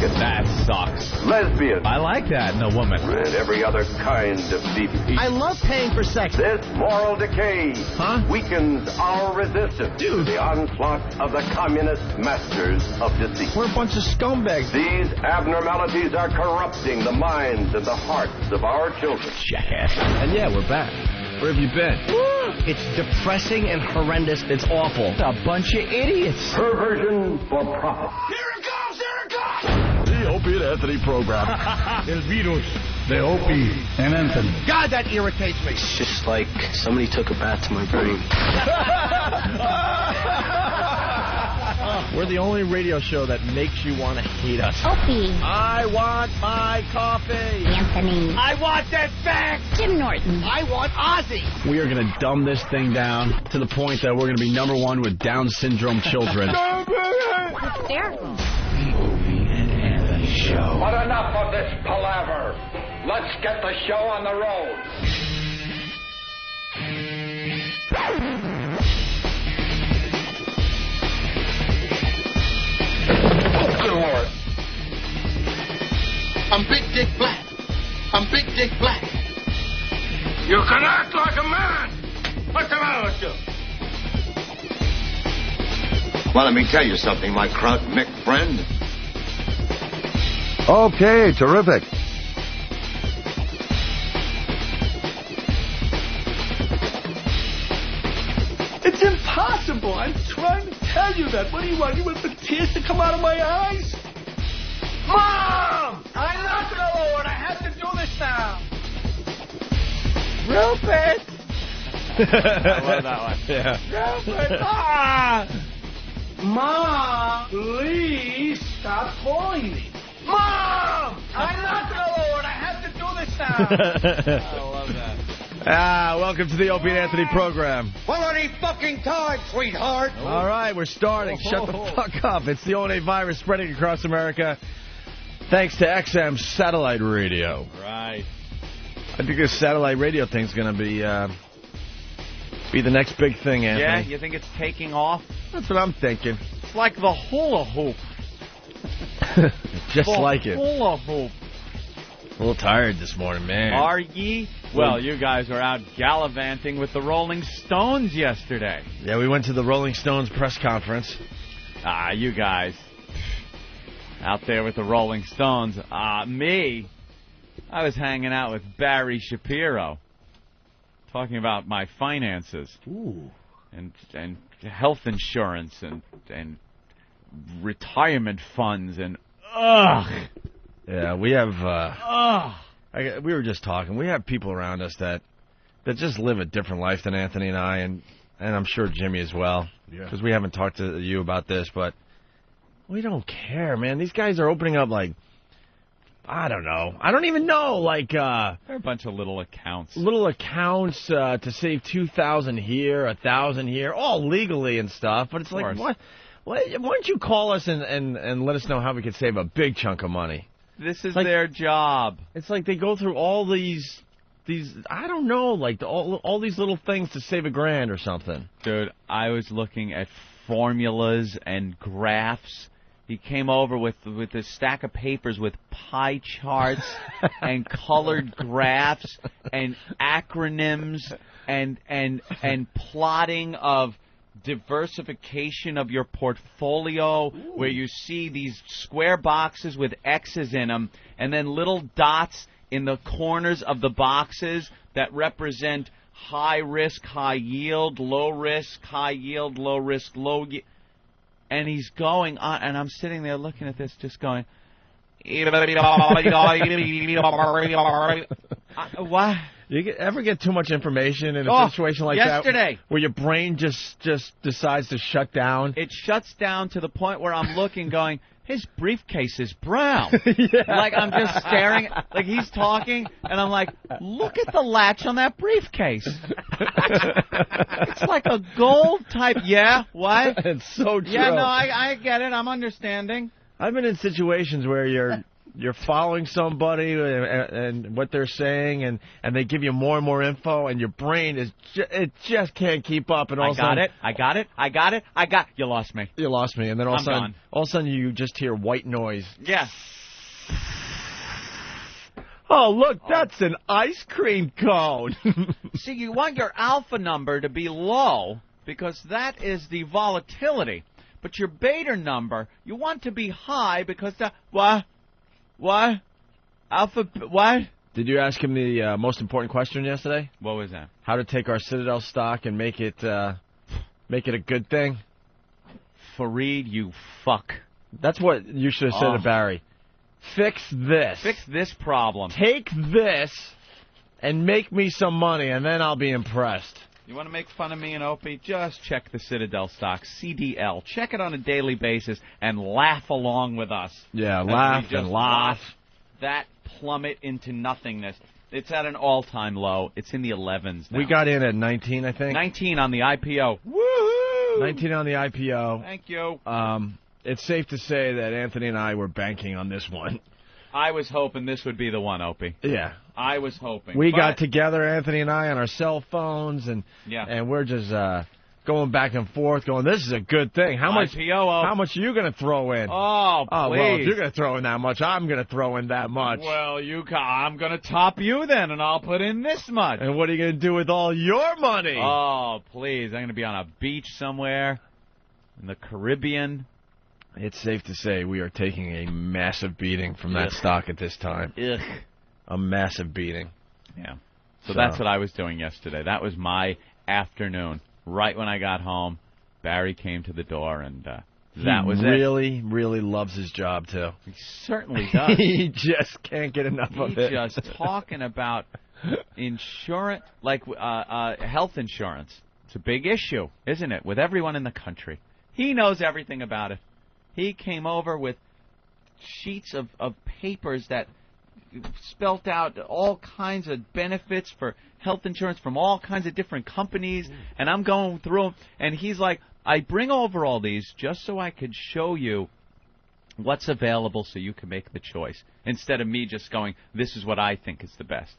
chicken. That sucks. Lesbian. I like that in a woman. And every other kind of deviant. I love paying for sex. This moral decay weakens our resistance to the onslaught of the communist masters of deceit. We're a bunch of scumbags. These abnormalities are corrupting the minds and the hearts of our children. Jackass. And yeah, we're back. Where have you been? It's depressing and horrendous. It's awful. A bunch of idiots. Perversion for profit. Here it comes! Here it comes! The Opie and Anthony program. El virus. The Opie and Anthony. God, that irritates me. It's just like somebody took a bath to my brain. We're the only radio show that makes you want to hate us. Opie. I want my coffee. Anthony. I want that fact. Jim Norton. I want Ozzy. We are going to dumb this thing down to the point that we're going to be #1 with Down syndrome children. Hysterical. The Opie and Anthony Show. But enough of this palaver. Let's get the show on the road. Good Lord. I'm Big Dick Black. I'm Big Dick Black. You can act like a man. What's the matter with you? Well, let me tell you something, my Kraut Mick friend. Okay, terrific. It's impossible. I'm trying to tell you that. What do you want? You want the tears to come out of my eyes? Mom! I love the Lord. I have to do this now. Rupert! I love that one. Yeah. Rupert! Ah! Mom, please stop calling me. Mom! I love the Lord. I have to do this now. I love that. Welcome to the Opie and Anthony program. Quality fucking time, sweetheart. All right, we're starting. Shut the fuck up. It's the only virus spreading across America thanks to XM satellite radio. Right. I think this satellite radio thing's going to be the next big thing, Anthony. Yeah, you think it's taking off? That's what I'm thinking. It's like the hula hoop. Just like it. Hula hoop. A little tired this morning, man. Are ye? Well, you guys were out gallivanting with the Rolling Stones yesterday. Yeah, we went to the Rolling Stones press conference. You guys. Out there with the Rolling Stones. Me, I was hanging out with Barry Shapiro. Talking about my finances. Ooh. And health insurance and retirement funds and Yeah, we have we were just talking. We have people around us that just live a different life than Anthony and I, and I'm sure Jimmy as well. Yeah. Because we haven't talked to you about this, but we don't care, man. These guys are opening up like, I don't know. I don't even know, like they're a bunch of little accounts. Little accounts to save $2,000 here, $1,000 here, all legally and stuff. But it's like, what? Why don't you call us and let us know how we could save a big chunk of money? This is like, their job. It's like they go through all these I don't know, like all these little things to save $1,000 or something. Dude, I was looking at formulas and graphs. He came over with a stack of papers with pie charts and colored graphs and acronyms and plotting of diversification of your portfolio. Ooh. Where you see these square boxes with X's in them and then little dots in the corners of the boxes that represent high risk, high yield, low risk, high yield, low risk, low yield. And he's going on, and I'm sitting there looking at this just going, what? You ever get too much information in a situation like that? Where your brain just decides to shut down? It shuts down to the point where I'm looking going, his briefcase is brown. Yeah. Like, I'm just staring, like he's talking, and I'm like, look at the latch on that briefcase. It's like a gold type. Yeah, what? It's so true. Yeah, no, I get it. I'm understanding. I've been in situations where you're you're following somebody and what they're saying, and they give you more and more info, and your brain it just can't keep up. And all of a sudden, I got it. You lost me. You lost me, and then all of gone. a sudden you just hear white noise. Yeah. Oh, look, that's an ice cream cone. See, you want your alpha number to be low because that is the volatility. But your beta number, you want to be high because what? Alpha, what? Did you ask him the most important question yesterday? What was that? How to take our Citadel stock and make it a good thing? Fareed, you fuck. That's what you should have said to Barry. Fix this. Fix this problem. Take this and make me some money, and then I'll be impressed. You want to make fun of me and Opie? Just check the Citadel stock, CDL. Check it on a daily basis and laugh along with us. Yeah, laugh and laugh. That plummet into nothingness. It's at an all-time low. It's in the 11s now. We got in at 19, I think. 19 on the IPO. Woohoo! 19 on the IPO. Thank you. It's safe to say that Anthony and I were banking on this one. I was hoping this would be the one, Opie. Yeah. I was hoping. We got together, Anthony and I, on our cell phones, and we're just going back and forth, going, this is a good thing. How much are you going to throw in? Oh, please. Oh, well, if you're going to throw in that much, I'm going to throw in that much. Well, I'm going to top you then, and I'll put in this much. And what are you going to do with all your money? Oh, please. I'm going to be on a beach somewhere in the Caribbean. It's safe to say we are taking a massive beating from that stock at this time. Ugh. A massive beating. Yeah. So that's what I was doing yesterday. That was my afternoon. Right when I got home, Barry came to the door, and that was it. He really loves his job, too. He certainly does. He just can't get enough of it. He's just talking about insurance, like health insurance. It's a big issue, isn't it, with everyone in the country. He knows everything about it. He came over with sheets of papers that spelt out all kinds of benefits for health insurance from all kinds of different companies, and I'm going through them, and he's like, I bring over all these just so I could show you what's available so you can make the choice, instead of me just going, this is what I think is the best.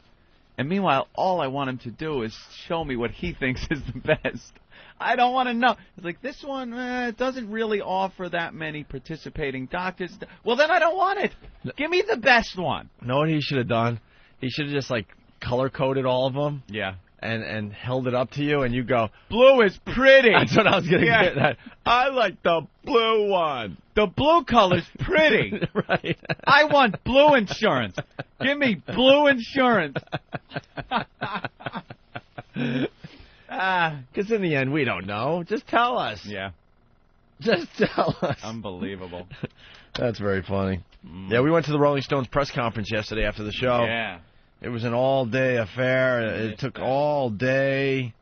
And meanwhile, all I want him to do is show me what he thinks is the best. I don't want to know. It's like, this one doesn't really offer that many participating doctors. Well, then I don't want it. Give me the best one. Know what he should have done? He should have just, like, color-coded all of them. Yeah. And held it up to you, and you go, blue is pretty. That's what I was going to get at. I like the blue one. The blue color's pretty. Right. I want blue insurance. Give me blue insurance. Because in the end, we don't know. Just tell us. Yeah. Just tell us. Unbelievable. That's very funny. Yeah, we went to the Rolling Stones press conference yesterday after the show. Yeah. It was an all-day affair. It took all day.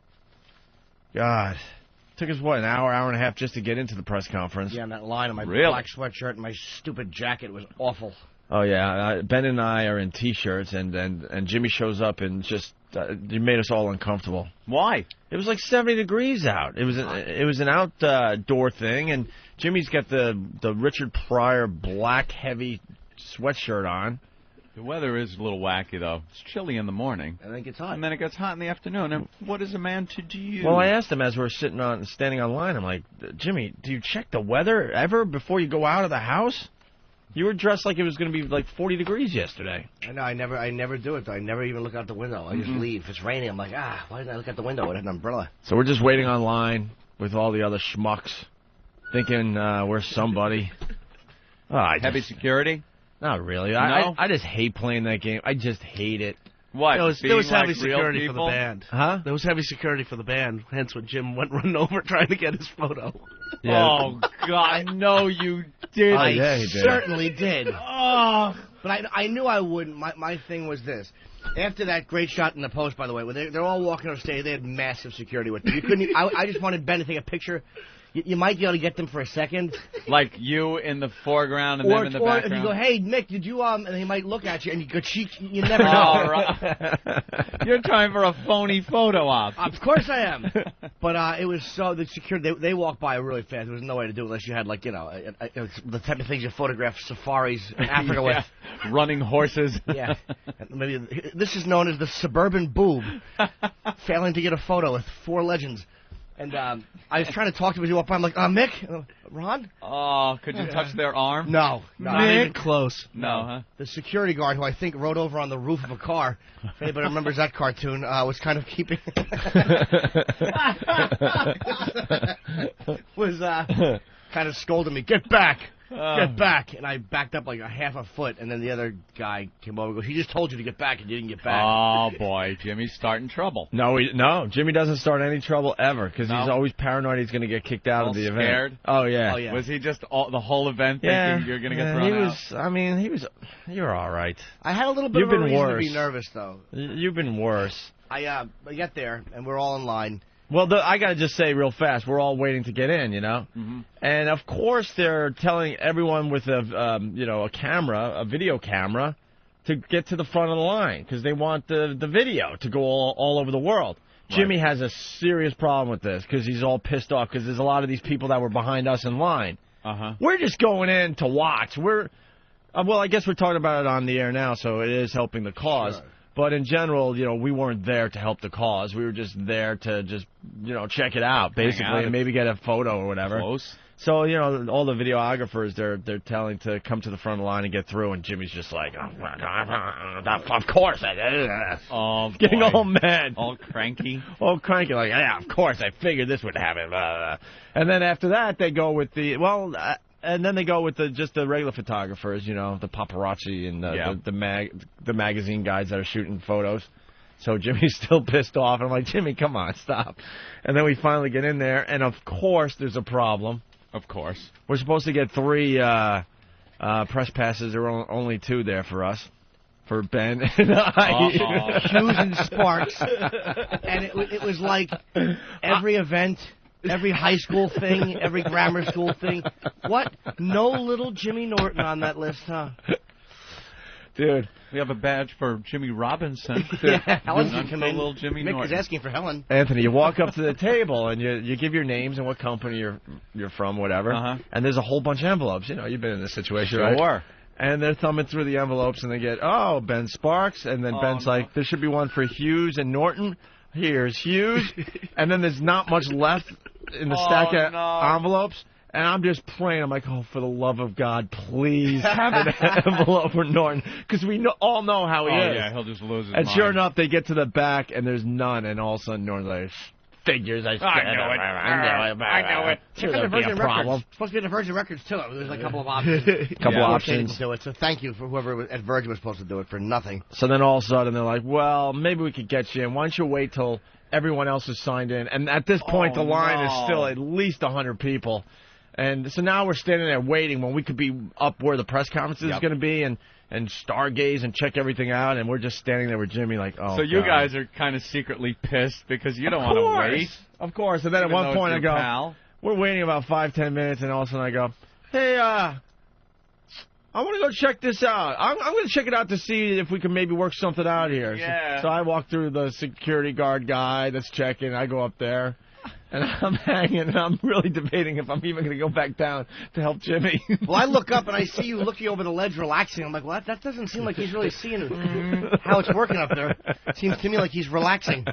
God. It took us, what, an hour and a half just to get into the press conference? Yeah, and that line on my black sweatshirt and my stupid jacket was awful. Oh, yeah. Ben and I are in T-shirts, and Jimmy shows up and just he made us all uncomfortable. Why? It was like 70 degrees out. It was an outdoor thing, and Jimmy's got the Richard Pryor black heavy sweatshirt on. The weather is a little wacky, though. It's chilly in the morning. And then it gets hot. And then it gets hot in the afternoon. And what is a man to do? Well, I asked him as we were standing online, I'm like, Jimmy, do you check the weather ever before you go out of the house? You were dressed like it was going to be like 40 degrees yesterday. I know. I never do it. I never even look out the window. I just leave. If it's raining, I'm like, why didn't I look out the window? I had an umbrella. So we're just waiting online with all the other schmucks, thinking we're somebody. Heavy security? Not really. No? I just hate playing that game. I just hate it. What? There was heavy like security for the band. Huh? There was heavy security for the band. Hence when Jim went running over trying to get his photo. Yeah. Oh, God. No, you did. Oh, yeah, he did. Certainly did. Oh. But I knew I wouldn't. My thing was this. After that great shot in the post, by the way, when they're all walking off stage, they had massive security with them. You couldn't. I just wanted Ben to take a picture. You might be able to get them for a second. Like you in the foreground and them in the background. Or if you go, hey, Mick, did you, and he might look at you, and you never know. Right. You're trying for a phony photo op. Of course I am. But it was so, the security, they walked by really fast. There was no way to do it unless you had, like, the type of things you photograph safaris in Africa with. Running horses. Yeah. And maybe this is known as the suburban boob. Failing to get a photo with 4 legends. And I was trying to talk to him as he walked by. I'm like, Mick? Ron? Oh, could you touch their arm? No. Not even close. No, huh? The security guard, who I think rode over on the roof of a car, if anybody remembers that cartoon, was kind of keeping... was kind of scolding me, get back! Get back! And I backed up like a half a foot, and then the other guy came over and goes, he just told you to get back, and you didn't get back. Oh, boy, Jimmy's starting trouble. No, Jimmy doesn't start any trouble ever, because he's always paranoid he's going to get kicked out of the event. Scared? Oh, yeah. Was he just the whole event thinking you're going to get thrown out? You're all right. I had a little bit of a reason to be nervous, though. You've been worse. I get there, and we're all in line. Well, I got to just say real fast, we're all waiting to get in, Mm-hmm. And, of course, they're telling everyone with a video camera, to get to the front of the line, because they want the video to go all over the world. Right. Jimmy has a serious problem with this, because he's all pissed off, because there's a lot of these people that were behind us in line. We're just going in to watch. I guess we're talking about it on the air now, so it is helping the cause. Sure. But in general, we weren't there to help the cause. We were just there to check it out, basically, and maybe get a photo or whatever. Close. So, all the videographers, they're telling to come to the front of the line and get through, and Jimmy's just like, of course. Getting all mad. All cranky. Like, yeah, of course, I figured this would happen. And then after that, they go with and then they go with just the regular photographers, the paparazzi and the magazine guys that are shooting photos. So Jimmy's still pissed off. I'm like, Jimmy, come on, stop. And then we finally get in there, and of course there's a problem. Of course. We're supposed to get 3 press passes. There were only 2 there for us. For Ben and I. Hughes and Sparks. And it was like every event... Every high school thing, every grammar school thing. What? No little Jimmy Norton on that list, huh? Dude. We have a badge for Jimmy Robinson. Helen's little Jimmy Norton. Mick is asking for Helen. Anthony, you walk up to the table and you give your names and what company you're from, whatever. And there's a whole bunch of envelopes. You've been in this situation, right? Sure. And they're thumbing through the envelopes and they get, Ben Sparks. And then Ben's like, there should be one for Hughes and Norton. Here's Hughes. And then there's not much left in the stack of envelopes, and I'm just praying. I'm like, for the love of God, please have an envelope for Norton, because we all know how he is. Oh, yeah, he'll just lose his mind. And sure enough, they get to the back, and there's none, and all of a sudden, Norton's like, figures. I know it. Sure, that'd be a problem. It's supposed to be the Virgin Records, too. There's a couple of options. Options. Do it. So thank you for whoever at Virgin was supposed to do it for nothing. So then all of a sudden, they're like, well, maybe we could get you in. Why don't you wait till everyone else is signed in? And at this point, the line is still at least 100 people. And so now we're standing there waiting when we could be up where the press conference is going to be and stargaze and check everything out. And we're just standing there with Jimmy like, So you guys are kind of secretly pissed because you don't want to wait. Of course. And then at one point I go, we're waiting about 5-10 minutes. And all of a sudden I go, hey, I want to go check this out. I'm going to check it out to see if we can maybe work something out here. Yeah. So I walk through the security guard guy that's checking. I go up there, and I'm hanging, and I'm really debating if I'm even going to go back down to help Jimmy. Well, I look up, and I see you looking over the ledge relaxing. I'm like, well, that doesn't seem like he's really seeing how it's working up there. It seems to me like he's relaxing.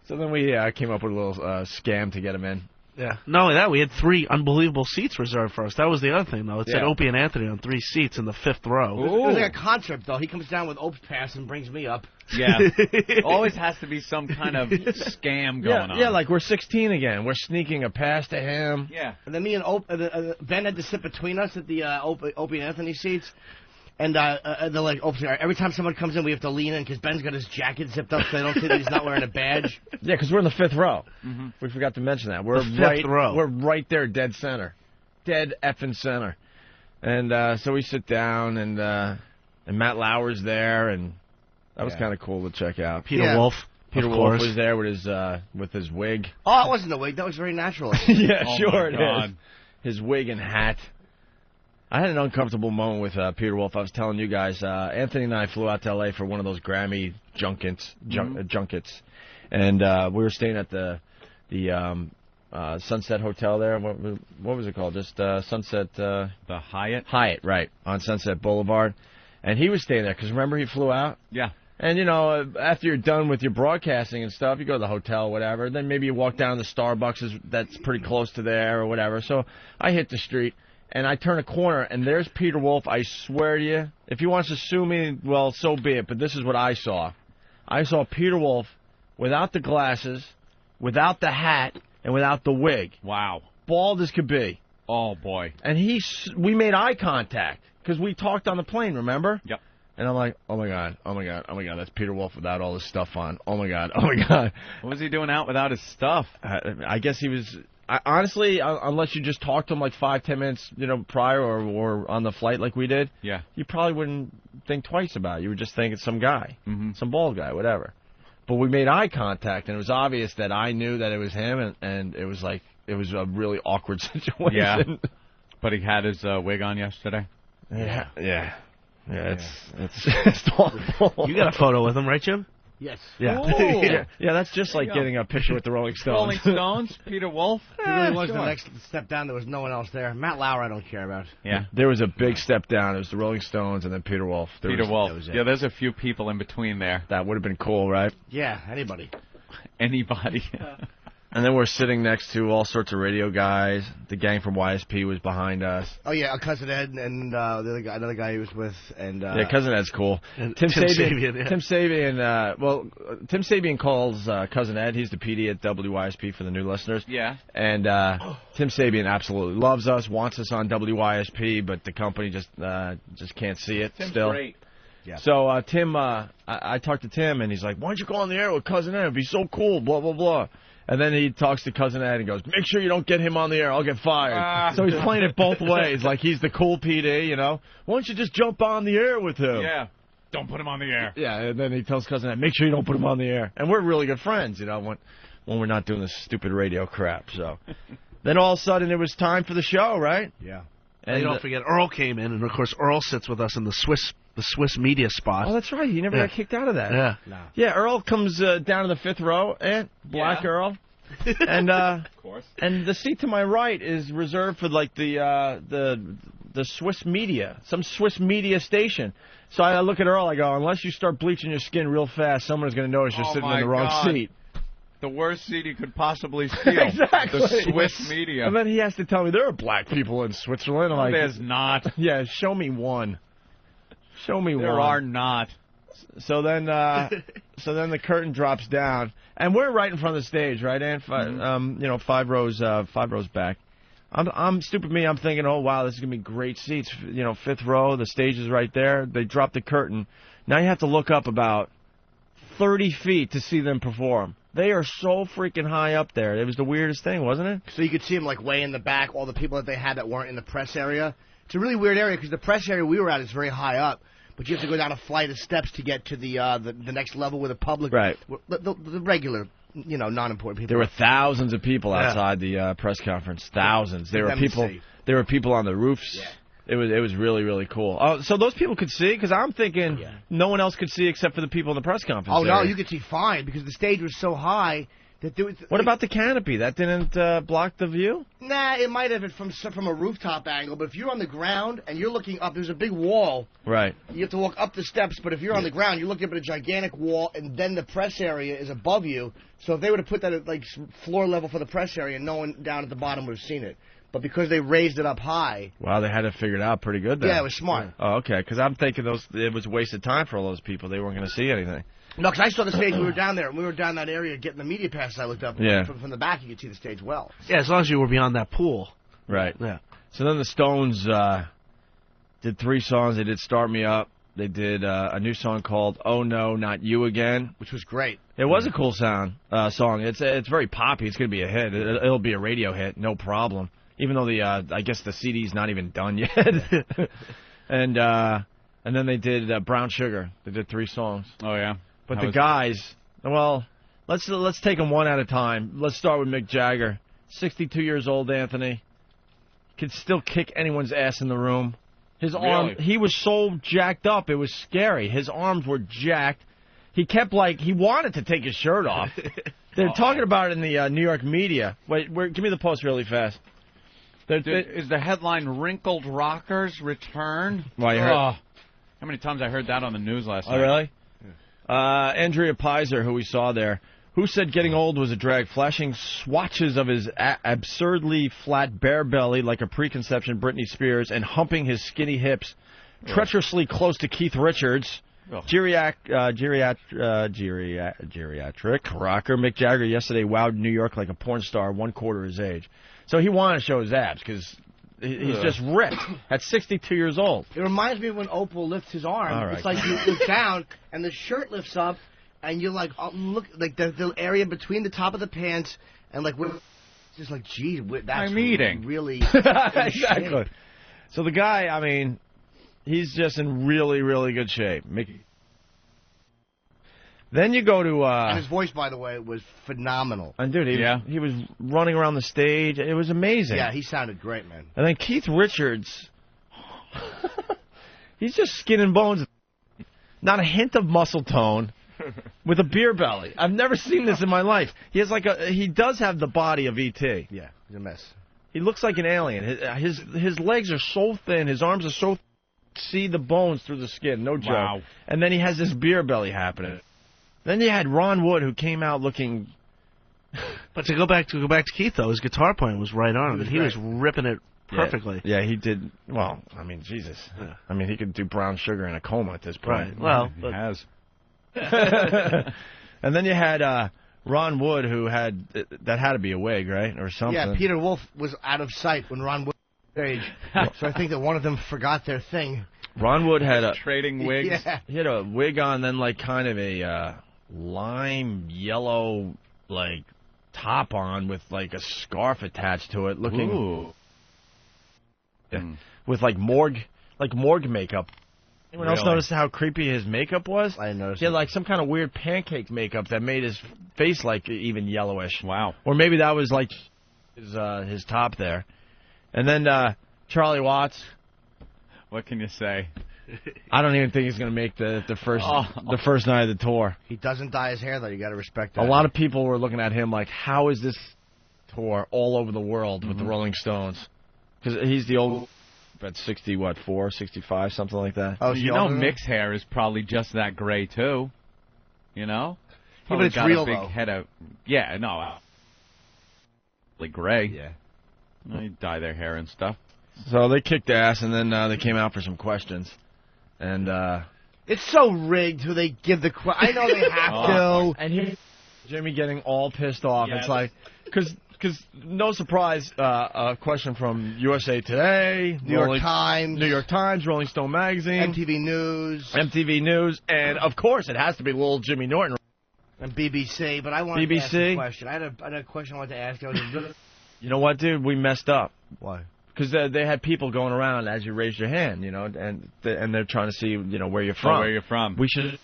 So then we came up with a little scam to get him in. Yeah. Not only that, we had 3 unbelievable seats reserved for us. That was the other thing, though. It said Opie and Anthony on 3 seats in the 5th row. It was like a concert, though. He comes down with Ope's pass and brings me up. Yeah. Always has to be some kind of scam going on. Yeah, like we're 16 again. We're sneaking a pass to him. Yeah. And then me and Ben had to sit between us at the Opie and Anthony seats. And they're like, every time someone comes in, we have to lean in because Ben's got his jacket zipped up so they don't see that he's not wearing a badge. Yeah, because we're in the 5th row. We forgot to mention that. We're fifth row. We're right there, dead center. Dead effing center. And so we sit down, and Matt Lauer's there, and that was kind of cool to check out. Peter Wolf. Peter Of Wolf course. was there with his wig. Oh, it wasn't a wig. That was very natural. Yeah, Oh, sure my it God. is. His wig and hat. I had an uncomfortable moment with Peter Wolf. I was telling you guys, Anthony and I flew out to L.A. for one of those Grammy junkets, and we were staying at the Sunset Hotel there. What was it called? Just Sunset. The Hyatt. Hyatt, right, on Sunset Boulevard. And he was staying there because remember he flew out. Yeah. And, you know, after you're done with your broadcasting and stuff, you go to the hotel or whatever. Then maybe you walk down to Starbucks that's pretty close to there or whatever. So I hit the street, and I turn a corner, and there's Peter Wolf. I swear to you, if he wants to sue me, well, so be it. But this is what I saw. I saw Peter Wolf without the glasses, without the hat, and without the wig. Wow. Bald as could be. Oh, boy. And we made eye contact because we talked on the plane, remember? Yep. And I'm like, oh, my God, that's Peter Wolf without all his stuff on. Oh, my God. What was he doing out without his stuff? I guess he was, honestly, unless you just talked to him like 5-10 minutes, you know, prior or on the flight like we did, Yeah. you probably wouldn't think twice about it. You would just think it's some guy, some bald guy, whatever. But we made eye contact, and it was obvious that I knew that it was him, and it was like, it was a really awkward situation. Yeah. But he had his wig on yesterday? Yeah, it's awful. You got a photo with him, right, Jim? Yes. Yeah. Yeah, that's just like getting a picture with the Rolling Stones. Rolling Stones, Peter Wolf. It really was the next step down. There was no one else there. Matt Lauer, I don't care about. Yeah. There was a big step down. It was the Rolling Stones and then Peter Wolf. Peter Wolf. That was it. Yeah, there's a few people in between there. That would have been cool, right? Yeah, anybody. Anybody. And then we're sitting next to all sorts of radio guys. The gang from YSP was behind us. Oh yeah, Cousin Ed and the other guy, another guy he was with, and Yeah, Cousin Ed's cool. And Tim Sabian, yeah. Tim Sabian. Tim Sabian calls Cousin Ed. He's the PD at WYSP for the new listeners. Yeah. And Tim Sabian absolutely loves us, wants us on WYSP, but the company just can't see it. Tim's still. great. Yeah. So Tim, I talked to Tim, and he's like, "Why don't you go on the air with Cousin Ed? It'd be so cool." Blah blah blah. And then he talks to Cousin Ed and goes, "Make sure you don't get him on the air. I'll get fired." So he's playing it both ways, like he's the cool PD, you know. Why don't you just jump on the air with him? Yeah. Don't put him on the air. Yeah. And then he tells Cousin Ed, "Make sure you don't put him on the air." And we're really good friends, you know, when we're not doing this stupid radio crap. So then all of a sudden it was time for the show, right? Yeah. And you don't forget, Earl came in, and of course Earl sits with us in the Swiss media spot. Oh, that's right. He never got kicked out of that. Yeah. No. Yeah, Earl comes down in the fifth row, Black Earl. And of course. And the seat to my right is reserved for like the Swiss media, some Swiss media station. So I look at Earl, I go, unless you start bleaching your skin real fast, someone's going to notice you're sitting in the wrong seat. The worst seat he could possibly steal. Exactly. The Swiss media. And then he has to tell me there are black people in Switzerland. I'm like, there's not. Yeah, show me one. Show me one. There are not. So then the curtain drops down, and we're right in front of the stage, right, Ann? Five rows back. I'm stupid me. I'm thinking, oh wow, this is gonna be great seats. You know, fifth row. The stage is right there. They drop the curtain. Now you have to look up about 30 feet to see them perform. They are so freaking high up there. It was the weirdest thing, wasn't it? So you could see them like way in the back. All the people that they had that weren't in the press area. It's a really weird area because the press area we were at is very high up. But you have to go down a flight of steps to get to the next level where the public, right? The regular, non-important people. There were thousands of people outside the press conference. Thousands. There were people on the roofs. Yeah. It was really, really cool. Oh, so those people could see? Because I'm thinking no one else could see except for the people in the press conference. Oh, no, you could see fine because the stage was so high that there was... What about the canopy? That didn't block the view? Nah, it might have it from a rooftop angle, but if you're on the ground and you're looking up, there's a big wall. Right. You have to walk up the steps, but if you're on the ground, you're looking up at a gigantic wall, and then the press area is above you. So if they would have put that at, like, floor level for the press area, no one down at the bottom would have seen it. But because they raised it up high... Wow, they had it figured out pretty good then. Yeah, it was smart. Oh, okay, because I'm thinking it was a waste of time for all those people. They weren't going to see anything. No, because I saw the stage. We were down there, and we were down that area getting the media passes. I looked up. Yeah. From the back, you could see the stage well. Yeah, as long as you were beyond that pool. Right. Yeah. So then the Stones did 3 songs. They did Start Me Up. They did a new song called Oh No, Not You Again. Which was great. It was a cool song. It's very poppy. It's going to be a hit. It'll be a radio hit, no problem. Even though I guess the CD's not even done yet. And then they did Brown Sugar. They did 3 songs. Oh, yeah. But the guys, well, Let's take them one at a time. Let's start with Mick Jagger. 62 years old, Anthony. Could still kick anyone's ass in the room. His arm, he was so jacked up, it was scary. His arms were jacked. He kept he wanted to take his shirt off. They're talking about it in the New York media. Wait, give me the post really fast. Is the headline "Wrinkled Rockers Return"? Well, how many times I heard that on the news last night? Oh, really? Andrea Pizer, who we saw there, who said getting old was a drag, flashing swatches of his absurdly flat bare belly like a preconception Britney Spears and humping his skinny hips, treacherously close to Keith Richards. Geriatric rocker Mick Jagger yesterday wowed New York like a porn star 1/4 his age. So he wanted to show his abs because he's just ripped at 62 years old. It reminds me of when Opal lifts his arm. All right. It's like you look down and the shirt lifts up and you're like, look, like the area between the top of the pants and like, it's just like, geez, that's really exactly. So the guy, I mean, he's just in really, really good shape. Then you go to... and his voice, by the way, was phenomenal. And dude, he was running around the stage. It was amazing. Yeah, he sounded great, man. And then Keith Richards, he's just skin and bones. Not a hint of muscle tone with a beer belly. I've never seen this in my life. He has he does have the body of E.T. Yeah, he's a mess. He looks like an alien. His legs are so thin. His arms are so thin. See the bones through the skin. No joke. Wow. And then he has this beer belly happening. Then you had Ron Wood, who came out looking... But to go back to Keith, though, his guitar playing was right on. He was ripping it perfectly. Yeah, he did. Well, I mean, Jesus. Yeah. I mean, he could do Brown Sugar in a coma at this point. Right. Well, he has. And then you had Ron Wood, who had... That had to be a wig, right? Or something. Yeah, Peter Wolf was out of sight when Ron Wood was on stage. So I think that one of them forgot their thing. Ron Wood had a... Trading wigs. Yeah. He had a wig on, then kind of a... lime yellow top on with a scarf attached to it, looking with morgue makeup. Anyone else notice how creepy his makeup was? I noticed. He had some kind of weird pancake makeup that made his face even yellowish. Wow. Or maybe that was his top there. And then Charlie Watts. What can you say? I don't even think he's going to make the first night of the tour. He doesn't dye his hair, though. You got to respect that. A lot of people were looking at him like, how is this tour all over the world with the Rolling Stones? Because he's the old, at 64, 65, something like that. Oh, Mick's hair is probably just that gray, too. You know? Yeah, but it's got real, a big though. head of... Yeah, no. Gray. Yeah. They dye their hair and stuff. So they kicked ass, and then they came out for some questions. And it's so rigged who they give the I know they have to. And Jimmy getting all pissed off. Yeah, it's like, because no surprise, a question from USA Today, New York Times, Rolling Stone Magazine, MTV News, and of course it has to be little Jimmy Norton. And BBC, but I wanted to ask a question. I had a question I wanted to ask. You know what, dude? We messed up. Why? Because they had people going around as you raised your hand, and they're trying to see, where you're from. Where you're from. We should,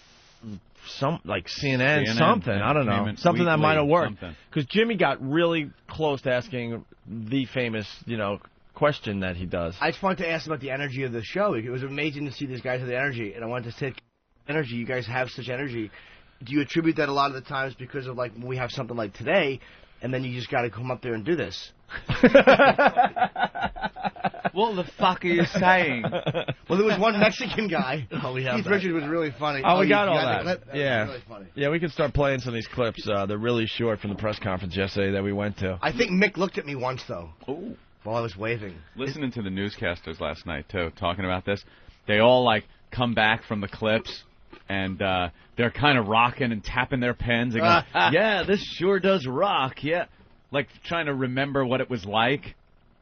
CNN, something, I don't know. Something that might have worked. Because Jimmy got really close to asking the famous, question that he does. I just wanted to ask about the energy of the show. It was amazing to see these guys have the energy, and I wanted to say, energy, you guys have such energy. Do you attribute that a lot of the times because of, we have something like today, and then you just got to come up there and do this? What the fuck are you saying? Well, there was one Mexican guy. Keith Richards was really funny. Oh, we got all that. That yeah. was really funny. Yeah, we could start playing some of these clips. They're really short from the press conference yesterday that we went to. I think Mick looked at me once, though. Ooh. While I was waving. Listening to the newscasters last night, too, talking about this. They all, come back from the clips, and they're kind of rocking and tapping their pens and going, yeah, this sure does rock, yeah. Trying to remember what it was like.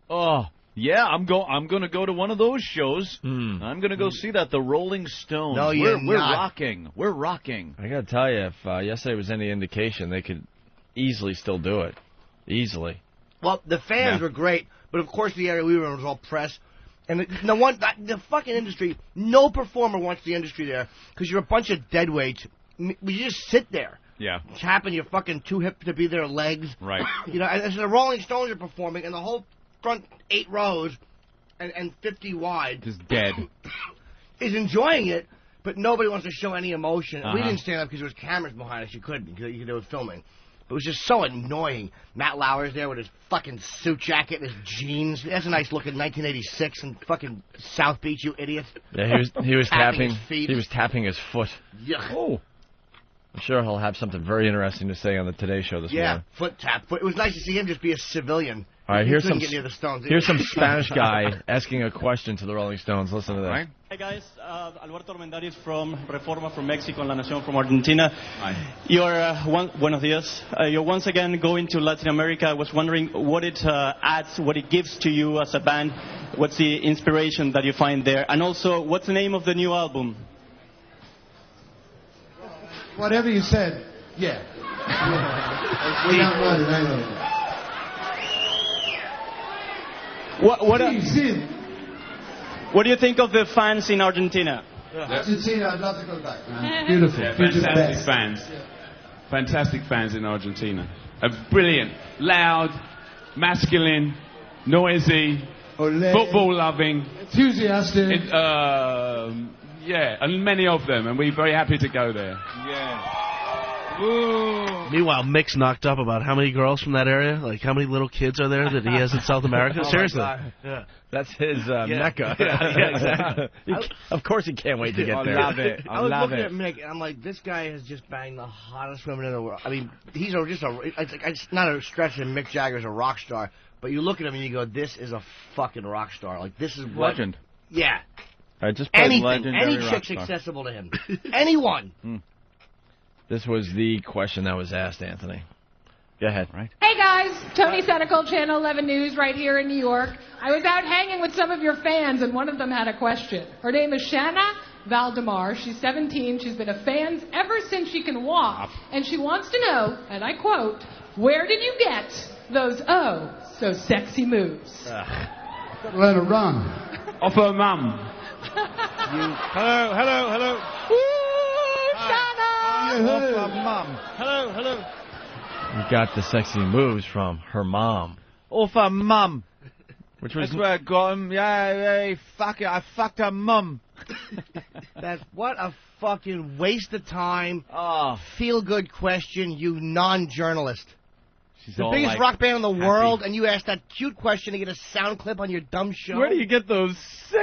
Oh, yeah, I'm going to go to one of those shows. I'm going to go see that, the Rolling Stones. No, we're rocking. We're rocking. I got to tell you, if yesterday was any indication, they could easily still do it. Easily. Well, the fans were great, but of course the area we were in was all press. And the fucking industry, no performer wants the industry there because you're a bunch of deadweights. We just sit there. Yeah. tapping your fucking too hip to be their legs. Right. You know, as the Rolling Stones are performing, and the whole front 8 rows and 50 wide Just dead. is enjoying it, but nobody wants to show any emotion. We Uh-huh. didn't stand up because there was cameras behind us. You couldn't because they were filming. But it was just so annoying. Matt Lauer's there with his fucking suit jacket and his jeans. That's a nice look in 1986 in fucking South Beach, you idiot. Yeah, he was tapping his feet. he was tapping his foot. Yuck. Oh. I'm sure he'll have something very interesting to say on the Today Show this morning. Foot tap. It was nice to see him just be a civilian. All right, He here's couldn't some get near the Stones. here's some Spanish guy asking a question to the Rolling Stones. Listen to this. Right. Hi guys, Alberto Armendariz from Reforma from Mexico and La Nación from Argentina. Hi. You're buenos días. You're once again going to Latin America. I was wondering what it adds, what it gives to you as a band. What's the inspiration that you find there, and also what's the name of the new album? Whatever you said, yeah. We don't know the name of it. What do you think of the fans in Argentina? Argentina, I'd love to go back, man. Beautiful. Yeah, Future's fantastic best. fans. Fantastic fans in Argentina. Brilliant. Loud, masculine, noisy, football loving. Enthusiastic. Yeah, and many of them, and we're very happy to go there. Yeah. Meanwhile, Mick's knocked up about how many girls from that area, like how many little kids are there that he has in South America. Oh, Seriously. yeah. That's his mecca. Yeah, exactly. Of course he can't wait to get there. I love it. I was looking at Mick, and I'm like, this guy has just banged the hottest women in the world. I mean, he's it's not a stretch that Mick Jagger's a rock star, but you look at him and you go, this is a fucking rock star. Like, this is what... Legend. Yeah. All right, just anything. Any chick's accessible to him. Anyone. This was the question that was asked, Anthony. Go ahead. Right. Hey guys, Tony Senecal, Channel 11 News, right here in New York. I was out hanging with some of your fans, and one of them had a question. Her name is Shanna Valdemar. She's 17. She's been a fan ever since she can walk, and she wants to know, and I quote, "Where did you get those so sexy moves?" Gotta let her run. Off her mum. Hello. Mom. Hello. You got the sexy moves from her mom. Off her mum. Which was... That's where I got him. Yeah, fuck it. I fucked her mum. What a fucking waste of time. Oh. Feel-good question, you non-journalist. She's The all biggest like rock band in the happy. world, and you ask that cute question to get a sound clip on your dumb show? Where do you get those so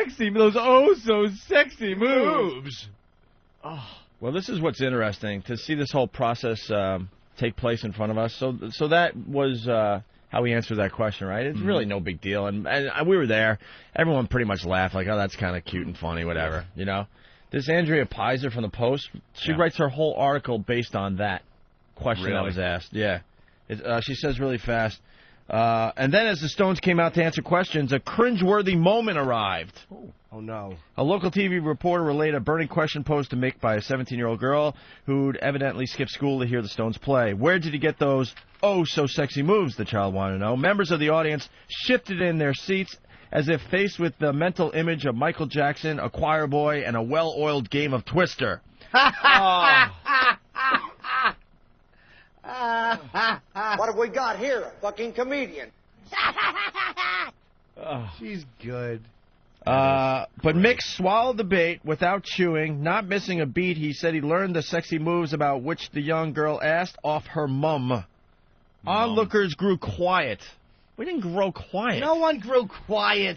sexy moves? Oh. Well, this is what's interesting, to see this whole process take place in front of us. So that was how we answered that question, right? It's really no big deal. And we were there. Everyone pretty much laughed, like, oh, that's kind of cute and funny, whatever, you know? This Andrea Pizer from the Post, she writes her whole article based on that question that was asked. Yeah. She says really fast, and then as the Stones came out to answer questions, a cringeworthy moment arrived. Oh, no. A local TV reporter relayed a burning question posed to Mick by a 17-year-old girl who'd evidently skipped school to hear the Stones play. Where did you get those so sexy moves, the child wanted to know. Members of the audience shifted in their seats as if faced with the mental image of Michael Jackson, a choir boy, and a well-oiled game of Twister. What have we got here? A fucking comedian. She's good. But Mick swallowed the bait without chewing, not missing a beat. He said he learned the sexy moves about which the young girl asked off her mum. Onlookers grew quiet. We didn't grow quiet. No one grew quiet.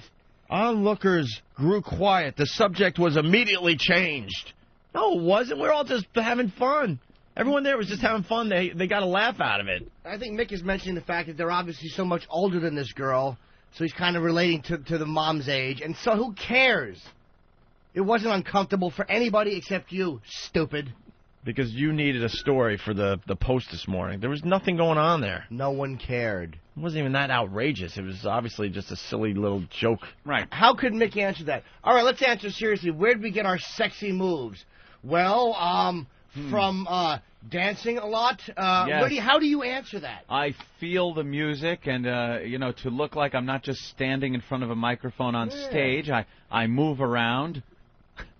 Onlookers grew quiet. The subject was immediately changed. No, it wasn't. We were all just having fun. Everyone there was just having fun. They got a laugh out of it. I think Mick is mentioning the fact that they're obviously so much older than this girl, so he's kind of relating to the mom's age. And so who cares? It wasn't uncomfortable for anybody except you, stupid. Because you needed a story for the Post this morning. There was nothing going on there. No one cared. It wasn't even that outrageous. It was obviously just a silly little joke. Right. How could Mick answer that? All right, let's answer seriously. Where did we get our sexy moves? Well, from dancing a lot. Yes. How do you answer that? I feel the music, and to look like I'm not just standing in front of a microphone on stage. I move around.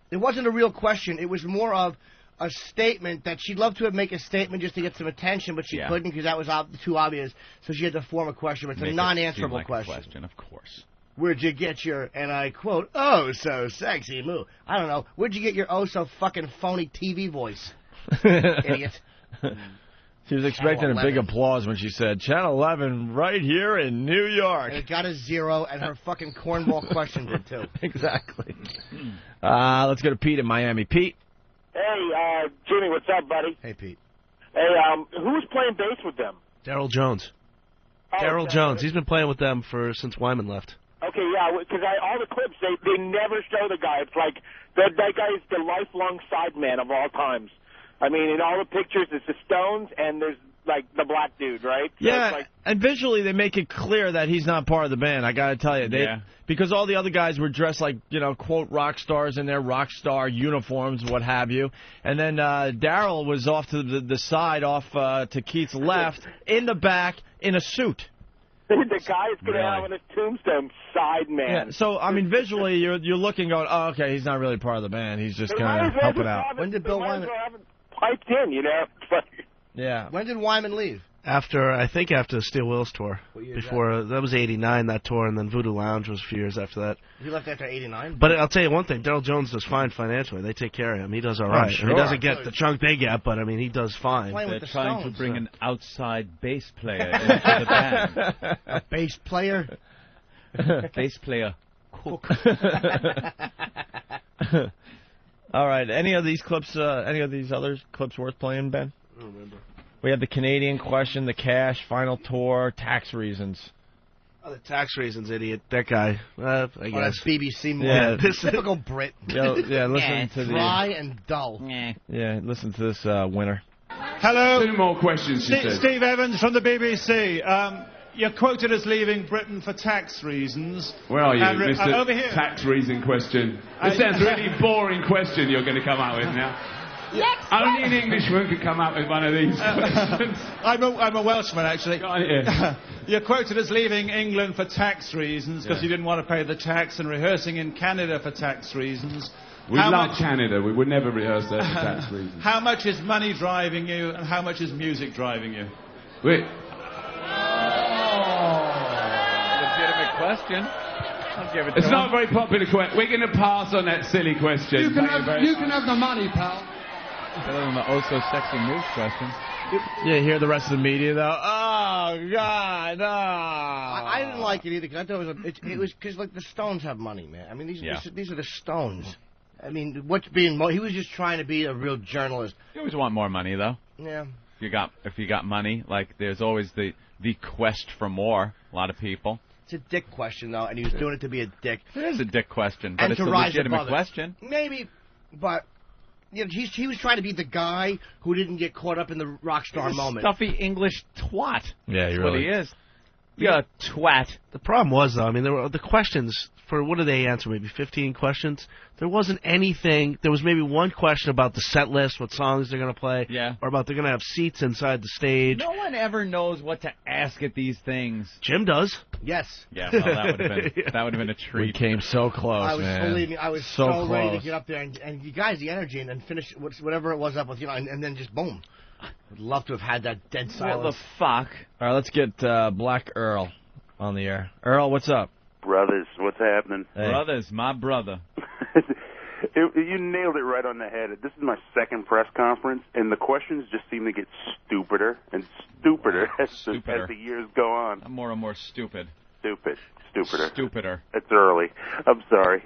It wasn't a real question. It was more of, a statement that she'd love to make a statement just to get some attention, but she couldn't because that was too obvious. So she had to form a question, but it's a non-answerable question. Of course. Where'd you get your, and I quote, oh so sexy move? I don't know. Where'd you get your oh so fucking phony TV voice? Idiot. She was expecting a big applause when she said, Channel 11 right here in New York. And it got a 0, and her fucking cornball question did, too. Exactly. Let's go to Pete in Miami. Pete? Hey, Jimmy, what's up, buddy? Hey, Pete. Hey, who's playing bass with them? Daryl Jones. Oh, Daryl Jones. He's been playing with them since Wyman left. Okay, yeah, because all the clips, they never show the guy. It's like, that guy is the lifelong sideman of all times. I mean, in all the pictures, it's the Stones, and there's, like, the black dude, right? So Yeah, and visually they make it clear that he's not part of the band, I got to tell you. Because all the other guys were dressed like, quote, rock stars in their rock star uniforms, what have you. And then Daryl was off to the side, off to Keith's left, in the back, in a suit. The guy's going to have on his tombstone, sideman. Yeah, so, I mean, visually, you're looking, going, oh, okay, he's not really part of the band. He's just kind of helping out. When did Bill Wyman... piped in, Yeah. When did Wyman leave? I think after the Steel Wheels tour. That was 89, that tour, and then Voodoo Lounge was a few years after that. He left after 89? But I'll tell you one thing, Daryl Jones does fine financially. They take care of him. He does all right. Sure. He doesn't get the chunk they get, but, I mean, he does fine. They're trying to bring an outside bass player into the band. A bass player? Bass player. Cook. All right. Any of these clips, any of these other clips worth playing, Ben? I don't remember. We had the Canadian question, the cash, final tour, tax reasons. Oh, the tax reasons, idiot. That guy. I guess. That's BBC more. Yeah. Typical Brit. Listen to dry and dull. Yeah, listen to this winner. Hello. 2 more questions, Steve Evans from the BBC. You're quoted as leaving Britain for tax reasons. Where are you, Mr. Over here. Tax reason question? This sounds a really boring question you're going to come out with now. Only an Englishman could come up with one of these questions. I'm a Welshman, actually. Yeah. You're quoted as leaving England for tax reasons because you didn't want to pay the tax, and rehearsing in Canada for tax reasons. We love Canada. We would never rehearse there for tax reasons. How much is money driving you, and how much is music driving you? Legitimate question. I'll give it to It's him. not a very popular question. We're going to pass on that silly question. You can have the money, pal. Better than the oh-so-sexy move question. Yeah, hear the rest of the media, though. Oh, God, no. I didn't like it either, because I thought it was because, like, the Stones have money, man. I mean, these are the Stones. I mean, he was just trying to be a real journalist. You always want more money, though. Yeah. If you got money, like, there's always the quest for more. A lot of people. It's a dick question, though, and he was doing it to be a dick. It is a dick question, but and it's a rise legitimate above it. question. Maybe, but he was trying to be the guy who didn't get caught up in the rock star moment. Stuffy English twat. Yeah, That's what he is. You're a twat. The problem was, though, I mean, there were the questions for, what did they answer, maybe 15 questions? There wasn't anything, there was maybe one question about the set list, what songs they're going to play, or about they're going to have seats inside the stage. No one ever knows what to ask at these things. Jim does. Yes. Yeah, well, that would have been a treat. We came so close, man. Believe me, I was so ready to get up there and you guys, the energy, and then finish whatever it was up with, and then just boom. Would love to have had that dead silence. What the fuck? All right, let's get Black Earl on the air. Earl, what's up? Brothers, what's happening? Hey. Brothers, my brother. You nailed it right on the head. This is my second press conference, and the questions just seem to get stupider and stupider as the years go on. I'm more and more stupid. Stupider. It's early. I'm sorry.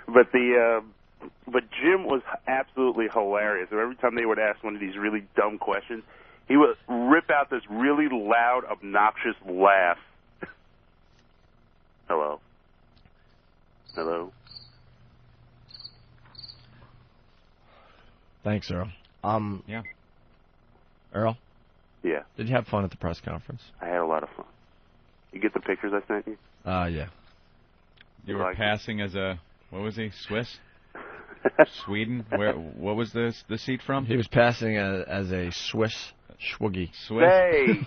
But Jim was absolutely hilarious. Every time they would ask one of these really dumb questions, he would rip out this really loud, obnoxious laugh. Hello? Thanks, Earl. Yeah. Earl? Yeah. Did you have fun at the press conference? I had a lot of fun. You get the pictures I sent you? Yeah. You were passing as a, what was he, Swiss? Sweden? What was the seat from? He was passing as a Swiss Schwoogie. Hey!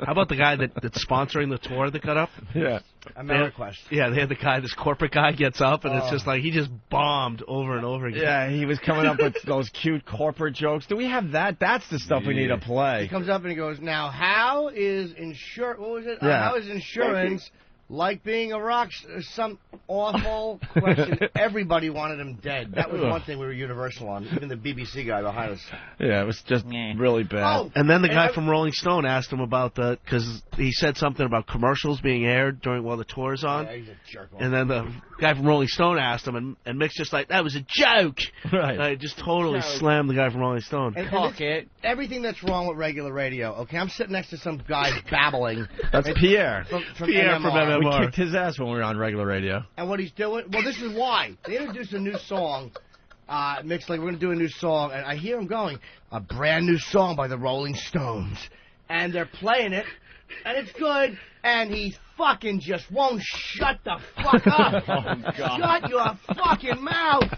How about the guy that's sponsoring the tour that got up? Yeah. AmeriQuest. Yeah, they had the guy, this corporate guy gets up, and it's just like he just bombed over and over again. Yeah, he was coming up with those cute corporate jokes. Do we have that? That's the stuff we need to play. He comes up and he goes, now, how is insurance... What was it? Yeah. How is insurance like being a rock... Some awful question. Everybody wanted him dead. That was one thing we were universal on. Even the BBC guy behind us. Yeah, it was just really bad. And then the guy from Rolling Stone asked him about because he said something about commercials being aired while the tour is on. Yeah, he's a jerk off. And then the guy from Rolling Stone asked him, and Mick's just like, that was a joke. Right. I just totally slammed the guy from Rolling Stone. And everything that's wrong with regular radio. Okay, I'm sitting next to some guy babbling. That's Pierre. From Pierre MMR. from MMR. We kicked his ass when we were on regular radio. And what he's doing, well, this is why. They introduced a new song. Mick's like, we're going to do a new song. And I hear him going, a brand new song by the Rolling Stones. And they're playing it, and it's good. And he fucking just won't shut the fuck up. Oh, God. Shut your fucking mouth,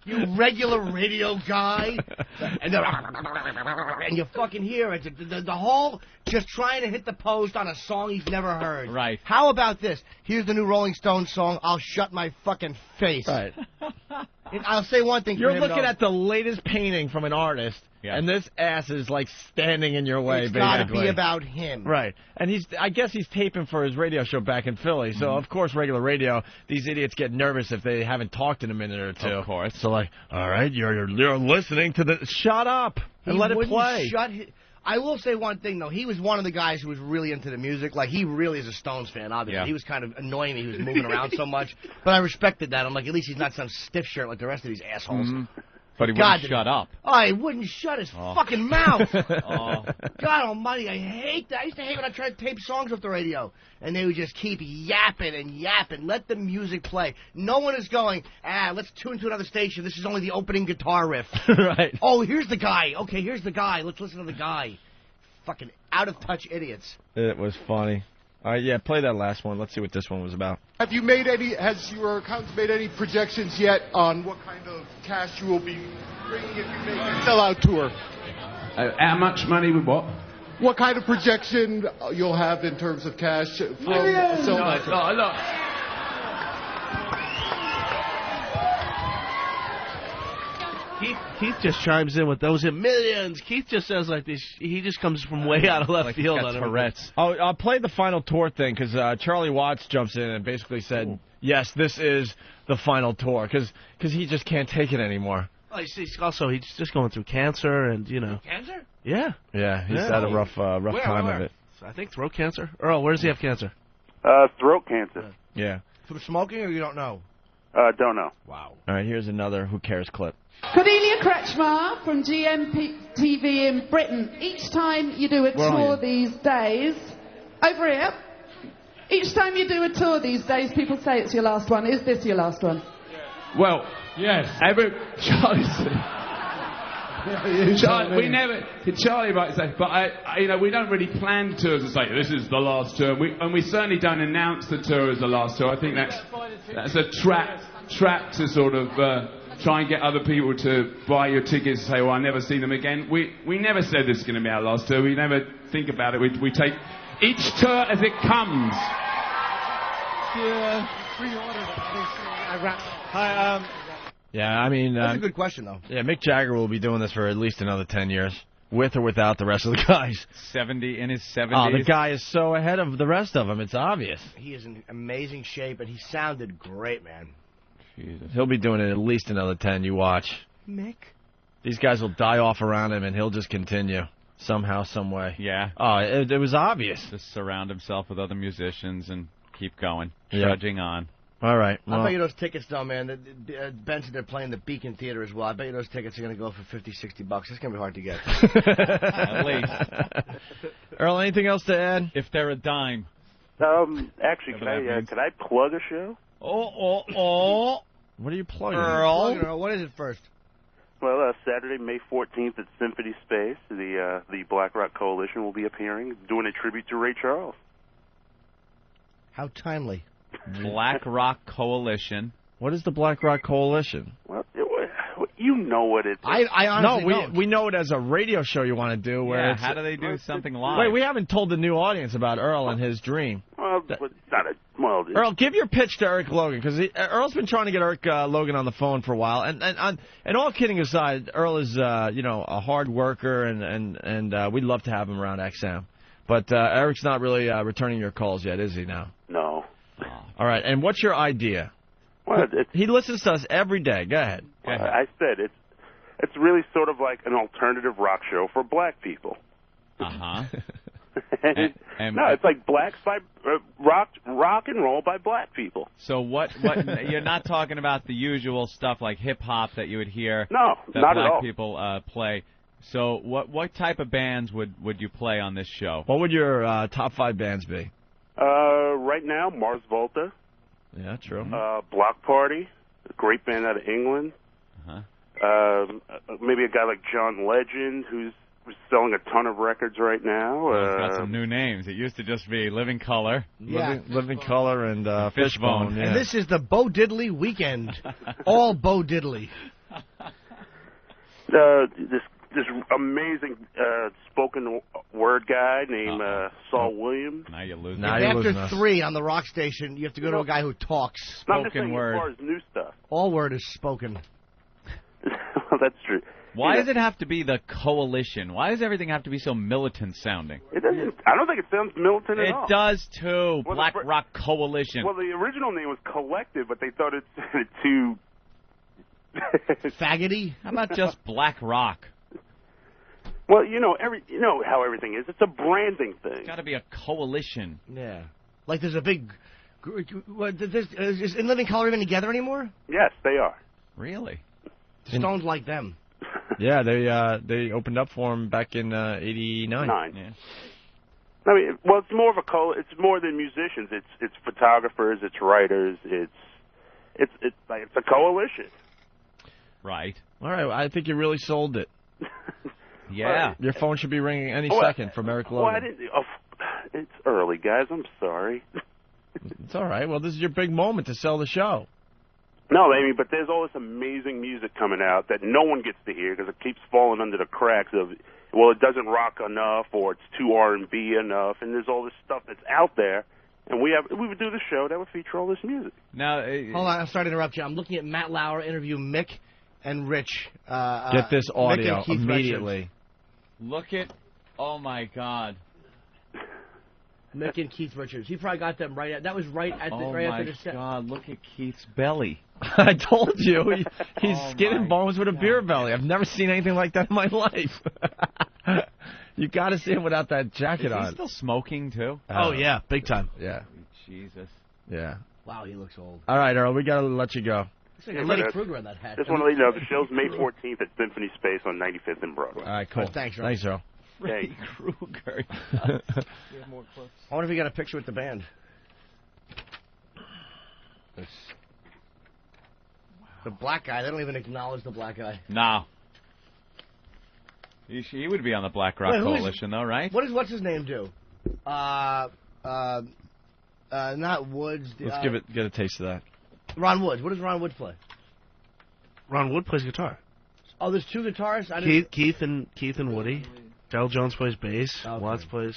you regular radio guy. And you fucking hear it. The whole just trying to hit the post on a song he's never heard. Right. How about this? Here's the new Rolling Stones song, I'll Shut My Fucking Face. Right. And I'll say one thing. You're for him, looking though. at the latest painting from an artist, and this ass is like standing in your way. It's basically. got to be about him. Right. And I guess he's taping for his radio show back in Philly. So, of course, regular radio, these idiots get nervous if they haven't talked in a minute or two. Of course. So, like, all right, you're listening to the... Shut up and let it play. I will say one thing, though. He was one of the guys who was really into the music. Like, he really is a Stones fan, obviously. Yeah. He was kind of annoying me. He was moving around so much. But I respected that. I'm like, at least he's not some stiff shirt like the rest of these assholes. But he wouldn't shut up. Oh, he wouldn't shut his fucking mouth. Oh. God almighty, I hate that. I used to hate when I tried to tape songs off the radio. And they would just keep yapping and yapping. Let the music play. No one is going, let's tune to another station. This is only the opening guitar riff. Right. Oh, here's the guy. Okay, here's the guy. Let's listen to the guy. Fucking out-of-touch idiots. It was funny. All right, yeah, play that last one. Let's see what this one was about. Has your account made any projections yet on what kind of cash you will be bringing if you make a sellout tour? How much money with what? What kind of projection you'll have in terms of cash from a sellout tour? Look. Keith just chimes in with those in millions. Keith just says like this. He just comes from way out of left field. He's got Tourette's. Oh, I'll play the final tour thing because Charlie Watts jumps in and basically said, yes, this is the final tour because he just can't take it anymore. Oh, he's just going through cancer and, you know. Cancer? Yeah. Yeah, he's had a rough time of it. I think throat cancer. Earl, where does he have cancer? Throat cancer. Yeah. From smoking, or you don't know? Don't know. Wow. All right, here's another Who Cares clip. Cornelia Kretschmar from GMTV in Britain. Each time you do a tour these days, over here, each time you do a tour these days, people say it's your last one. Is this your last one? Well, yes. Charlie might say, but we don't really plan tours and say this is the last tour. We certainly don't announce the tour as the last tour. I think that's a trap to sort of try and get other people to buy your tickets and say, well, I'll never see them again. We never said this is going to be our last tour. We never think about it. We take each tour as it comes. Yeah, I mean... That's a good question, though. Yeah, Mick Jagger will be doing this for at least another 10 years, with or without the rest of the guys. 70 in his 70s. Oh, the guy is so ahead of the rest of them, it's obvious. He is in amazing shape, and he sounded great, man. Jesus. He'll be doing it at least another 10, you watch. Mick? These guys will die off around him, and he'll just continue. Somehow, some way. Yeah. Oh, it was obvious. Just surround himself with other musicians and keep going. Yeah. Trudging on. All right. Well, I bet you those tickets, though, man. Benson, they're playing the Beacon Theater as well. I bet you those tickets are going to go for $50, $60. It's going to be hard to get. At least. Earl, anything else to add? If they're a dime. Actually, could I plug a show? Oh. What are you plugging? Earl, what is it first? Well, Saturday, May 14th at Symphony Space, the Black Rock Coalition will be appearing, doing a tribute to Ray Charles. How timely. Black Rock Coalition. What is the Black Rock Coalition? Well, you know what it is. I honestly don't. We know it as a radio show you want to do. Where how do they do something live? Wait, we haven't told the new audience about Earl and his dream. Well, it's not a Well, Earl, give your pitch to Eric Logan, because Earl's been trying to get Eric Logan on the phone for a while. And all kidding aside, Earl is a hard worker, and we'd love to have him around XM. But Eric's not really returning your calls yet, is he now? No. All right, and what's your idea? Well, he listens to us every day. Go ahead. I said it's really sort of like an alternative rock show for black people. Uh-huh. No, it's like blacks by rock and roll by black people. So what you're not talking about the usual stuff like hip hop that you would hear No, that not black at all. people play. So what type of bands would you play on this show? What would your top 5 bands be? Right now, Mars Volta. Yeah, true. Block Party, a great band out of England. Maybe a guy like John Legend, who's selling a ton of records right now. It's got some new names. It used to just be Living Color. Yeah. Living Color and Fishbone. Yeah. And this is the Bo Diddley weekend. All Bo Diddley. This amazing spoken word guy named Saul Williams. Now you're losing. After 3 on the rock station, you have to go to a guy who talks. I'm just saying as far as new stuff. All word is spoken. That's true. Why does it have to be the coalition? Why does everything have to be so militant sounding? It doesn't. I don't think it sounds militant at all. It does too. Well, Black Rock Coalition. Well, the original name was Collective, but they thought it sounded too faggoty. How about just Black Rock? Well, you know how everything is. It's a branding thing. It's got to be a coalition. Yeah. Like there's a big. Is In Living Color even together anymore? Yes, they are. Really? Stones like them. Yeah, they opened up for him back in '89. Yeah. I mean, well, it's more of it's more than musicians. It's photographers, it's writers, it's a coalition. Right. All right. I think you really sold it. Yeah. Your phone should be ringing any second from Eric Logan. Well, I didn't. It's early, guys. I'm sorry. It's all right. Well, this is your big moment to sell the show. No, I mean, but there's all this amazing music coming out that no one gets to hear because it keeps falling under the cracks of, well, it doesn't rock enough or it's too R&B enough, and there's all this stuff that's out there, and we would do the show that would feature all this music. Now, hold on, I'm sorry to interrupt you. I'm looking at Matt Lauer interview Mick and Rich. Get this audio immediately. Look at, oh my God. Mick and Keith Richards. He probably got them right at. That was right at the right after the set. Oh my God! Look at Keith's belly. I told you, he's skin and bones with a beer belly. I've never seen anything like that in my life. You got to see him without that jacket on. Is he still smoking too? Oh yeah, big time. Yeah. Jesus. Yeah. Wow, he looks old. All right, Earl, we got to let you go. Looks like Lenny Kruger in that hat. Just want to let you know the show's May 14th at Symphony Space on 95th and Broadway. All right, cool. Thanks, Earl. Thanks, Earl. Freddy Krueger. More clips. I wonder if he got a picture with the band. The black guy. They don't even acknowledge the black guy. No. He would be on the Black Rock Coalition, though, right? What's his name do? Not Woods. Let's get a taste of that. Ron Woods. What does Ron Woods play? Ron Wood plays guitar. Oh, there's 2 guitarists. Keith and Woody. Daryl Jones plays bass. Okay. Watts plays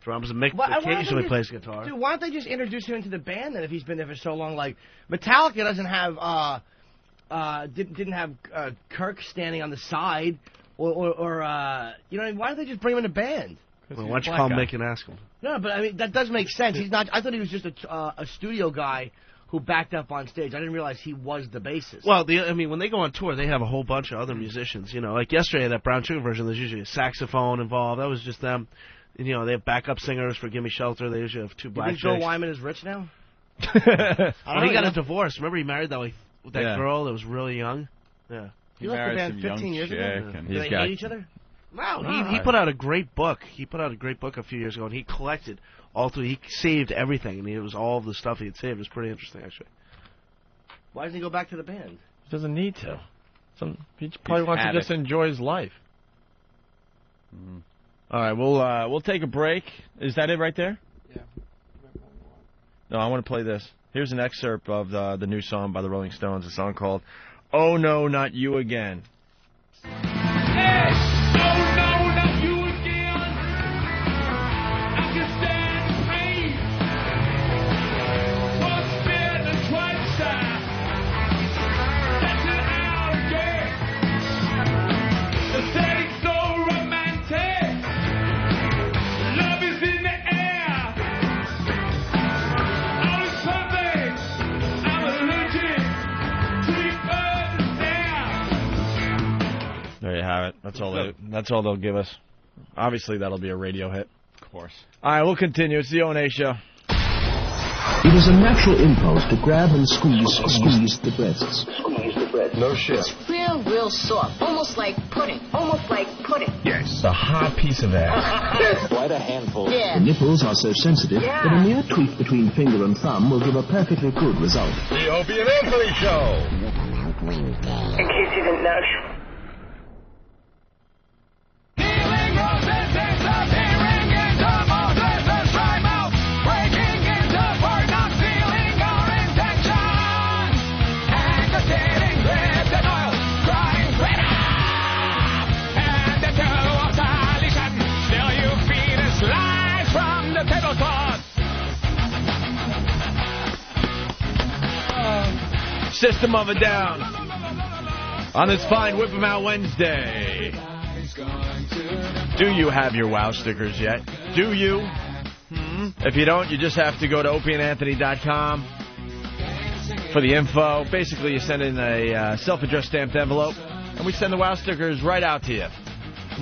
drums. And Mick occasionally plays guitar. Dude, why don't they just introduce him into the band then? If he's been there for so long, like Metallica doesn't have didn't have Kirk standing on the side, or you know, why don't they just bring him in the band? Well, why don't you call Mick and ask him? No, but I mean that does make sense. He's not. I thought he was just a studio guy who backed up on stage. I didn't realize he was the bassist. Well, when they go on tour, they have a whole bunch of other musicians. You know, like yesterday, that Brown Sugar version, there's usually a saxophone involved. That was just them. And, you know, they have backup singers for Gimme Shelter. They usually have 2 black chicks. You think Joe Wyman is rich now? He got a divorce. Remember, he married that girl that was really young. Yeah. He left the band 15 years ago. Do they hate each other? No, he put out a great book. He put out a great book a few years ago, and he collected all through. He saved everything, and it was all of the stuff he had saved. It was pretty interesting, actually. Why doesn't he go back to the band? He doesn't need to. He probably wants to just enjoy his life. Mm. All right, we'll take a break. Is that it right there? Yeah. No, I want to play this. Here's an excerpt of the new song by the Rolling Stones, a song called "Oh No, Not You Again." That's all they'll give us. Obviously, that'll be a radio hit. Of course. All right, we'll continue. It's the O&A Show. It is a natural impulse to grab and squeeze the breasts. No shit. It's real soft. Almost like pudding. Yes. A hard piece of ass. Quite a handful. Yeah. The nipples are so sensitive that a mere tweak between finger and thumb will give a perfectly good result. The Opie and Anthony Show. In case you didn't know. System of a Down on this fine Whip 'em Out Wednesday. Do you have your WOW stickers yet? Do you? If you don't, you just have to go to opieandanthony.com for the info. Basically, you send in a self-addressed stamped envelope, and we send the WOW stickers right out to you.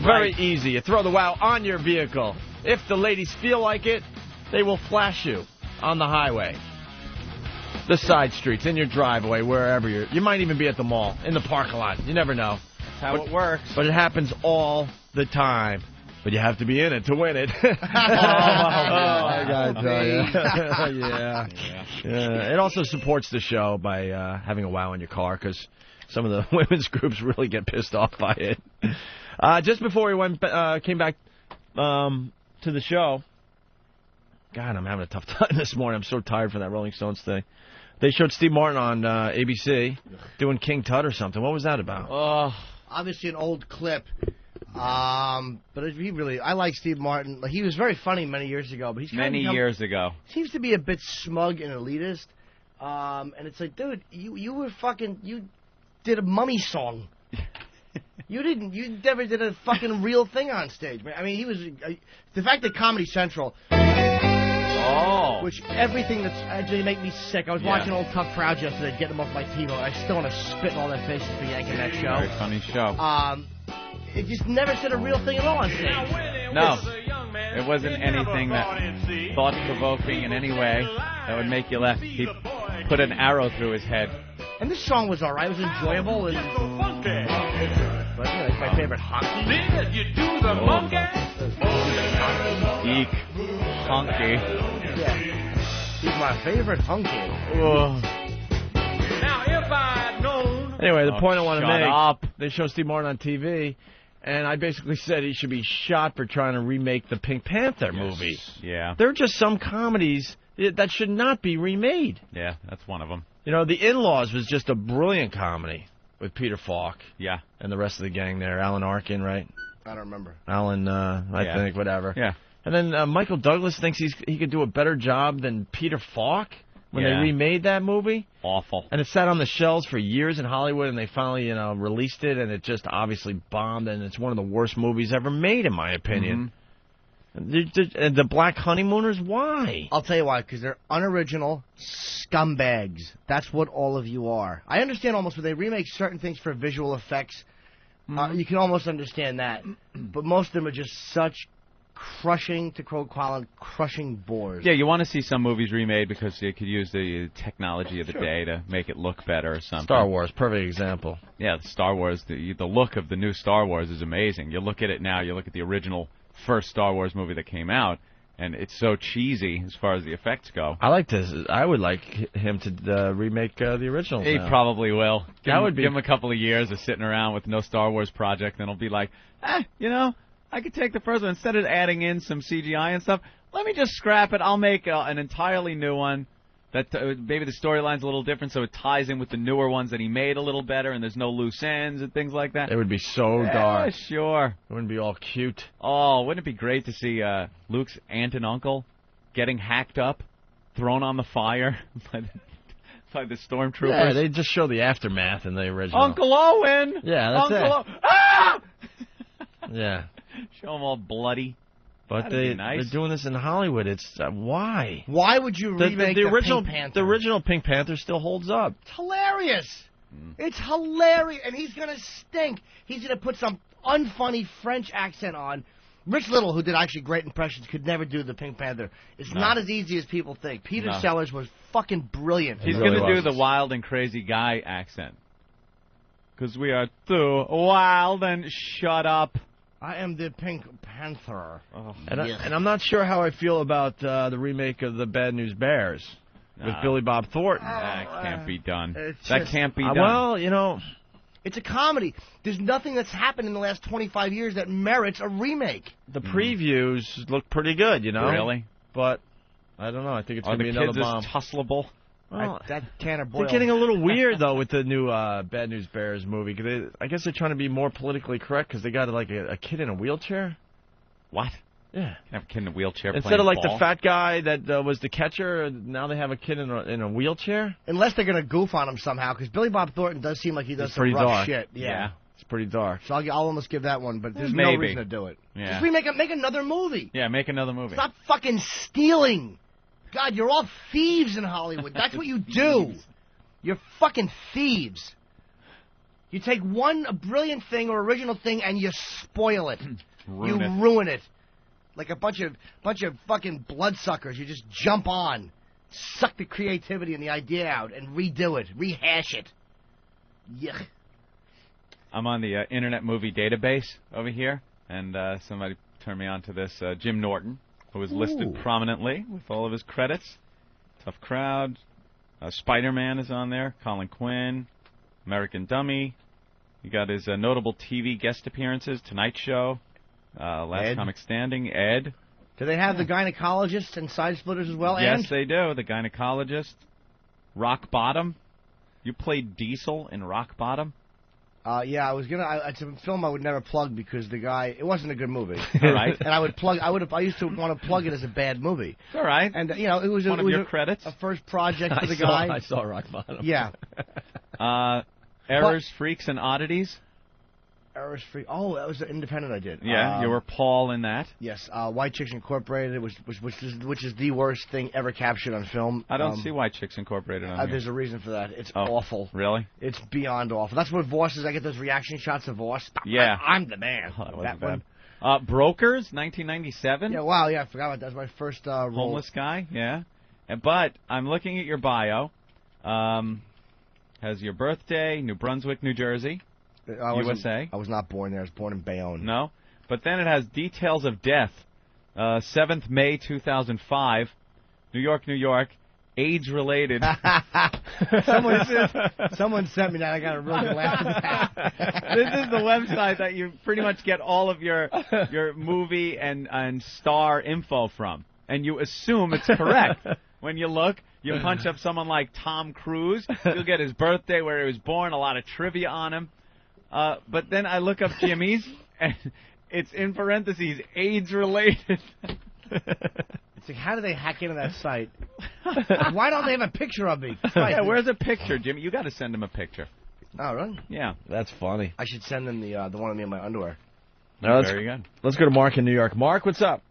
Very easy. You throw the WOW on your vehicle. If the ladies feel like it, they will flash you on the highway, the side streets, in your driveway, wherever you might even be at the mall, in the parking lot. You never know. That's how it works. But it happens all the time. But you have to be in it to win it. I gotta tell you. Yeah. It also supports the show by having a WOW in your car, because some of the women's groups really get pissed off by it. Just before we came back to the show, God, I'm having a tough time this morning. I'm so tired from that Rolling Stones thing. They showed Steve Martin on ABC doing King Tut or something. What was that about? Obviously an old clip. But I like Steve Martin. He was very funny many years ago, but he's years ago. Seems to be a bit smug and elitist. And it's like, dude, you did a Mummy song. You never did a fucking real thing on stage, man. I mean, he was the fact that Comedy Central, which everything that's actually make me sick. I was watching Old Tough Crowds yesterday, getting them off my TV. I still want to spit in all their faces for yanking that show. Very funny show. It just never said a real thing at all on stage. No, it wasn't anything that thought-provoking in any way that would make you laugh. He put an arrow through his head. And this song was all right. It was enjoyable. And, but it's my favorite honky. Did you do the monkey? Eek. Honky. Yeah. He's my favorite honky. Now, if I'd known... Anyway, the point I want to make, up. They show Steve Martin on TV, and I basically said he should be shot for trying to remake the Pink Panther movie. Yeah. There are just some comedies that should not be remade. Yeah, that's one of them. You know, The In-Laws was just a brilliant comedy with Peter Falk. Yeah. And the rest of the gang there. Alan Arkin, right? I don't remember. Alan, I think, whatever. Yeah. And then Michael Douglas thinks he could do a better job than Peter Falk when they remade that movie. Awful. And it sat on the shelves for years in Hollywood, and they finally, released it, and it just obviously bombed, and it's one of the worst movies ever made, in my opinion. The Black Honeymooners, why? I'll tell you why, because they're unoriginal scumbags. That's what all of you are. I understand almost when they remake certain things for visual effects, you can almost understand that. But most of them are just such crushing, to quote Colin, crushing bores. Yeah, you want to see some movies remade because they could use the technology of the day to make it look better or something. Star Wars, perfect example. Yeah, Star Wars, the look of the new Star Wars is amazing. You look at it now, you look at the original first Star Wars movie that came out, and it's so cheesy as far as the effects go. I would like him to remake the original. He probably will. Give him a couple of years of sitting around with no Star Wars project, and he'll be like, I could take the first one. Instead of adding in some CGI and stuff, let me just scrap it. I'll make an entirely new one. That maybe the storyline's a little different, so it ties in with the newer ones that he made a little better, and there's no loose ends and things like that. It would be so dark. Sure. It wouldn't be all cute. Oh, wouldn't it be great to see Luke's aunt and uncle getting hacked up, thrown on the fire by the stormtroopers? Yeah, they just show the aftermath in the original. Uncle Owen! Yeah, that's Uncle Ah! Yeah. Show them all bloody. But they're doing this in Hollywood. It's why? Why would you remake the original Pink Panther? The original Pink Panther still holds up. It's hilarious. It's hilarious, and he's gonna stink. He's gonna put some unfunny French accent on. Rich Little, who did actually great impressions, could never do the Pink Panther. It's not as easy as people think. Peter Sellers was fucking brilliant. He's going to do the wild and crazy guy accent. Because we are too wild and shut up. I am the Pink Panther. Oh, and I'm not sure how I feel about the remake of the Bad News Bears with Billy Bob Thornton. That can't be done. That can't be done. Well, you know... It's a comedy. There's nothing that's happened in the last 25 years that merits a remake. The previews look pretty good, you know? Really? But, I don't know. I think it's going to be another bomb. Are the kids as tussleable? Well, that Tanner Boyle. They're getting a little weird, though, with the new Bad News Bears movie. I guess they're trying to be more politically correct because they got, like, a kid in a wheelchair. What? Yeah. Have a kid in a wheelchair Instead of, like, ball? the fat guy that was the catcher, now they have a kid in a wheelchair? Unless they're going to goof on him somehow, because Billy Bob Thornton does seem like he does some rough dark. shit. Yeah. It's pretty dark. So I'll almost give that one, but there's no reason to do it. Yeah. Just make another movie. Yeah, make another movie. Stop fucking stealing. God, you're all thieves in Hollywood. That's what you do. You're fucking thieves. You take a brilliant thing or original thing and you spoil it. Ruin it. Like a bunch of fucking bloodsuckers. You just jump on, suck the creativity and the idea out, and redo it, rehash it. Yuck. I'm on the Internet Movie Database over here, and somebody turned me on to this Jim Norton, who was listed prominently with all of his credits. Tough Crowd. Spider-Man is on there. Colin Quinn. American Dummy. You got his notable TV guest appearances. Tonight Show. Last Ed. Comic Standing, Ed. Do they have the gynecologist and side splitters as well? Yes, they do. The gynecologist. Rock Bottom. You played Diesel in Rock Bottom? Yeah, I was gonna. It's a film I would never plug because the guy. It wasn't a good movie. All right. And I used to want to plug it as a bad movie. It's all right. And it was one of your credits. A first project for the guy. I saw Rock Bottom. Yeah. Errors, Freaks, and Oddities. Errors Free. Oh, that was the independent I did. Yeah, you were Paul in that. Yes, White Chicks Incorporated, which is the worst thing ever captured on film. I don't see White Chicks Incorporated on here. There's a reason for that. It's awful. Really? It's beyond awful. That's what Voss is. I get those reaction shots of Voss. Yeah. I'm the man. Oh, that wasn't one. bad. Brokers, 1997. Yeah, wow, yeah, I forgot about that. That was my first role. Homeless guy, yeah. But I'm looking at your bio. Has your birthday, New Brunswick, New Jersey. USA. I was not born there. I was born in Bayonne. No? But then it has Details of Death, 7th May 2005, New York, New York, AIDS-related. Someone sent me that. I got a really good laugh at that. This is the website that you pretty much get all of your movie and star info from. And you assume it's correct. When you look, you punch up someone like Tom Cruise, you'll get his birthday, where he was born, a lot of trivia on him. But then I look up Jimmy's, and it's in parentheses, AIDS-related. It's like, how do they hack into that site? Why don't they have a picture of me? Yeah, where's a picture, Jimmy? You got to send him a picture. Oh, really? Yeah. That's funny. I should send them the one of me in my underwear. Very good. Let's go to Mark in New York. Mark, what's up?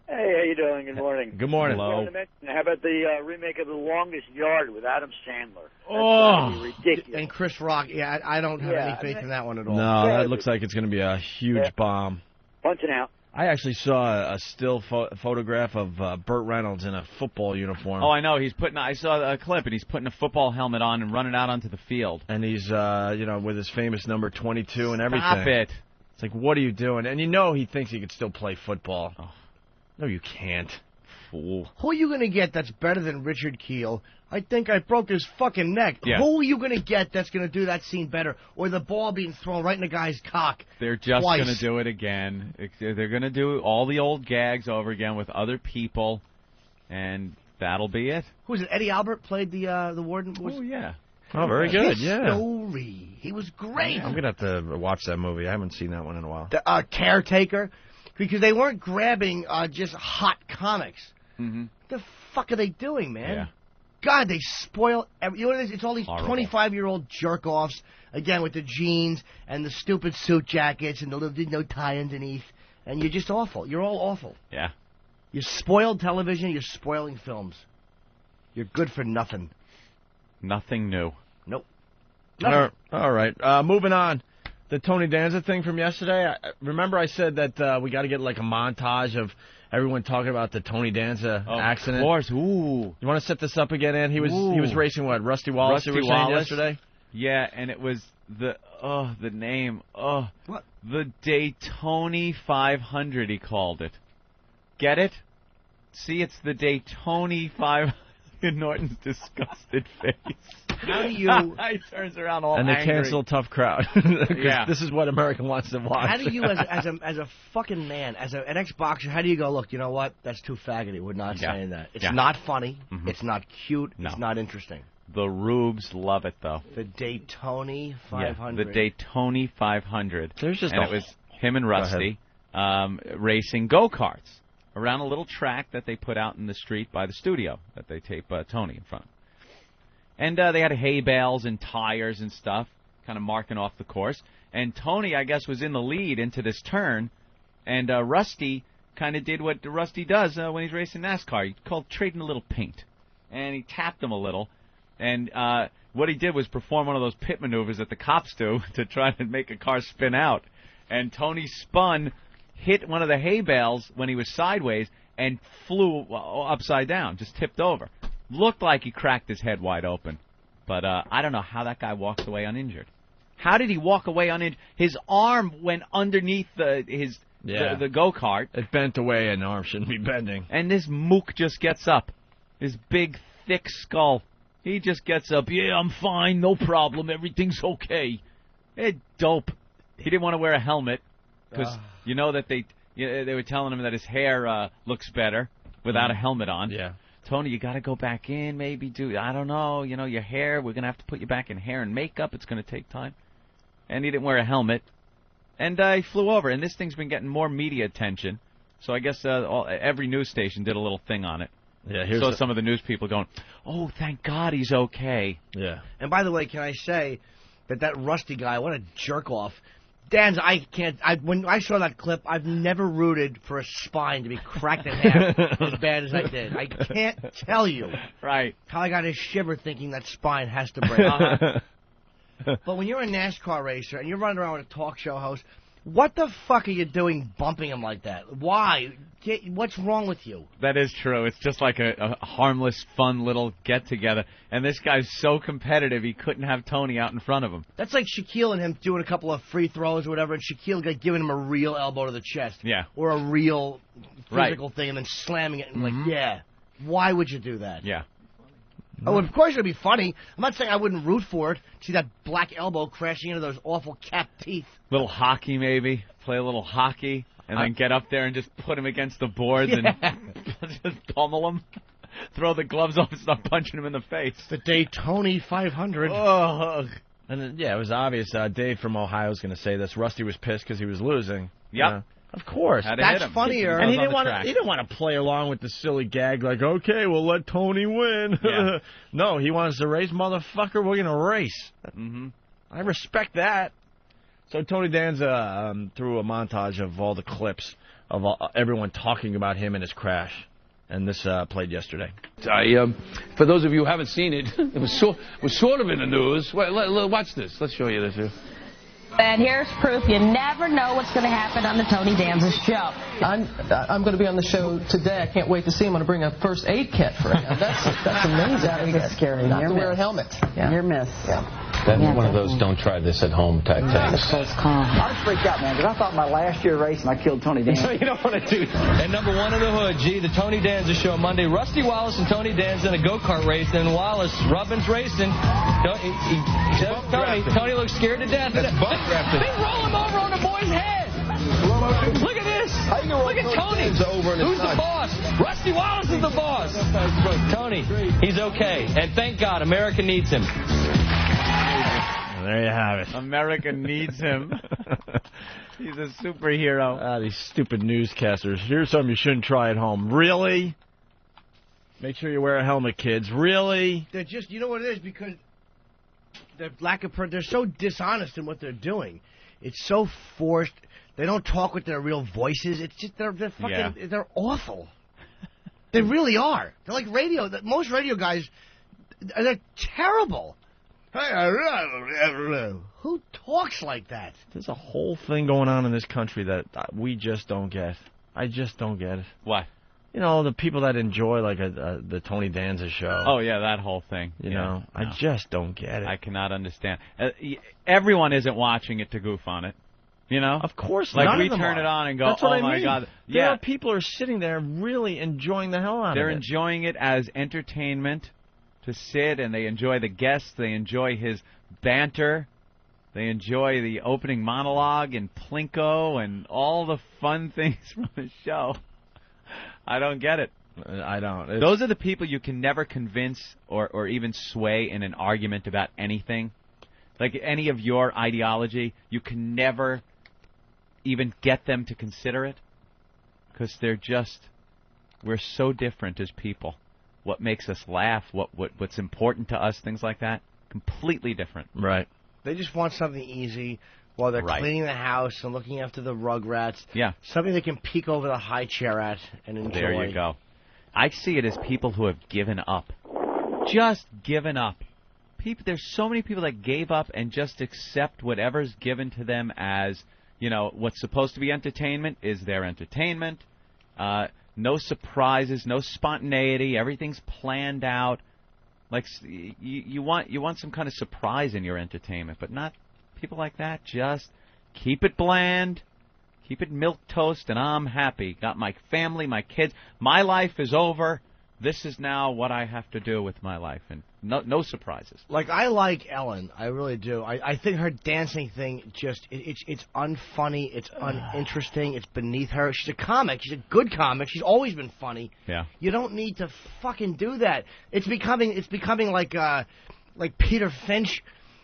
Hey, how you doing? Good morning. Good morning. Hello. How about the remake of The Longest Yard with Adam Sandler? Oh, ridiculous. And Chris Rock. Yeah, I don't have any faith in that one at all. No, that looks like it's going to be a huge bomb. Punching out. I actually saw a still photograph of Burt Reynolds in a football uniform. Oh, I know. I saw a clip, and he's putting a football helmet on and running out onto the field. And he's, with his famous number 22 and everything. Stop it. It's like, what are you doing? And he thinks he could still play football. Oh. No, you can't. Fool. Who are you going to get that's better than Richard Kiel? I think I broke his fucking neck. Yeah. Who are you going to get that's going to do that scene better? Or the ball being thrown right in the guy's cock? They're just going to do it again. They're going to do all the old gags over again with other people, and that'll be it. Who was it? Eddie Albert played the warden? Oh, yeah. Oh, very good, His story. He was great. I'm going to have to watch that movie. I haven't seen that one in a while. The Caretaker. Because they weren't grabbing just hot comics. Mm-hmm. What the fuck are they doing, man? Yeah. God, they spoil every... You know what it is? It's all these Horrible. 25-year-old jerk-offs, again, with the jeans and the stupid suit jackets and the little no tie underneath. And you're just awful. You're all awful. Yeah. You spoiled television. You're spoiling films. You're good for nothing. Nothing new. Nope. All right. Moving on. The Tony Danza thing from yesterday. Remember I said that we got to get like a montage of everyone talking about the Tony Danza accident. Of course. Ooh. You want to set this up again, Ann? He was racing what? Rusty Wallace. Rusty Wallace yesterday. Yeah, and it was the name. What? The Daytona 500. He called it. Get it? See, it's the Daytona 500. Norton's disgusted face. How do you... He turns around all and angry. they cancel Tough Crowd. Yeah. This is what America wants to watch. How do you, as a fucking man, as an ex-boxer, how do you go, look, you know what? That's too faggoty. We're not saying that. It's not funny. Mm-hmm. It's not cute. No. It's not interesting. The rubes love it, though. The Daytona 500. Yeah, the Daytona 500. There's just and it was him and Rusty racing go-karts around a little track that they put out in the street by the studio that they tape Tony in front of. And they had hay bales and tires and stuff, kind of marking off the course. And Tony, I guess, was in the lead into this turn, and Rusty kind of did what Rusty does when he's racing NASCAR. He called trading a little paint. And he tapped him a little. And what he did was perform one of those pit maneuvers that the cops do to try to make a car spin out. And Tony spun, hit one of the hay bales when he was sideways, and flew upside down, just tipped over. Looked like he cracked his head wide open. But I don't know how that guy walks away uninjured. How did he walk away uninjured? His arm went underneath the go-kart. It bent away, and the arm shouldn't be bending. And this mook just gets up. His big, thick skull. He just gets up. Yeah, I'm fine. No problem. Everything's okay. Dope. He didn't want to wear a helmet because you know that they were telling him that his hair looks better without a helmet on. Yeah. Tony, you got to go back in, maybe I don't know, your hair, we're going to have to put you back in hair and makeup. It's going to take time. And he didn't wear a helmet. And he flew over. And this thing's been getting more media attention. So I guess every news station did a little thing on it. Yeah, so some of the news people going, oh, thank God he's okay. Yeah. And by the way, can I say that Rusty guy, what a jerk-off. Danza, when I saw that clip, I've never rooted for a spine to be cracked in half as bad as I did. I can't tell you how I got a shiver thinking that spine has to break. But when you're a NASCAR racer and you're running around with a talk show host, what the fuck are you doing bumping him like that? Why? What's wrong with you? That is true. It's just like a harmless, fun little get-together. And this guy's so competitive, he couldn't have Tony out in front of him. That's like Shaquille and him doing a couple of free throws or whatever, and Shaquille giving him a real elbow to the chest. Yeah. Or a real physical thing, and then slamming it. And why would you do that? Yeah. Oh, of course it would be funny. I'm not saying I wouldn't root for it. See that black elbow crashing into those awful capped teeth. Little hockey, maybe. Play a little hockey, and then get up there and just put him against the boards and just pummel him. Throw the gloves off and start punching him in the face. The Daytona 500. Oh. And then, it was obvious. Dave from Ohio was going to say this. Rusty was pissed because he was losing. Yep. Of course. That's funnier. And he didn't want to play along with the silly gag like, okay, we'll let Tony win. Yeah. No, he wants to race. Motherfucker, we're going to race. Mm-hmm. I respect that. So Tony Danza threw a montage of all the clips of everyone talking about him and his crash. And this played yesterday. For those of you who haven't seen it, it was sort of in the news. Well, watch this. Let's show you this here. And here's proof you never know what's going to happen on the Tony Danza show. I'm going to be on the show today. I can't wait to see him. I'm going to bring a first aid kit for him. That's amazing. That is scary. Not to wear a helmet. Yeah. You're missed. Yeah. That's one of those don't try this at home type things. That's a close call. I was freaked out, man, because I thought my last year racing I killed Tony Danza. So you don't want to do that. And number one in the hood, the Tony Danza show Monday. Rusty Wallace and Tony Danza in a go-kart race. And Wallace, Rubbin's racing. Tony looks scared to death. They roll him over on the boy's head. Look at this. Look at Tony. Who's the boss? Rusty Wallace is the boss. Tony, he's okay. And thank God, America needs him. There you have it. America needs him. He's a superhero. These stupid newscasters. Here's something you shouldn't try at home. Really? Make sure you wear a helmet, kids. Really? They're just, you know what it is? Because they're so dishonest in what they're doing. It's so forced. They don't talk with their real voices. It's just, they're fucking, they're awful. They really are. They're like most radio guys, they're terrible. Who talks like that? There's a whole thing going on in this country that we just don't get. I just don't get it. What? You know, the people that enjoy, like, the Tony Danza show. Oh, yeah, that whole thing. You know, I just don't get it. I cannot understand. Everyone isn't watching it to goof on it. You know? Of course not. Like, we turn it on and go, That's what oh, I my mean. God. There are people who are sitting there really enjoying the hell out of it. They're enjoying it as entertainment to sit, and they enjoy the guests. They enjoy his banter. They enjoy the opening monologue and Plinko and all the fun things from the show. I don't get it. I don't. Those are the people you can never convince or even sway in an argument about anything. Like any of your ideology, you can never even get them to consider it because we're so different as people. What makes us laugh, what's important to us, things like that, completely different. Right. They just want something easy while they're cleaning the house and looking after the rugrats. Yeah. Something they can peek over the high chair at and enjoy. There you go. I see it as people who have given up. Just given up. There's so many people that gave up and just accept whatever's given to them as, you know, what's supposed to be entertainment is their entertainment. No surprises, no spontaneity. Everything's planned out. Like you want some kind of surprise in your entertainment, but not people like that. Just keep it bland, keep it milquetoast, and I'm happy. Got my family, my kids. My life is over. This is now what I have to do with my life, and no surprises. Like, I like Ellen, I really do. I think her dancing thing it's unfunny, it's uninteresting, it's beneath her. She's a comic, she's a good comic, she's always been funny. Yeah. You don't need to fucking do that. It's becoming like Peter Finch,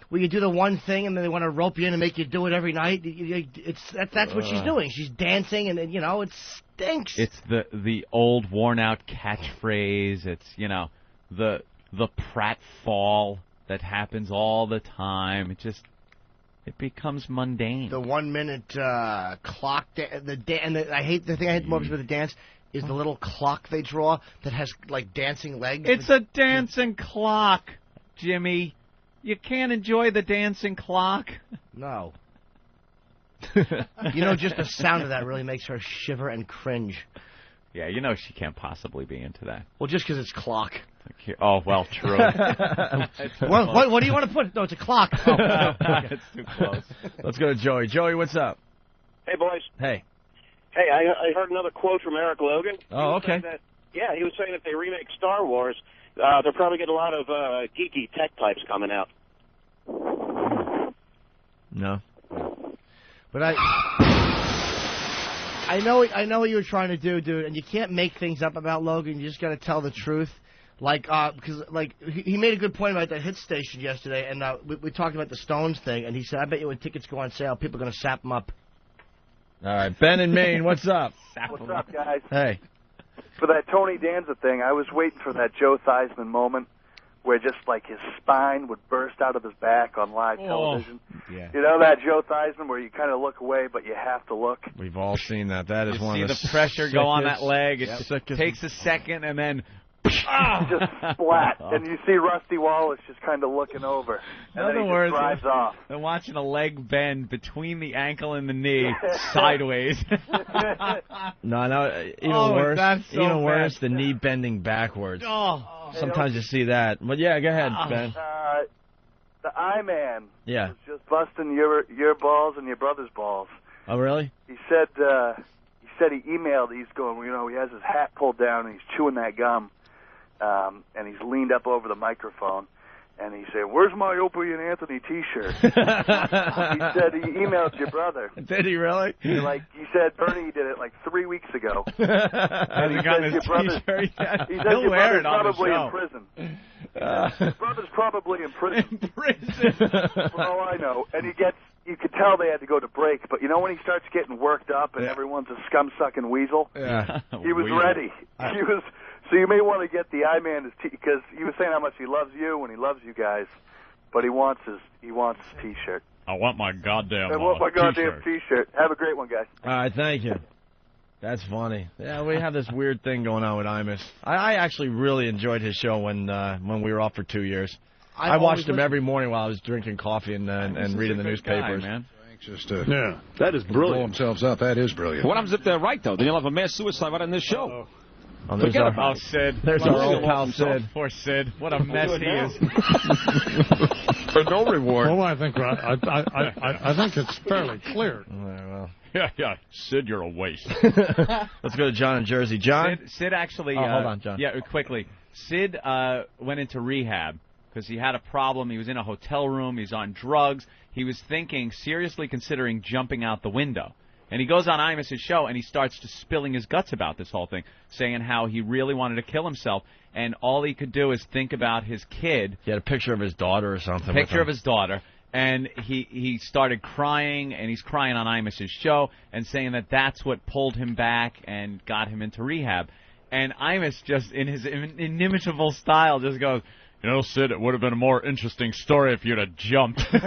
where you do the one thing and then they want to rope you in and make you do it every night. That's what she's doing. She's dancing, and you know, it stinks. It's the old worn out catchphrase. It's, you know, the pratfall that happens all the time. It becomes mundane. The 1 minute clock, I hate the thing I hate the most with the dance is the little clock they draw that has like dancing legs. It's a dancing clock, Jimmy. You can't enjoy the dancing clock. No. You know, just the sound of that really makes her shiver and cringe. Yeah, you know she can't possibly be into that. Well, just because it's clock. Oh, well, true. What do you want to put? No, it's a clock. Oh, it's too close. Let's go to Joey. Joey, what's up? Hey, boys. Hey. Hey, I heard another quote from Eric Logan. Oh, okay. He was saying if they remake Star Wars, they'll probably get a lot of geeky tech types coming out. No. But I know what you were trying to do, dude, and you can't make things up about Logan. You just got to tell the truth. Like, because he made a good point about that hit station yesterday, and we talked about the Stones thing, and he said, I bet you when tickets go on sale, people are going to sap them up. All right, Ben in Maine, what's up? What's up, guys? Hey. For that Tony Danza thing, I was waiting for that Joe Theismann moment where just like his spine would burst out of his back on live television. Yeah. You know that Joe Theismann where you kind of look away, but you have to look? We've all seen that. That is one of the see the pressure go on that leg. It sickest. takes a second, and then... just splat, and you see Rusty Wallace just kind of looking over, and then he just drives off. They're watching a leg bend between the ankle and the knee sideways. No, even worse. Even worse, the knee bending backwards. Sometimes you see that. But yeah, go ahead, Ben. The I-Man was just busting your balls and your brother's balls. Oh, really? He said he emailed. He's going, you know, he has his hat pulled down and he's chewing that gum. And he's leaned up over the microphone, and he said, "Where's my Opie and Anthony T-shirt?" He said he emailed your brother. Did he really? He said Bernie did it like 3 weeks ago. And he got his T-shirt yet? He said your brother's probably in prison. His brother's probably in prison. For all I know. And you could tell they had to go to break, but you know when he starts getting worked up and everyone's a scum-sucking weasel? Yeah. He was ready. So you may want to get the I-Man because he was saying how much he loves you and he loves you guys, but he wants his T-shirt. I want my goddamn T-shirt. Have a great one, guys. All right, thank you. That's funny. Yeah, we have this weird thing going on with Imus. I actually really enjoyed his show when we were off for 2 years. I watched him every morning while I was drinking coffee and reading the newspapers. Man. Yeah, that is brilliant. Blow themselves up. That is brilliant. What happens if they're right, though? Then you'll have a mass suicide right on this show. Oh, there's Forget our, about Sid. There's our old pal Sid. Poor Sid. What a mess he is. For no reward. Well, I think it's fairly clear. Well. Yeah. Sid, you're a waste. Let's go to John in Jersey. John? Sid actually... hold on, John. Yeah, quickly. Sid went into rehab because he had a problem. He was in a hotel room. He's on drugs. He was seriously considering jumping out the window. And he goes on Imus's show, and he starts just spilling his guts about this whole thing, saying how he really wanted to kill himself, and all he could do is think about his kid. He had a picture of his daughter or something. Picture of his daughter. And he started crying, and he's crying on Imus's show, and saying that that's what pulled him back and got him into rehab. And Imus, just in his inimitable style, just goes, you know, Sid, it would have been a more interesting story if you'd have jumped. What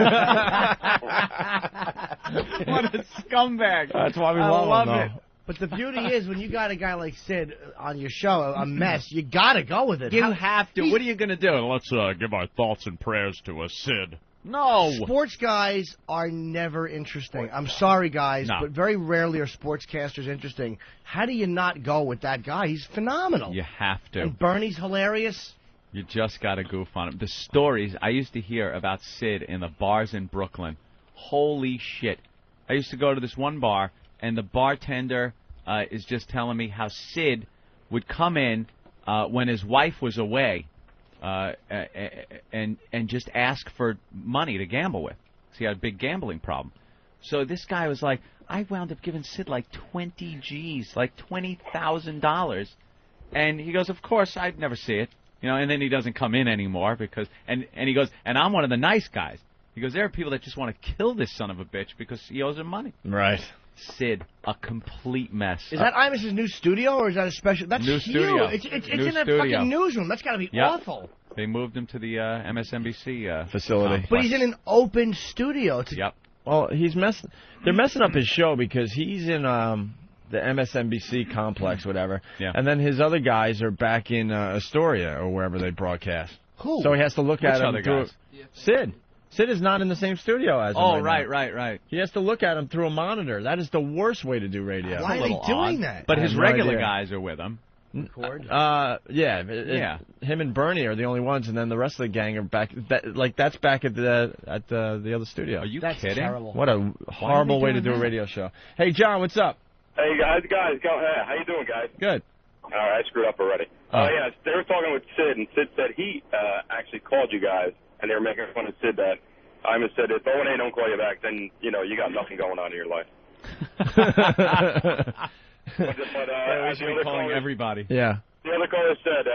a scumbag. That's why we I love it. him. But the beauty is, when you got a guy like Sid on your show, a mess, you got to go with it. You have to. What are you going to do? Let's give our thoughts and prayers to Sid. No. Sports guys are never interesting. I'm sorry, guys, but very rarely are sportscasters interesting. How do you not go with that guy? He's phenomenal. You have to. And Bernie's hilarious. You just got to goof on him. The stories I used to hear about Sid in the bars in Brooklyn, holy shit. I used to go to this one bar, and the bartender is just telling me how Sid would come in when his wife was away and just ask for money to gamble with. So he had a big gambling problem. So this guy was like, I wound up giving Sid like 20 G's, like $20,000. And he goes, of course, I'd never see it. You know, and then he doesn't come in anymore because, and he goes, and I'm one of the nice guys. He goes, there are people that just want to kill this son of a bitch because he owes them money. Right. Sid, a complete mess. Is that Imus's new studio, or is that a special? That's New huge. studio. It's New in a studio. fucking newsroom. That's got to be awful. They moved him to the MSNBC facility. complex. But he's in an open studio. Yep. Well, they're messing up his show because he's in the MSNBC complex, whatever. Yeah. And then his other guys are back in Astoria or wherever they broadcast. Who? So he has to look Which at him other through. guys? Sid. Sid is not in the same studio as him. Oh, now. right. He has to look at him through a monitor. That is the worst way to do radio. Why are they doing that? But I his have no regular idea. guys are with him. Yeah. Him and Bernie are the only ones, and then the rest of the gang are back. That's back at the other studio. Are you That's kidding? terrible. What a horrible way to do a radio show. Hey, John, what's up? Hey, guys, go ahead. How you doing, guys? Good. All right, I screwed up already. Yeah, they were talking with Sid, and Sid said he actually called you guys, and they were making fun of Sid that Imus said, if O&A don't call you back, then, you know, you got nothing going on in your life. We should be calling everybody. Yeah. The other caller said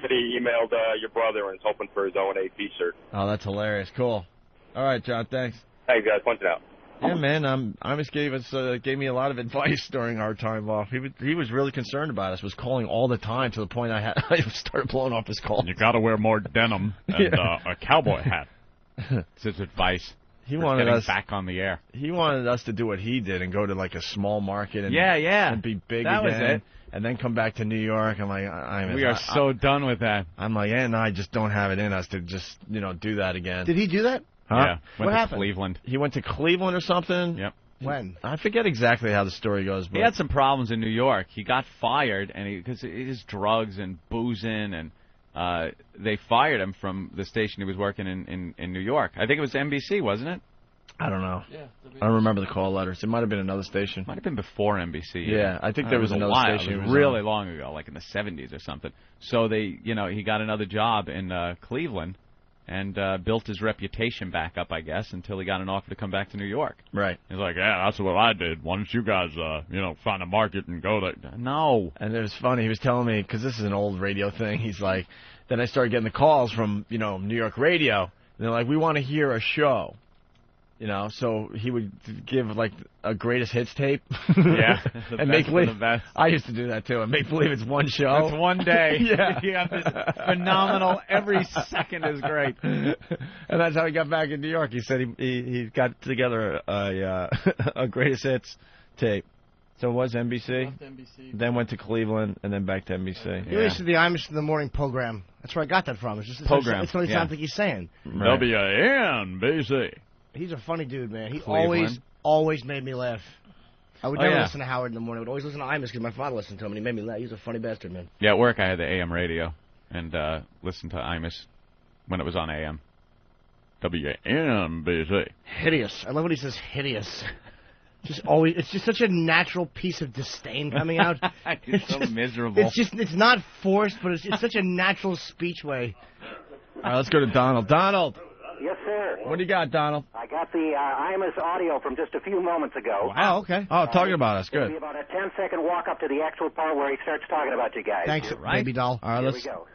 he emailed your brother and is hoping for his O&A T-shirt. Oh, that's hilarious. Cool. All right, John, thanks. Thanks, guys. Punch it out. Yeah, man. Imus gave me a lot of advice during our time off. He was really concerned about us. Was calling all the time to the point I started blowing off his call. You got to wear more denim and a cowboy hat. It's his advice. He wanted us back on the air. He wanted us to do what he did and go to like a small market and and be big that again. Was it. And then come back to New York. I'm like, we are so done with that. I'm like, I just don't have it in us to just do that again. Did he do that? Huh? Yeah. What happened? Cleveland. He went to Cleveland or something. Yep. When? I forget exactly how the story goes. But he had some problems in New York. He got fired, and because his drugs and boozing, and they fired him from the station he was working in New York. I think it was NBC, wasn't it? I don't know. Yeah, I don't remember the call letters. It might have been another station. Might have been before NBC. Yeah, I think there was another station. It was really long ago, like in the 70s or something. So he got another job in Cleveland and built his reputation back up, I guess, until he got an offer to come back to New York. Right. He's like, yeah, that's what I did. Why don't you guys, find a market and go there? No. And it was funny. He was telling me, because this is an old radio thing, he's like, then I started getting the calls from, New York radio. And they're like, we want to hear a show. So he would give like a greatest hits tape. Yeah. And make believe. I used to do that too. And make believe it's one show. It's one day. Yeah. You have this phenomenal. Every second is great. And that's how he got back in New York. He said he got together a greatest hits tape. So it was NBC? Left NBC. Then went to Cleveland, and then back to NBC. He always said the Amish in the morning program. That's where I got that from. It's just Program. It's what it sounds like he's saying. Right. WNBC. He's a funny dude, man. He Cleveland. always made me laugh. I would never yeah. listen to Howard in the morning. I would always listen to Imus because my father listened to him, and he made me laugh. He's a funny bastard, man. Yeah, at work I had the AM radio and listened to Imus when it was on AM. WNBC. Hideous. I love when he says hideous. Just always, it's just such a natural piece of disdain coming out. It's so miserable. It's not forced, but it's such a natural speech way. All right, let's go to Donald. Donald. Yes, sir. What do you got, Donald? I got the Imus audio from just a few moments ago. Wow, okay. Oh, talking about us. It'll Good. be about a 10-second walk up to the actual part where he starts talking about you guys. Thanks, baby doll. All right, Here let's. we go.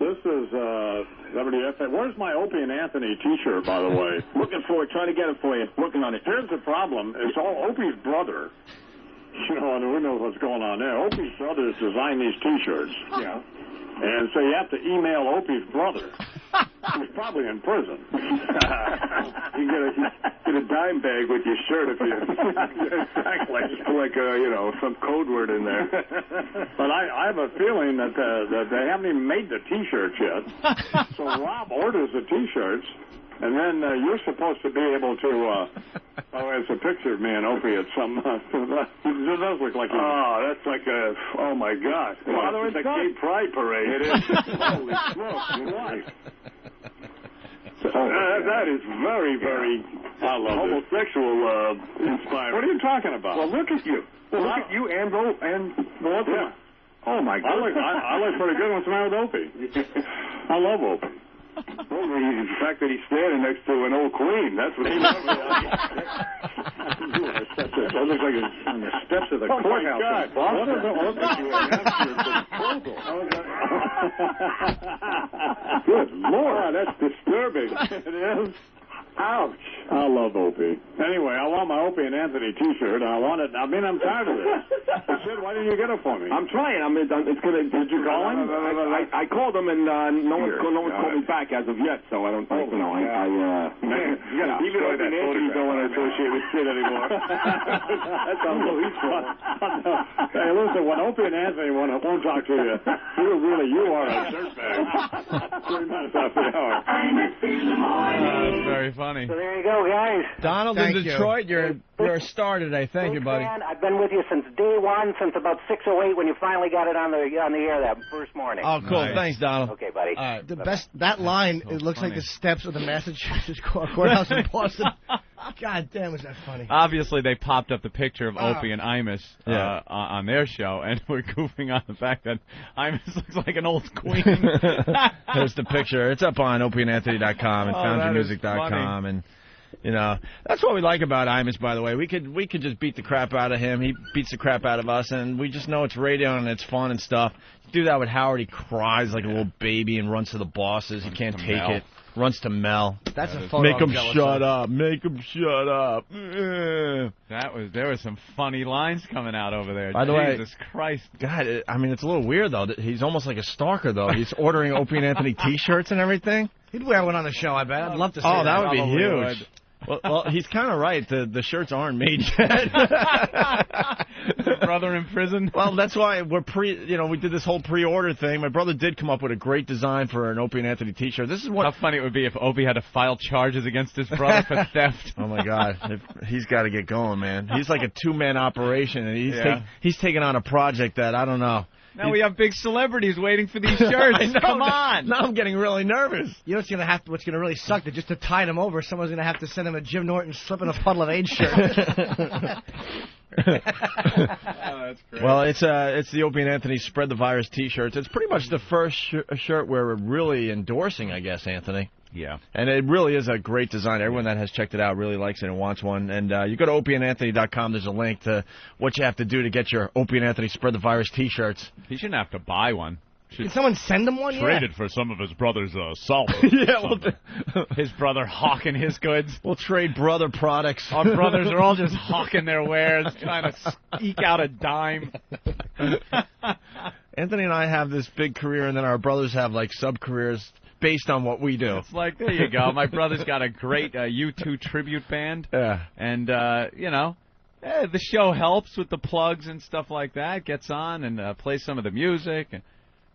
This is WFA. Where's my Opie and Anthony T-shirt, by the way? Looking for it. Trying to get it for you. Working on it. Here's the problem. It's all Opie's brother. You know, and who knows what's going on there. Opie's brothers designed these T-shirts. Yeah. And so you have to email Opie's brother. He's probably in prison. You get a dime bag with your shirt if you... Exactly. Like, some code word in there. But I have a feeling that they haven't even made the T-shirts yet. So Rob orders the T-shirts, and then you're supposed to be able to... it's a picture of me and Opie at some... it does look like... that's like a... Oh, my God. Father, it's a gay pride parade. It is. Holy smokes. What? That is very, very homosexual inspired. What are you talking about? Well, look at you. Well, look at you and Opie. Yeah. Oh, my God. I look pretty good. What's the matter with Opie? I love Opie. Well, the fact that he's standing next to an old queen, that's what he loves. That looks like he's on the steps of the courthouse in Boston. Good Lord, that's disturbing. It is. Ouch. I love Opie. Anyway, I want my Opie and Anthony T-shirt. I'm tired of this. Sid, why didn't you get it for me? I'm trying. It's gonna. Did you call him? I called him, and no one's called me back as of yet. So I don't. You gotta even Opie and Anthony don't want to associate with Sid anymore. That's unbelievable. Hey, listen, when Opie and Anthony won't talk to you, you are a dirtbag. 3 minutes after the hour. That's very funny. So there you go, guys. Donald in Detroit, you're a star today. Thank you, buddy. Man, I've been with you since day one, since about 6:08 when you finally got it on the air that first morning. Oh, cool. Nice. Thanks, Donald. Okay, buddy. All right. The best, that line, it looks like the steps of the Massachusetts courthouse in Boston. God damn, was that funny. Obviously, they popped up the picture of Opie and Imus on their show, and we're goofing on the fact that Imus looks like an old queen. There's the picture. It's up on opieandanthony.com and foundyourmusic.com, and that's what we like about Imus. By the way, we could just beat the crap out of him. He beats the crap out of us, and we just know it's radio and it's fun and stuff. Do that with Howard. He cries like a little baby and runs to the bosses. He can't take it. Runs to Mel. That's a photo. Make him shut up. Make him shut up. There were some funny lines coming out over there. By the way, Jesus Christ. God, it's a little weird though. He's almost like a stalker though. He's ordering Opie and Anthony T-shirts and everething. He'd wear one on the show, I bet. I'd love to see that. Oh, that would be huge. Well, he's kind of right. The shirts aren't made yet. Brother in prison. Well, that's why we did this whole pre-order thing. My brother did come up with a great design for an Opie and Anthony T-shirt. This is what. How funny it would be if Opie had to file charges against his brother for theft. Oh my God, he's got to get going, man. He's like a two-man operation, and he's taking on a project that I don't know. Now we have big celebrities waiting for these shirts. I know, Come on. Now I'm getting really nervous. You know what's gonna really suck? That just to tide him over, someone's gonna have to send him a Jim Norton slip in a puddle of AIDS shirt. That's great. Well, it's the Opie and Anthony Spread the Virus T-shirts. It's pretty much the first shirt we're really endorsing, I guess, Anthony. Yeah. And it really is a great design. Everyone that has checked it out really likes it and wants one. And you go to opieandanthony.com. There's a link to what you have to do to get your Opie and Anthony Spread the Virus T-shirts. He shouldn't have to buy one. Can someone send him one? Traded for some of his brother's salt. His brother hawking his goods. We'll trade brother products. Our brothers are all just hawking their wares, trying to eke out a dime. Anthony and I have this big career, and then our brothers have like sub-careers based on what we do. It's like, there you go. My brother's got a great U2 tribute band. Yeah. And, Yeah, the show helps with the plugs and stuff like that. Gets on and plays some of the music. And,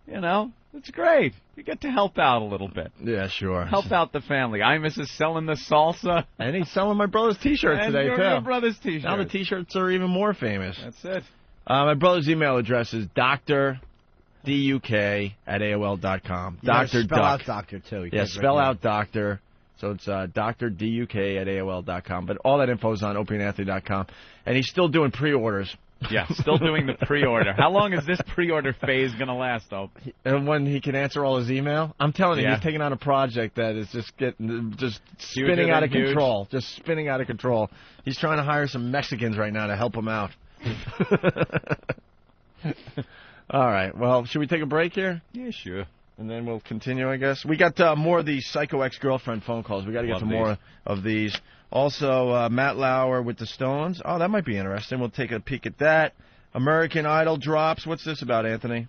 you know, it's great. You get to help out a little bit. Yeah, sure. Help out the family. Imus is selling the salsa. And he's selling my brother's T-shirt And today, your too. brother's T-shirt. Now the T-shirts are even more famous. That's it. My brother's email address is drduk@aol.com. Dr. Spell Duck. out doctor, too. Yeah, spell out doctor. So it's drduk@aol.com. But all that info is on opieandanthony.com. And he's still doing pre-orders. Yeah, still doing the pre-order. How long is this pre-order phase going to last, though? And when he can answer all his email? I'm telling you, Yeah. he's taking on a project that is just spinning Huger out of than huge. control. Just spinning out of control. He's trying to hire some Mexicans right now to help him out. All right. Well, should we take a break here? Yeah, sure. And then we'll continue, I guess. We got more of these psycho ex-girlfriend phone calls. We got to get Love to more of these. Also, Matt Lauer with the Stones. Oh, that might be interesting. We'll take a peek at that. American Idol drops. What's this about, Anthony?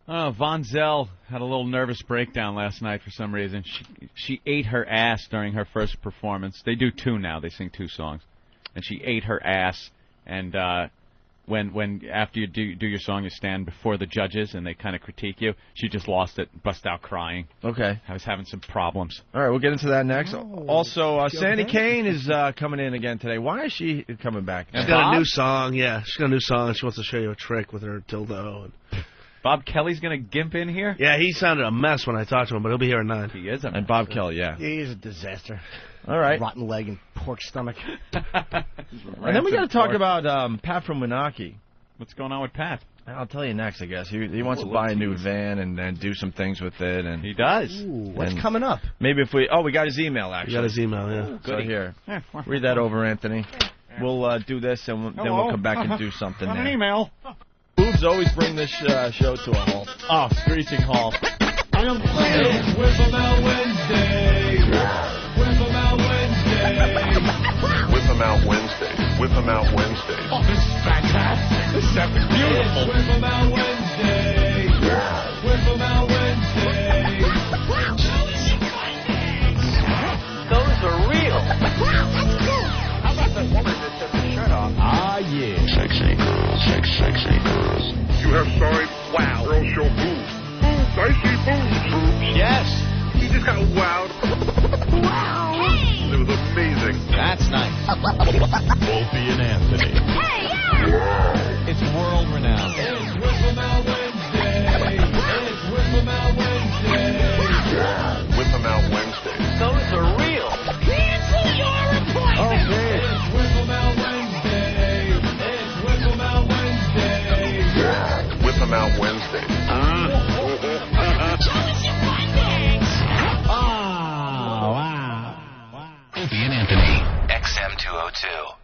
Oh, Von Zell had a little nervous breakdown last night for some reason. She ate her ass during her first performance. They do two now. They sing two songs. And she ate her ass. And when after you do your song, you stand before the judges and they kind of critique you. She just lost it, bust out crying. Okay. I was having some problems. All right, we'll get into that next. Also, Sandy Kane is coming in again today. Why is she coming back? She's got a new song, yeah. She's got a new song, and she wants to show you a trick with her dildo. Bob Kelly's going to gimp in here? Yeah, he sounded a mess when I talked to him, but he'll be here at 9. He is a mess. And Bob Kelly, yeah. He is a disaster. All right. Rotten leg and pork stomach. And then we got to talk about Pat from Winaki. What's going on with Pat? I'll tell you next, I guess. He wants to buy a new van and do some things with it. And he does. Ooh, what's coming up? Maybe if we got his email, actually. We got his email, yeah. Ooh, so here, read that over, Anthony. We'll do this, and then we'll come back and do something Got there. an email. Boobs always bring this show to a halt. Oh, screeching halt. I am playing Whip 'em Out Wednesday. Whip 'em Out Wednesday. Whip 'em out Wednesday. Whip 'em out Wednesday. Oh, this is fantastic. This is epic. Beautiful. Whip 'em Out Wednesday. Whip 'em Out Wednesday. Those are real. How about the woman that took her shirt off? Ah, yeah. Sexy girls. Sexy girls. You have signed Wow. Earl Show boobs. Boobs. I see boobs. Yes. He just got wowed. Wow. It was amazing. That's nice. Opie and Anthony. Hey, yeah. It's world renowned. It's Whip 'em Out Wednesday. It's Whip 'em Out Wednesday. Whip 'em out Wednesday. Those are real. Cancel your appointment. Okay. It's Whip 'em Out Wednesday. It's Whip 'em Out Wednesday. Whip 'em out Wednesday. Opie and Anthony, XM202.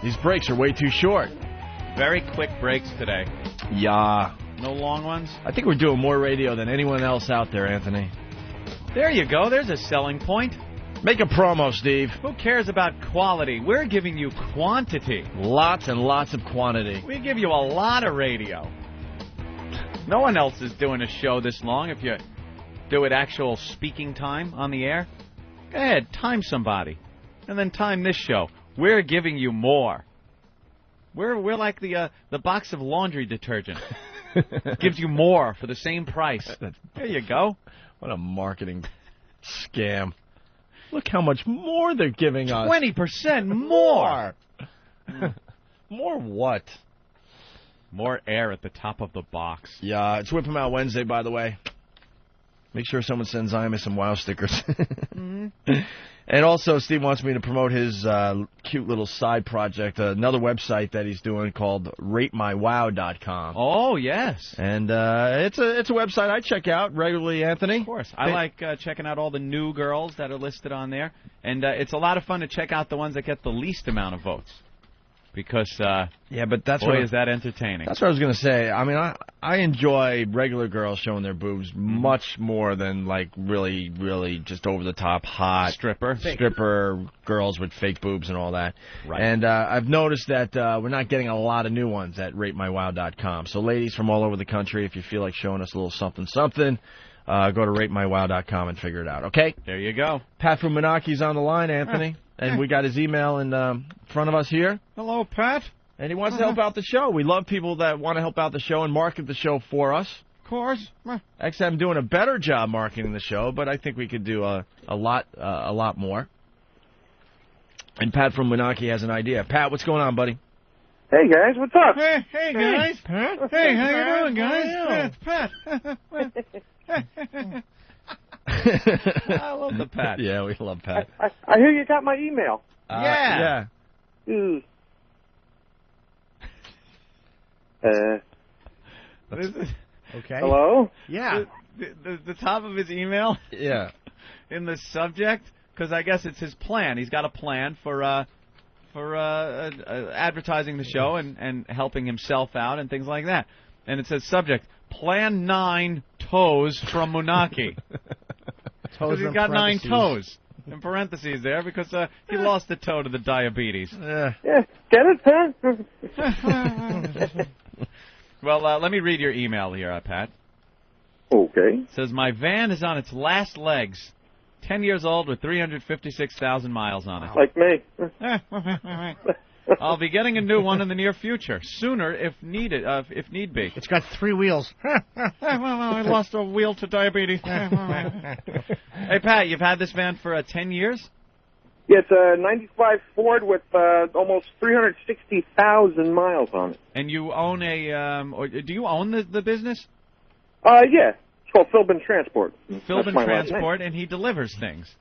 These breaks are way too short. Very quick breaks today. Yeah. No long ones? I think we're doing more radio than anyone else out there, Anthony. There you go. There's a selling point. Make a promo, Steve. Who cares about quality? We're giving you quantity. Lots and lots of quantity. We give you a lot of radio. No one else is doing a show this long. If you do it actual speaking time on the air, go ahead, time somebody. And then time this show. We're giving you more. We're like the box of laundry detergent. Gives you more for the same price. There you go. What a marketing scam. Look how much more they're giving us. 20% more. More what? More air at the top of the box. Yeah, it's Whip 'em Out Wednesday, by the way. Make sure someone sends Imus some WoW stickers. And also, Steve wants me to promote his cute little side project, another website that he's doing called RateMyWow.com. Oh, yes. And it's a website I check out regularly, Anthony. Of course. I like checking out all the new girls that are listed on there. And it's a lot of fun to check out the ones that get the least amount of votes. Because, yeah, but that's boy, is that entertaining. That's what I was going to say. I mean, I enjoy regular girls showing their boobs much more than, like, really, really just over-the-top hot stripper girls with fake boobs and all that. Right. And I've noticed that we're not getting a lot of new ones at RateMyWow.com. So, ladies from all over the country, if you feel like showing us a little something, go to RateMyWow.com and figure it out, okay? There you go. Pat from Monaco's on the line, Anthony. And we got his email in front of us here. Hello, Pat. And he wants to help out the show. We love people that want to help out the show and market the show for us. Of course. XM doing a better job marketing the show, but I think we could do a lot more. And Pat from Monaco has an idea. Pat, what's going on, buddy? Hey, guys, what's up? Hey guys. Pat. Hey, how you doing, guys? Pat. I love the Pat. Yeah, we love Pat. I hear you got my email. Yeah. Okay. Hello? Yeah. The top of his email? Yeah. In the subject, because I guess it's his plan. He's got a plan for advertising the show and helping himself out and things like that. And it says subject, Plan 9 toes from Munaki. Because he's got 9 toes in parentheses there because he lost a toe to the diabetes. Yeah, get it, Pat? Well, let me read your email here, Pat. Okay. It says, my van is on its last legs. 10 years old with 356,000 miles on it. Like me. I'll be getting a new one in the near future, sooner if needed, if need be. It's got 3 wheels. I lost a wheel to diabetes. Hey, Pat, you've had this van for 10 years? Yeah, it's a 95 Ford with almost 360,000 miles on it. And you own or do you own the business? Yeah. It's called Philbin Transport. Philbin Transport, and he delivers things.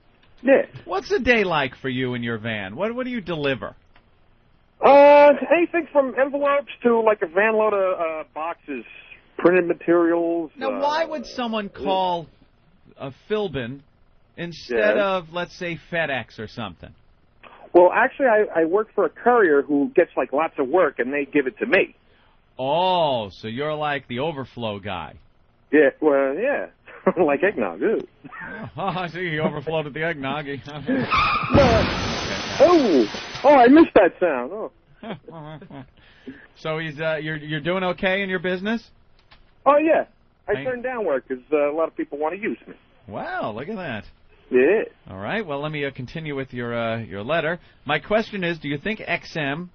Yeah. What's a day like for you in your van? What do you deliver? Anything from envelopes to like a van load of boxes, printed materials. Now, why would someone call a Philbin instead of, let's say, FedEx or something? Well, actually, I work for a courier who gets like lots of work, and they give it to me. Oh, so you're like the overflow guy. Yeah, well, yeah. Like eggnog, ooh. Oh, I see. He overflowed at the eggnog. I missed that sound. Oh. So he's you're doing okay in your business? Oh, yeah. I turned down work because a lot of people want to use me. Wow, look at that. Yeah. All right, well, let me continue with your letter. My question is, do you think XM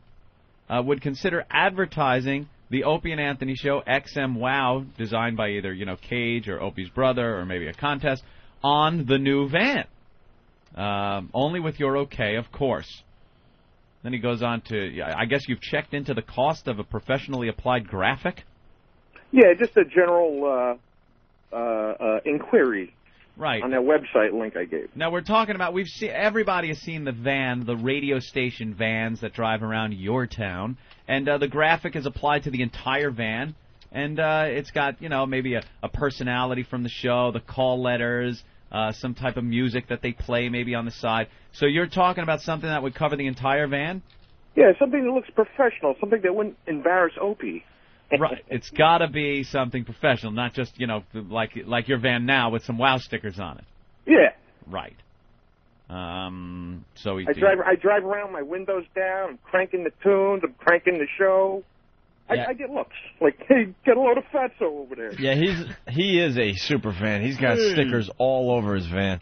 would consider advertising the Opie and Anthony Show, XM Wow, designed by either, Cage or Opie's brother or maybe a contest, on the new van? Only with your okay, of course. Then he goes on to, I guess you've checked into the cost of a professionally applied graphic? Yeah, just a general inquiry. Right. On that website link I gave. Now we're talking about, everybody has seen the van, the radio station vans that drive around your town, and the graphic is applied to the entire van, and it's got, maybe a personality from the show, the call letters, some type of music that they play maybe on the side. So you're talking about something that would cover the entire van? Yeah, something that looks professional, something that wouldn't embarrass Opie. Right. It's got to be something professional, not just, like your van now with some WoW stickers on it. Yeah. Right. So I drive around, my windows down, I'm cranking the tunes, I'm cranking the show. Yeah. I get looks like, hey, get a load of fatso over there. Yeah, he is a super fan. He's got stickers all over his van.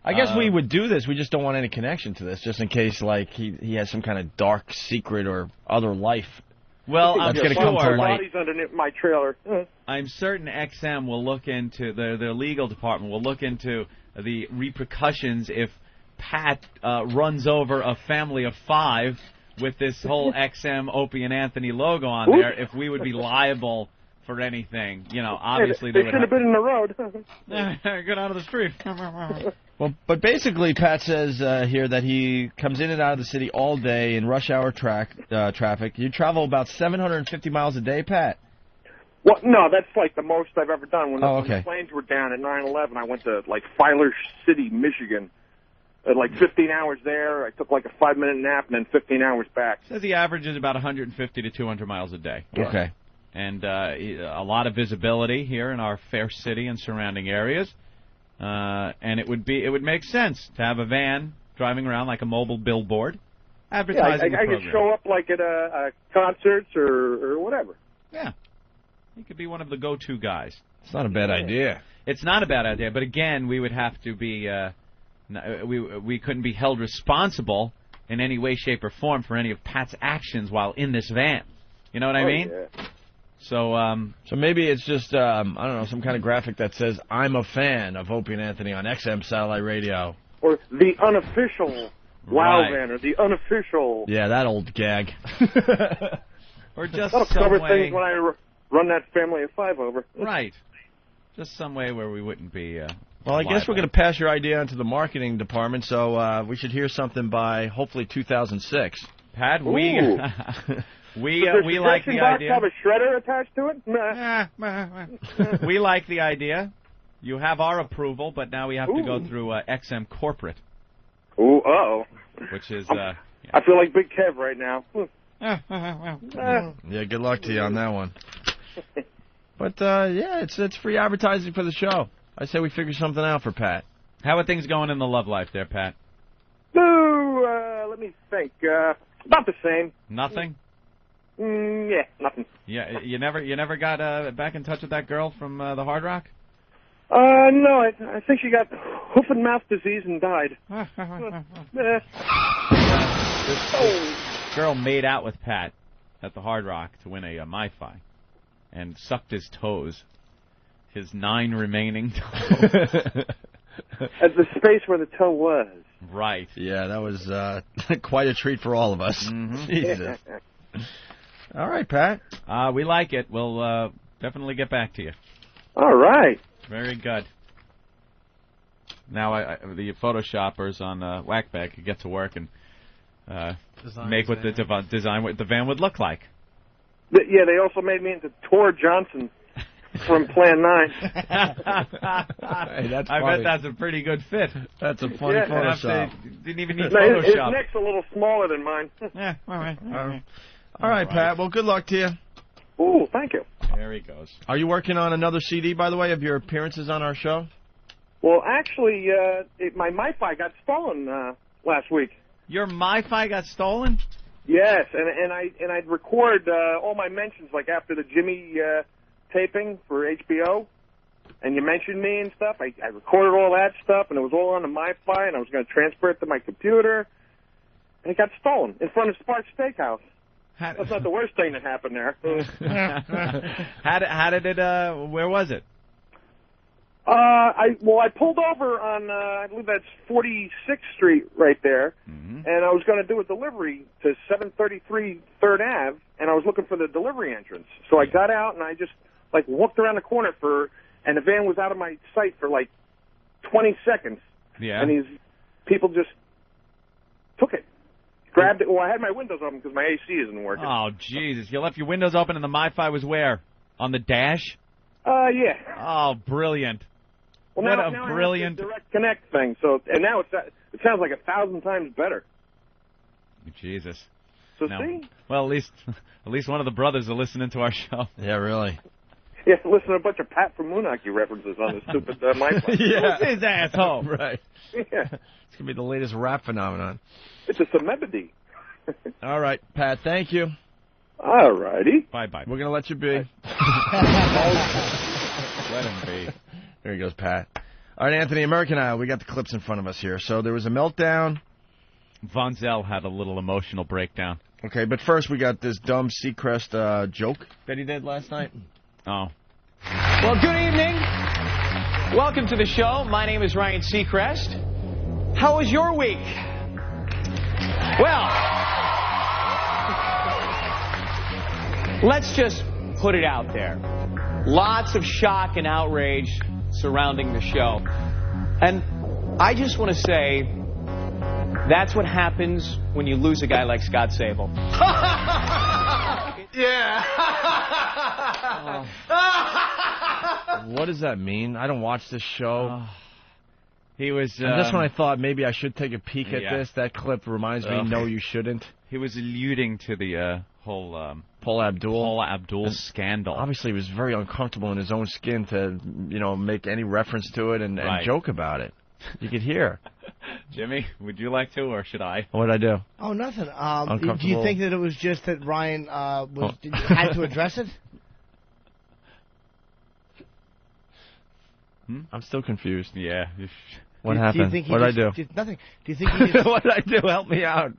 I guess we would do this. We just don't want any connection to this, just in case, like, he has some kind of dark secret or other life. Well, I'm sure bodies underneath my trailer. I'm certain XM will look into their legal department will look into the repercussions if Pat runs over a family of 5 with this whole XM Opie and Anthony logo on there. If we would be liable for anything. You know, obviously they should have been in the road. Get out of the street. Well, but basically, Pat says here that he comes in and out of the city all day in rush hour traffic. You travel about 750 miles a day, Pat? Well, no, that's like the most I've ever done. When okay. the planes were down at 9/11, I went to like Filer City, Michigan. Like 15 hours there. I took like a 5-minute nap and then 15 hours back. Says the average is about 150 to 200 miles a day. Okay. And a lot of visibility here in our fair city and surrounding areas. And it would make sense to have a van driving around like a mobile billboard, advertising. I could show up like at concerts or whatever. Yeah. He could be one of the go-to guys. It's not a bad idea. It's not a bad idea, but again, we would have to be we couldn't be held responsible in any way, shape, or form for any of Pat's actions while in this van. You know what I mean? Yeah. So maybe it's just I don't know, some kind of graphic that says I'm a fan of Opie and Anthony on XM Satellite Radio, or the unofficial Wow Right. van, or the unofficial. Yeah, that old gag. Or just that'll some cover way. things when I run that family of 5 over. Right. Just some way where we wouldn't be. Well, I guess we're going to pass your idea on to the marketing department, so we should hear something by hopefully 2006. Pat, we Does we like the box idea. have a shredder attached to it? We like the idea. You have our approval, but now we have to go through XM Corporate. Ooh, uh-oh. Which is... I feel like Big Kev right now. Yeah, good luck to you on that one. But, yeah, it's free advertising for the show. I say we figure something out for Pat. How are things going in the love life there, Pat? Let me think. About the same. Nothing? Yeah, nothing. Yeah, you never got back in touch with that girl from the Hard Rock? No, I think she got hoof and mouth disease and died. This girl made out with Pat at the Hard Rock to win a MiFi and sucked his toes. His 9 remaining toes. At the space where the toe was. Right. Yeah, that was quite a treat for all of us. Mm-hmm. Jesus. All right, Pat. We like it. We'll definitely get back to you. All right. Very good. Now the photoshoppers on Whackbag could get to work and make what design what the van would look like. Yeah, they also made me into Tor Johnson from Plan 9. Hey, that's I funny. bet that's a pretty good fit. That's a funny Photoshop. Didn't even need No, his Photoshop. neck's a little smaller than mine. Yeah, all right. All right, Pat. Well, good luck to you. Ooh, thank you. There he goes. Are you working on another CD, by the way, of your appearances on our show? Well, actually, my MiFi got stolen last week. Your MiFi got stolen? Yes, and I'd record all my mentions, like after the Jimmy taping for HBO, and you mentioned me and stuff. I recorded all that stuff, and it was all on the MiFi, and I was going to transfer it to my computer, and it got stolen in front of Sparks Steakhouse. That's not the worst thing that happened there. How did it? Where was it? I pulled over on I believe that's 46th Street right there, and I was going to do a delivery to 733 3rd Ave, and I was looking for the delivery entrance. So I got out and I just walked around the corner and the van was out of my sight for 20 seconds. Yeah. And these people just took it. Grabbed it. Well, I had my windows open because my AC isn't working. Oh, Jesus. You left your windows open and the MiFi was where? On the dash? Yeah. Oh, brilliant. Well, what now a brilliant... I have the direct connect thing, and now it sounds like 1,000 times better. Jesus. So no. see? Well, at least one of the brothers are listening to our show. Yeah, really. Yeah, listen to a bunch of Pat from Moonachie references on this stupid MiFi. Yeah. Who's his asshole? Right. Yeah. It's going to be the latest rap phenomenon. It's a celebrity. All right, Pat, thank you. All righty. Bye-bye. We're going to let you be. Let him be. There he goes, Pat. All right, Anthony, American Idol, we got the clips in front of us here. So there was a meltdown. Von Zell had a little emotional breakdown. Okay, but first we got this dumb Seacrest joke that he did last night. Oh. Well, good evening. Welcome to the show. My name is Ryan Seacrest. How was your week? Well, let's just put it out there. Lots of shock and outrage surrounding the show. And I just want to say, that's what happens when you lose a guy like Scott Sable. Yeah. What does that mean? I don't watch this show. He was. And that's when I thought maybe I should take a peek at this. That clip reminds me, no, you shouldn't. He was alluding to the whole Paula Abdul scandal. Obviously, he was very uncomfortable in his own skin to, make any reference to it and joke about it. You could hear. Jimmy, would you like to, or should I? What'd I do? Oh, nothing. Do you think that it was just that Ryan had to address it? I'm still confused. Yeah. What happened? What'd I do? Nothing. Do you think he just... What did I do? Help me out.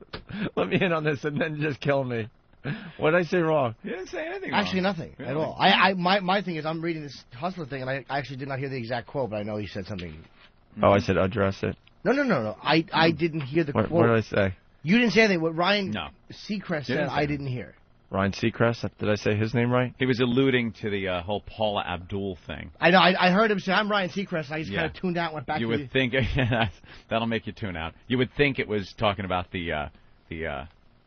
Let me in on this and then just kill me. What did I say wrong? You didn't say anything Actually, wrong. nothing at all. My thing is I'm reading this Hustler thing, and I actually did not hear the exact quote, but I know he said something. Oh, I said address it. No. I didn't hear the quote. What did I say? You didn't say anything. What Ryan Seacrest said, I didn't hear. Ryan Seacrest? Did I say his name right? He was alluding to the whole Paula Abdul thing. I know. I heard him say, I'm Ryan Seacrest, and I just kind of tuned out and went back you to would think that'll make you tune out. You would think it was talking about the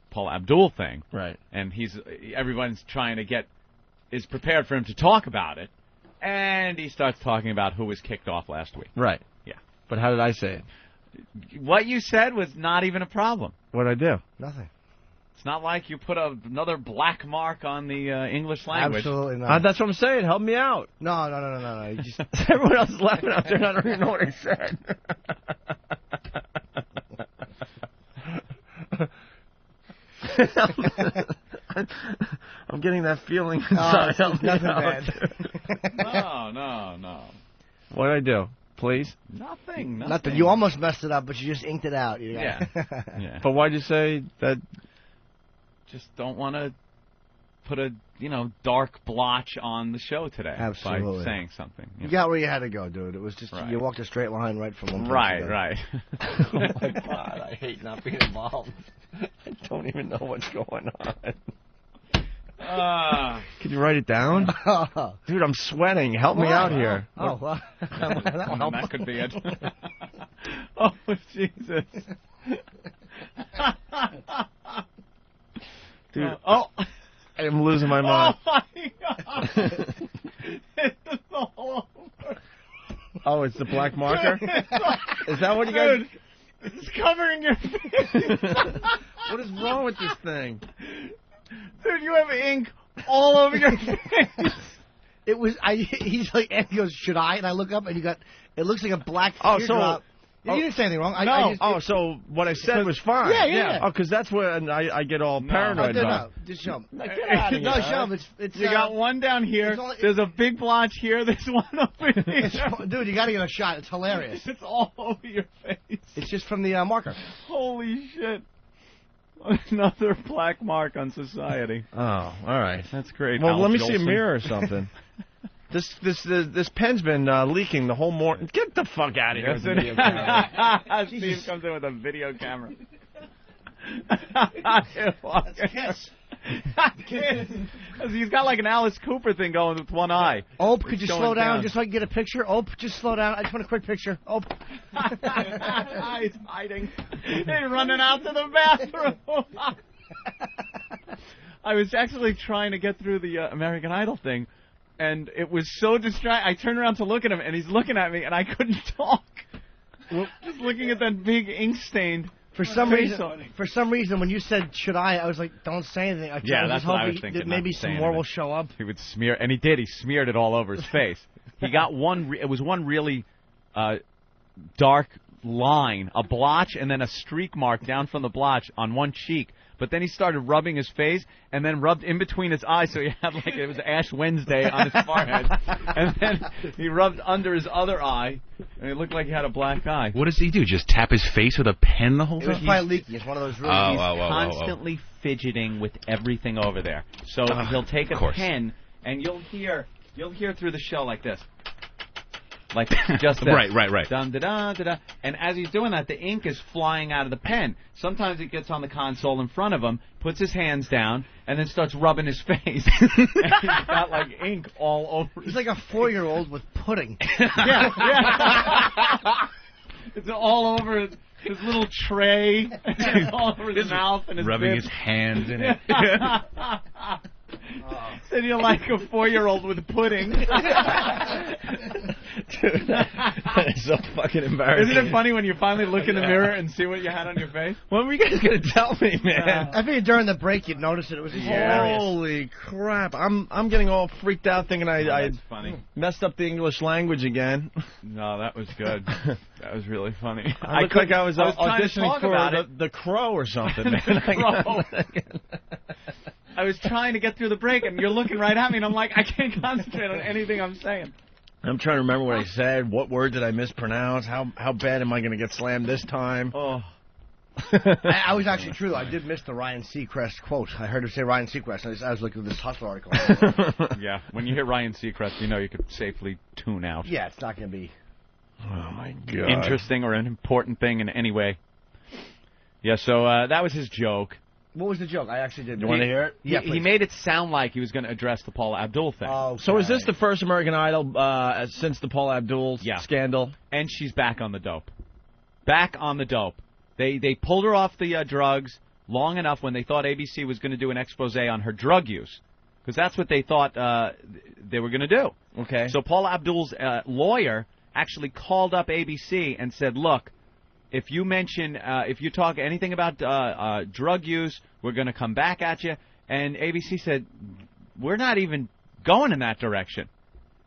Paula Abdul thing. Right. And everyone's trying to is prepared for him to talk about it. And he starts talking about who was kicked off last week. Right. Yeah. But how did I say it? What you said was not even a problem. What did I do? Nothing. It's not like you put another black mark on the English language. Absolutely not. That's what I'm saying. Help me out. No. You just... Everyone else is laughing out there. I don't even know what I said. I'm getting that feeling inside. It's nothing bad. No. What did I do? Please? Nothing. You almost messed it up, but you just inked it out. Yeah. But why'd you say that? Just don't want to put a dark blotch on the show today. Absolutely. By saying something. You got where you had to go, dude. It was just you walked a straight line right from one place to the other. Right. Oh my God, I hate not being involved. I don't even know what's going on. Could you write it down? Dude, I'm sweating. Help me out here. Oh, well. That could be it. Oh, Jesus. Dude, I am losing my mind. Oh, my God. It's all over. Oh, it's the black marker? Is that what you guys... Dude, it's covering your face. What is wrong with this thing? Dude, you have ink all over your face. It was, he's like, and he goes, should I? And I look up and it looks like a black teardrop. You didn't say anything wrong. So what I said was fine. Yeah. Oh, because that's when I get all paranoid about. No, just show him. Get out of here. No, show him. It's you got one down here. There's a big blotch here. There's one over here. Dude, you got to get a shot. It's hilarious. It's all over your face. It's just from the marker. Holy shit. Another black mark on society. Oh, all right. That's great. Well, Al let me Jolson. see a mirror or something. This pen's been leaking the whole morning. Get the fuck out of here. Steve comes in with a video camera. Kiss. He's got like an Alice Cooper thing going with one eye. Ope, could you slow down just so I can get a picture? Ope, just slow down. I just want a quick picture. Ope. He's hiding. He's running out to the bathroom. I was actually trying to get through the American Idol thing, and it was so distracting. I turned around to look at him, and he's looking at me, and I couldn't talk. Just looking at that big ink stain. For some reason, when you said "should I," was like, "Don't say anything." That's what I was thinking. That maybe some more will show up. He would smear, and he did. He smeared it all over his face. He got one. It was one really dark line, a blotch, and then a streak mark down from the blotch on one cheek. But then he started rubbing his face, and then rubbed in between his eyes, so he had like it was Ash Wednesday on his forehead. And then he rubbed under his other eye, and it looked like he had a black eye. What does he do? Just tap his face with a pen the whole time? It was probably leaking. It's one of those really... He's constantly fidgeting with everything over there. So he'll take a pen, and you'll hear through the shell like this. Like just this. Right. Dun, da, da, da, da. And as he's doing that, the ink is flying out of the pen. Sometimes it gets on the console in front of him, puts his hands down, and then starts rubbing his face. And he's got like ink all over. He's like a 4-year-old with pudding. Yeah. It's all over his little tray, all over his mouth and his rubbing bib. his hands in it. Said you're like a 4-year-old with pudding. Dude, that is so fucking embarrassing. Isn't it funny when you finally look in the mirror and see what you had on your face? When were you guys going to tell me, man? I figured during the break you'd notice it. It was hilarious. Holy crap. I'm getting all freaked out thinking I funny. messed up the English language again. No, that was good. That was really funny. I looked like I was auditioning for about the Crow or something, man. Crow. I was trying to get through the break, and you're looking right at me, and I'm like, I can't concentrate on anything I'm saying. I'm trying to remember what I said. What word did I mispronounce? How bad am I going to get slammed this time? Oh. I was actually true, though. I did miss the Ryan Seacrest quote. I heard him say Ryan Seacrest, and I was looking at this Hustler article. Yeah, when you hear Ryan Seacrest, you know you could safely tune out. Yeah, it's not going to be... Oh, my God. Interesting or an important thing in any way. Yeah, so that was his joke. What was the joke? I actually did. You want to hear it? Yeah, he made it sound like he was going to address the Paula Abdul thing. Oh, so is this the first American Idol since the Paula Abdul scandal? And she's back on the dope. Back on the dope. They pulled her off the drugs long enough when they thought ABC was going to do an expose on her drug use. Because that's what they thought they were going to do. Okay. So Paula Abdul's lawyer actually called up ABC and said, look, if you mention, if you talk anything about drug use, we're going to come back at you. And ABC said, we're not even going in that direction.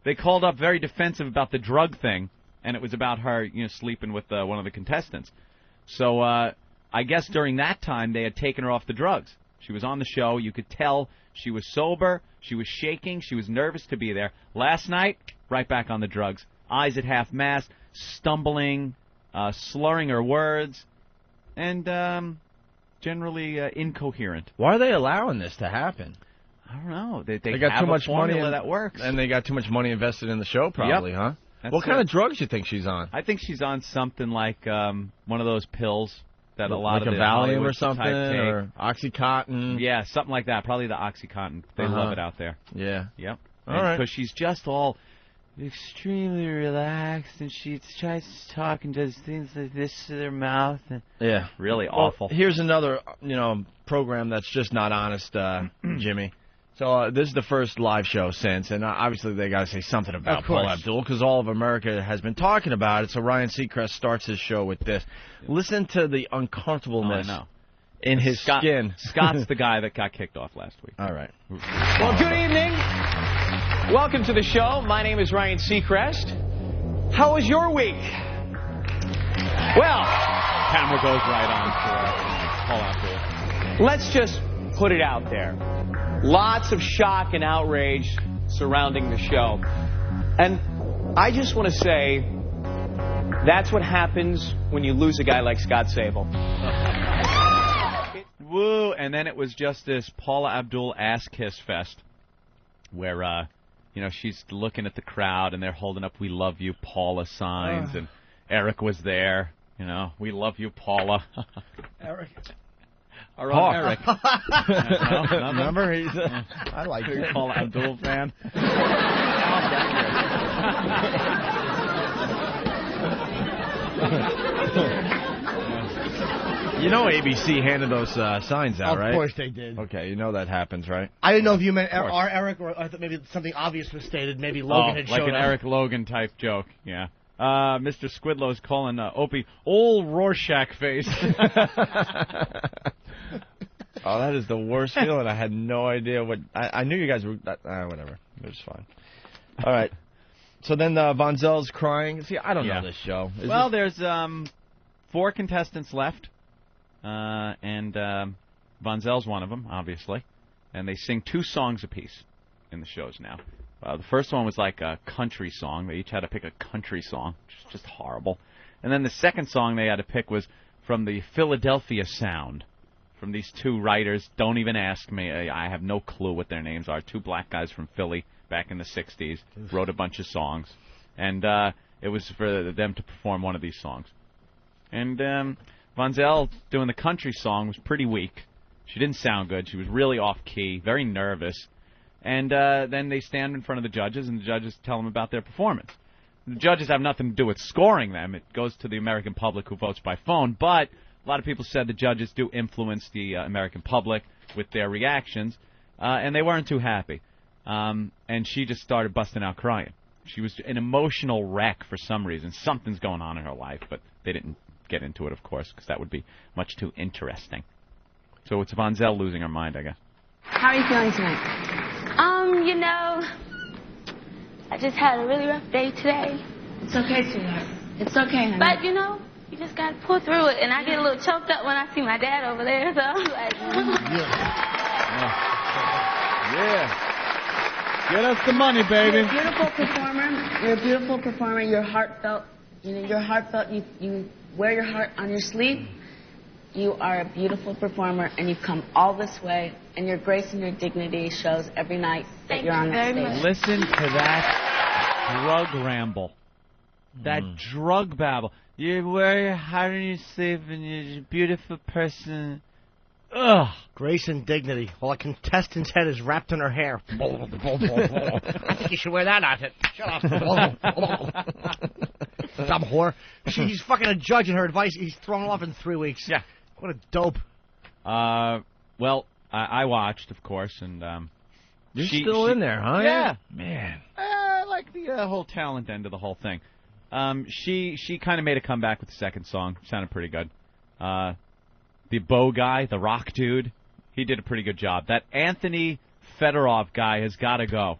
They called up very defensive about the drug thing, and it was about her, sleeping with one of the contestants. So I guess during that time they had taken her off the drugs. She was on the show. You could tell she was sober. She was shaking. She was nervous to be there. Last night, right back on the drugs. Eyes at half-mast, stumbling, slurring her words, and generally incoherent. Why are they allowing this to happen? I don't know. They got have too much a formula money that works. And they got too much money invested in the show, probably, huh? What kind of drugs do you think she's on? I think she's on something like one of those pills that a lot like of a the Valium Hollywood or something, type take. or Oxycontin. Yeah, something like that. Probably the Oxycontin. They love it out there. Yeah. Yep. All right. Because she's just all extremely relaxed, and she tries to talk and does things like this to their mouth. And Yeah. Really awful. Here's another, program that's just not honest, Jimmy. So this is the first live show since, and obviously they got to say something about Paula Abdul because all of America has been talking about it. So Ryan Seacrest starts his show with this. Listen to the uncomfortableness in his skin. Scott's the guy that got kicked off last week. All right. Well, good evening. Welcome to the show. My name is Ryan Seacrest. How was your week? Well, camera goes right on for Paula Abdul. Let's just put it out there. Lots of shock and outrage surrounding the show. And I just want to say that's what happens when you lose a guy like Scott Sable. Woo! And then it was just this Paula Abdul ass kiss fest where, she's looking at the crowd and they're holding up "We love you, Paula" signs, and Eric was there. "We love you, Paula." Eric. Our own Eric. Remember? He's I like it. Paula Abdul fan. ABC handed those signs out, right? Of course they did. Okay, that happens, right? I didn't know if you meant our Eric, or I thought maybe something obvious was stated. Maybe Logan had showed like an up. Eric Logan type joke, yeah. Mr. Squidlow's calling Opie old Rorschach face. Oh, that is the worst feeling. I had no idea what... I knew you guys were... whatever. It was fine. All right. So then Von Zell's crying. See, I don't know this show. There's 4 contestants left. And Von Zell's one of them, obviously. And they sing 2 songs apiece in the shows now. The first one was like a country song. They each had to pick a country song, which is just horrible. And then the second song they had to pick was from the Philadelphia Sound, from these 2 writers. Don't even ask me. I have no clue what their names are. 2 black guys from Philly back in the 60s wrote a bunch of songs. And it was for them to perform one of these songs. And Von Zell doing the country song was pretty weak. She didn't sound good. She was really off-key, very nervous. And then they stand in front of the judges, and the judges tell them about their performance. The judges have nothing to do with scoring them. It goes to the American public who votes by phone. But a lot of people said the judges do influence the American public with their reactions, and they weren't too happy. And she just started busting out crying. She was an emotional wreck for some reason. Something's going on in her life, but they didn't get into it, of course, because that would be much too interesting. So it's Von Zell losing her mind, I guess. How are you feeling tonight? You know, I just had a really rough day today. It's okay, sweetheart. It's okay, honey. But, you know, you just got to pull through it. And I get a little choked up when I see my dad over there, so I'm like... Yeah. Get us the money, baby. You're a beautiful performer. You're a beautiful performer. You're heartfelt. You know, you're heartfelt. You wear your heart on your sleeve. You are a beautiful performer, and you've come all this way, and your grace and your dignity shows every night that you're on that stage. Listen to that drug ramble. That drug babble. You wear your heart on your sleeve, and you're a beautiful person. Ugh. Grace and dignity. While a contestant's head is wrapped in her hair. I think you should wear that outfit. Shut up. Dumb whore. She's fucking a judge, and her advice, he's thrown off in 3 weeks. Yeah. What a dope. Well, I watched, of course, and You're still in there, huh? Yeah. Man. I like the whole talent end of the whole thing. She kind of made a comeback with the second song. Sounded pretty good. The Bo guy, the rock dude, he did a pretty good job. That Anthony Fedorov guy has got to go.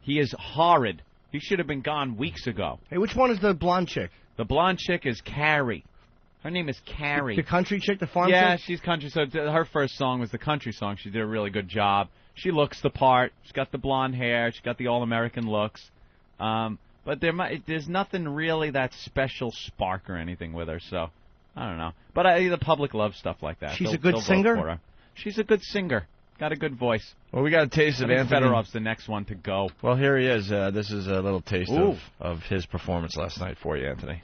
He is horrid. He should have been gone weeks ago. Hey, which one is the blonde chick? The blonde chick is Carrie. Her name is Carrie. The country chick, the farm chick? Yeah, she's country. So her first song was the country song. She did a really good job. She looks the part. She's got the blonde hair. She's got the all-American looks. But there's nothing really that special spark or anything with her, so I don't know. But the public loves stuff like that. She's a good singer? She's a good singer. Got a good voice. Well, we got a taste of Anthony Fedorov's the next one to go. Well, here he is. This is a little taste of his performance last night for you, Anthony.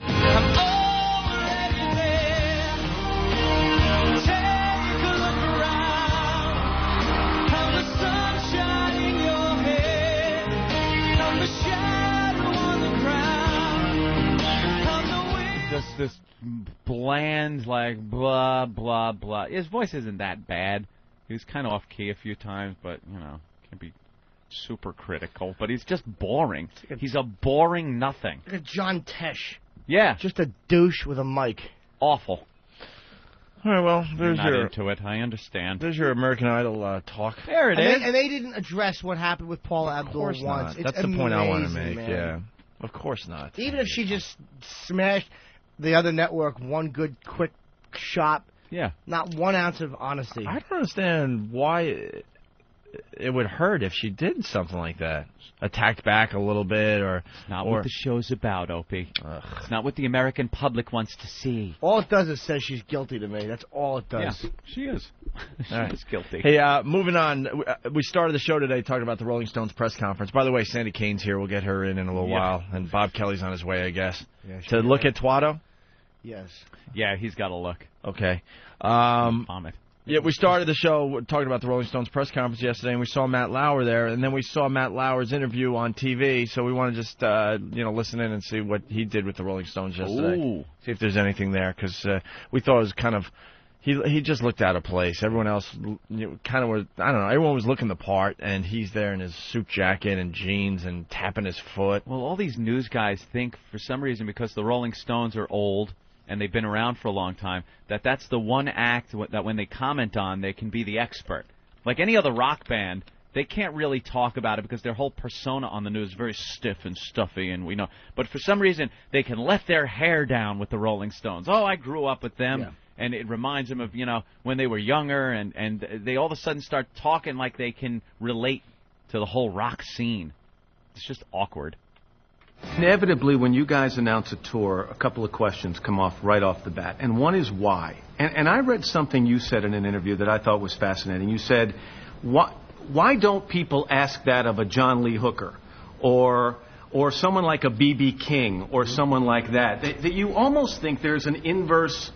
Just this bland, like, blah, blah, blah. His voice isn't that bad. He was kind of off-key a few times, but, you know, can't be super critical. But he's just boring. He's a boring nothing. Like a John Tesh. Yeah. Just a douche with a mic. Awful. All right, well, there's You're not into it. I understand. There's your American Idol talk. There it is. And they didn't address what happened with Paula Abdul once. Not. It's That's the point I want to make, man. yeah. Of course not. Even if she just smashed the other network one good, quick shot. Yeah. Not 1 ounce of honesty. I don't understand why it would hurt if she did something like that. Attacked back a little bit or... It's not what the show's about, Opie. It's not what the American public wants to see. All it does is says she's guilty to me. That's all it does. Yeah, she is. She is guilty. Hey, moving on. We started the show today talking about the Rolling Stones press conference. By the way, Sandy Kane's here. We'll get her in a little while. And Bob Kelly's on his way, I guess. Yeah, to look at Twatto? Yes. Yeah, he's got to look. Okay. Vomit. Yeah, we started the show talking about the Rolling Stones press conference yesterday, and we saw Matt Lauer there, and then we saw Matt Lauer's interview on TV, so we want to just, listen in and see what he did with the Rolling Stones yesterday. Ooh. See if there's anything there, because we thought it was kind of, he just looked out of place. Everyone else kind of was, I don't know, everyone was looking the part, and he's there in his suit jacket and jeans and tapping his foot. Well, all these news guys think, for some reason, because the Rolling Stones are old, and they've been around for a long time, that's the one act that when they comment on, they can be the expert. Like any other rock band, they can't really talk about it because their whole persona on the news is very stiff and stuffy, and we know. But for some reason, they can let their hair down with the Rolling Stones. Oh, I grew up with them, and it reminds them of, when they were younger, and they all of a sudden start talking like they can relate to the whole rock scene. It's just awkward. Inevitably, when you guys announce a tour, a couple of questions come off right off the bat. And one is why. And I read something you said in an interview that I thought was fascinating. You said, why don't people ask that of a John Lee Hooker? Or or someone like a B.B. King or someone like that, that you almost think there's an inverse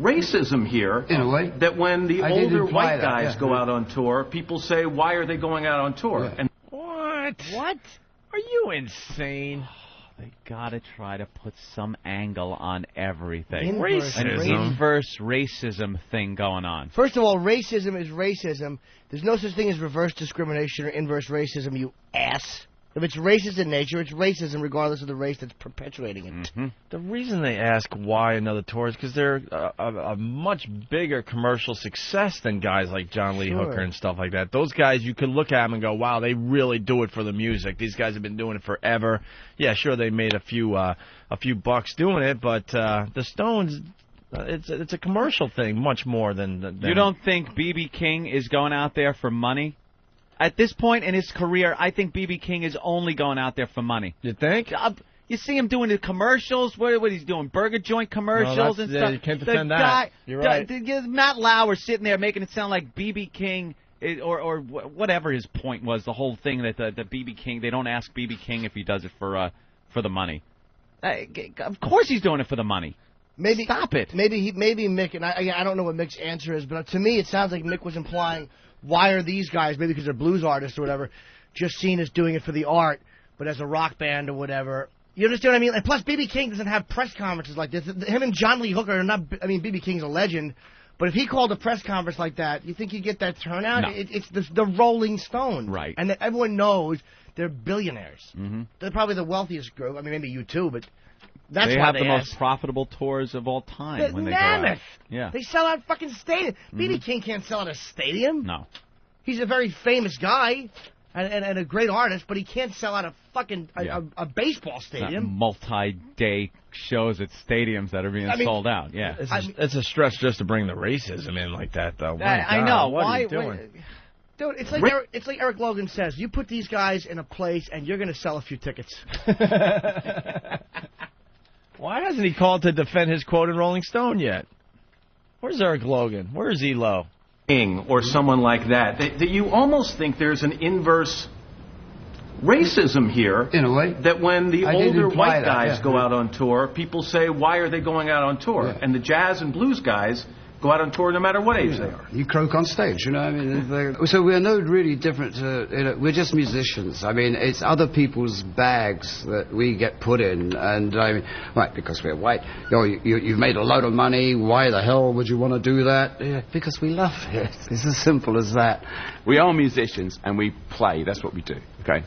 racism here. In a way. That when the older white guys go out on tour, people say, why are they going out on tour? Yeah. And What? Are you insane? They gotta try to put some angle on everything. Inverse An racism. inverse racism thing going on. First of all, racism is racism. There's no such thing as reverse discrimination or inverse racism, you ass. If it's racist in nature, it's racism regardless of the race that's perpetuating it. The reason they ask why another tour is because they're a much bigger commercial success than guys like John Lee Hooker and stuff like that. Those guys, you can look at them and go, wow, they really do it for the music. These guys have been doing it forever. Yeah, sure, they made a few bucks doing it, but the Stones, it's a commercial thing much more than... You don't think B.B. King is going out there for money? At this point in his career, I think B.B. King is only going out there for money. You think? You see him doing the commercials. What he's doing? Burger joint commercials and stuff. You can't defend that. You're right. Matt Lauer sitting there making it sound like B.B. King or whatever his point was. The whole thing that the B.B. King, they don't ask B.B. King if he does it for the money. Of course he's doing it for the money. Maybe stop it. Maybe Mick, and I don't know what Mick's answer is, but to me it sounds like Mick was implying, why are these guys, maybe because they're blues artists or whatever, just seen as doing it for the art, but as a rock band or whatever. You understand what I mean? And plus, B.B. King doesn't have press conferences like this. Him and John Lee Hooker are not. I mean, B.B. King's a legend, but if he called a press conference like that, you think you'd get that turnout? No. It's the Rolling Stones, right? And everyone knows they're billionaires. They're probably the wealthiest group. I mean, maybe you too, but. That's they why have they the ask. most profitable tours of all time when they go mammoth. out. Yeah. They sell out fucking stadiums. B.B. King can't sell out a stadium. No. He's a very famous guy and a great artist, but he can't sell out a fucking a baseball stadium. Multi-day shows at stadiums that are being sold out. Yeah. It's a stretch just to bring the racism in like that, though. I know. What Why? are you doing? Dude, it's like Eric Logan says. You put these guys in a place, and you're going to sell a few tickets. Why hasn't he called to defend his quote in Rolling Stone yet? Where's Eric Logan? Where's ELO? King or someone like that, that you almost think there's an inverse racism here. In a way. That when the older white guys go out on tour, people say, why are they going out on tour? Yeah. And the jazz and blues guys go out on tour no matter what age they are. You croak on stage, you know. I mean, so we're no really different. We're just musicians. I mean, it's other people's bags that we get put in, and I mean, right, because we're white. You've made a load of money. Why the hell would you want to do that? Yeah, because we love it. It's as simple as that. We are musicians and we play. That's what we do. Okay,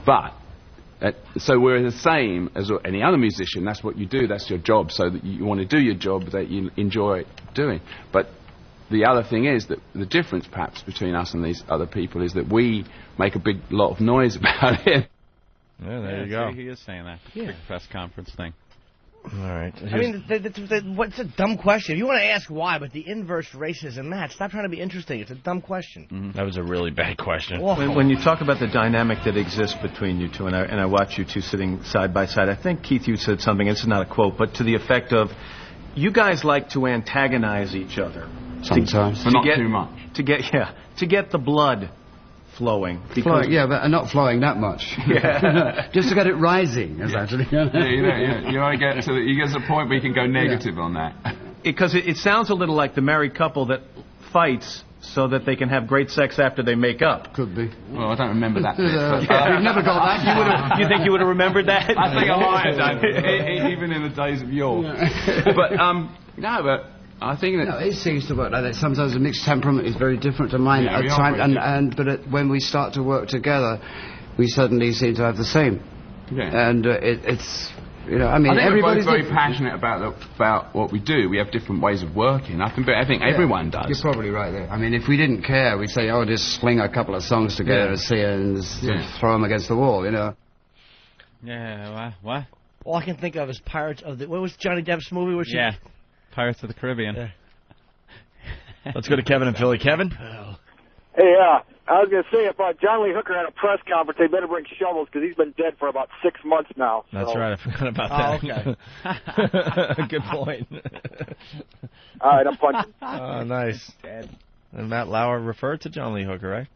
but. So we're the same as any other musician. That's what you do. That's your job. So that you want to do your job that you enjoy doing. But the other thing is that the difference, perhaps, between us and these other people is that we make a big lot of noise about it. Yeah, there you go. He is saying that. Big press conference thing. All right. I mean, what's a dumb question? If you want to ask why, but the inverse racism, Matt, stop trying to be interesting. It's a dumb question. That was a really bad question. When you talk about the dynamic that exists between you two, and I watch you two sitting side by side, I think, Keith, you said something, it's not a quote, but to the effect of, you guys like to antagonize each other. Sometimes. But not too much. To get the blood flowing. Flowing, yeah, but not flowing that much. Yeah. Just to get it rising, actually. You want to get to the point where you can go negative on that. Because it sounds a little like the married couple that fights so that they can have great sex after they make up. Could be. Well, I don't remember that bit. We've never got that. You think you would have remembered that? I think I might have done, even in the days of yore. But I think that... No, it seems to work like that. Sometimes a mixed temperament is very different to mine at times, but when we start to work together, we suddenly seem to have the same. Yeah. And it's, you know, I mean, I think everybody's we're both very passionate about what we do. We have different ways of working. I think everyone does. You're probably right there. I mean, if we didn't care, we'd say, just sling a couple of songs together and see it and throw them against the wall, you know. Yeah, what? All I can think of is Pirates of the... What was Johnny Depp's movie? Pirates of the Caribbean. Yeah. Let's go to Kevin and Philly. Kevin? Hey, I was going to say, if John Lee Hooker had a press conference, they better bring shovels because he's been dead for about 6 months now. That's right. I forgot about that. Okay. Good point. All right, I'm punching. Oh, nice. And Matt Lauer referred to John Lee Hooker, right?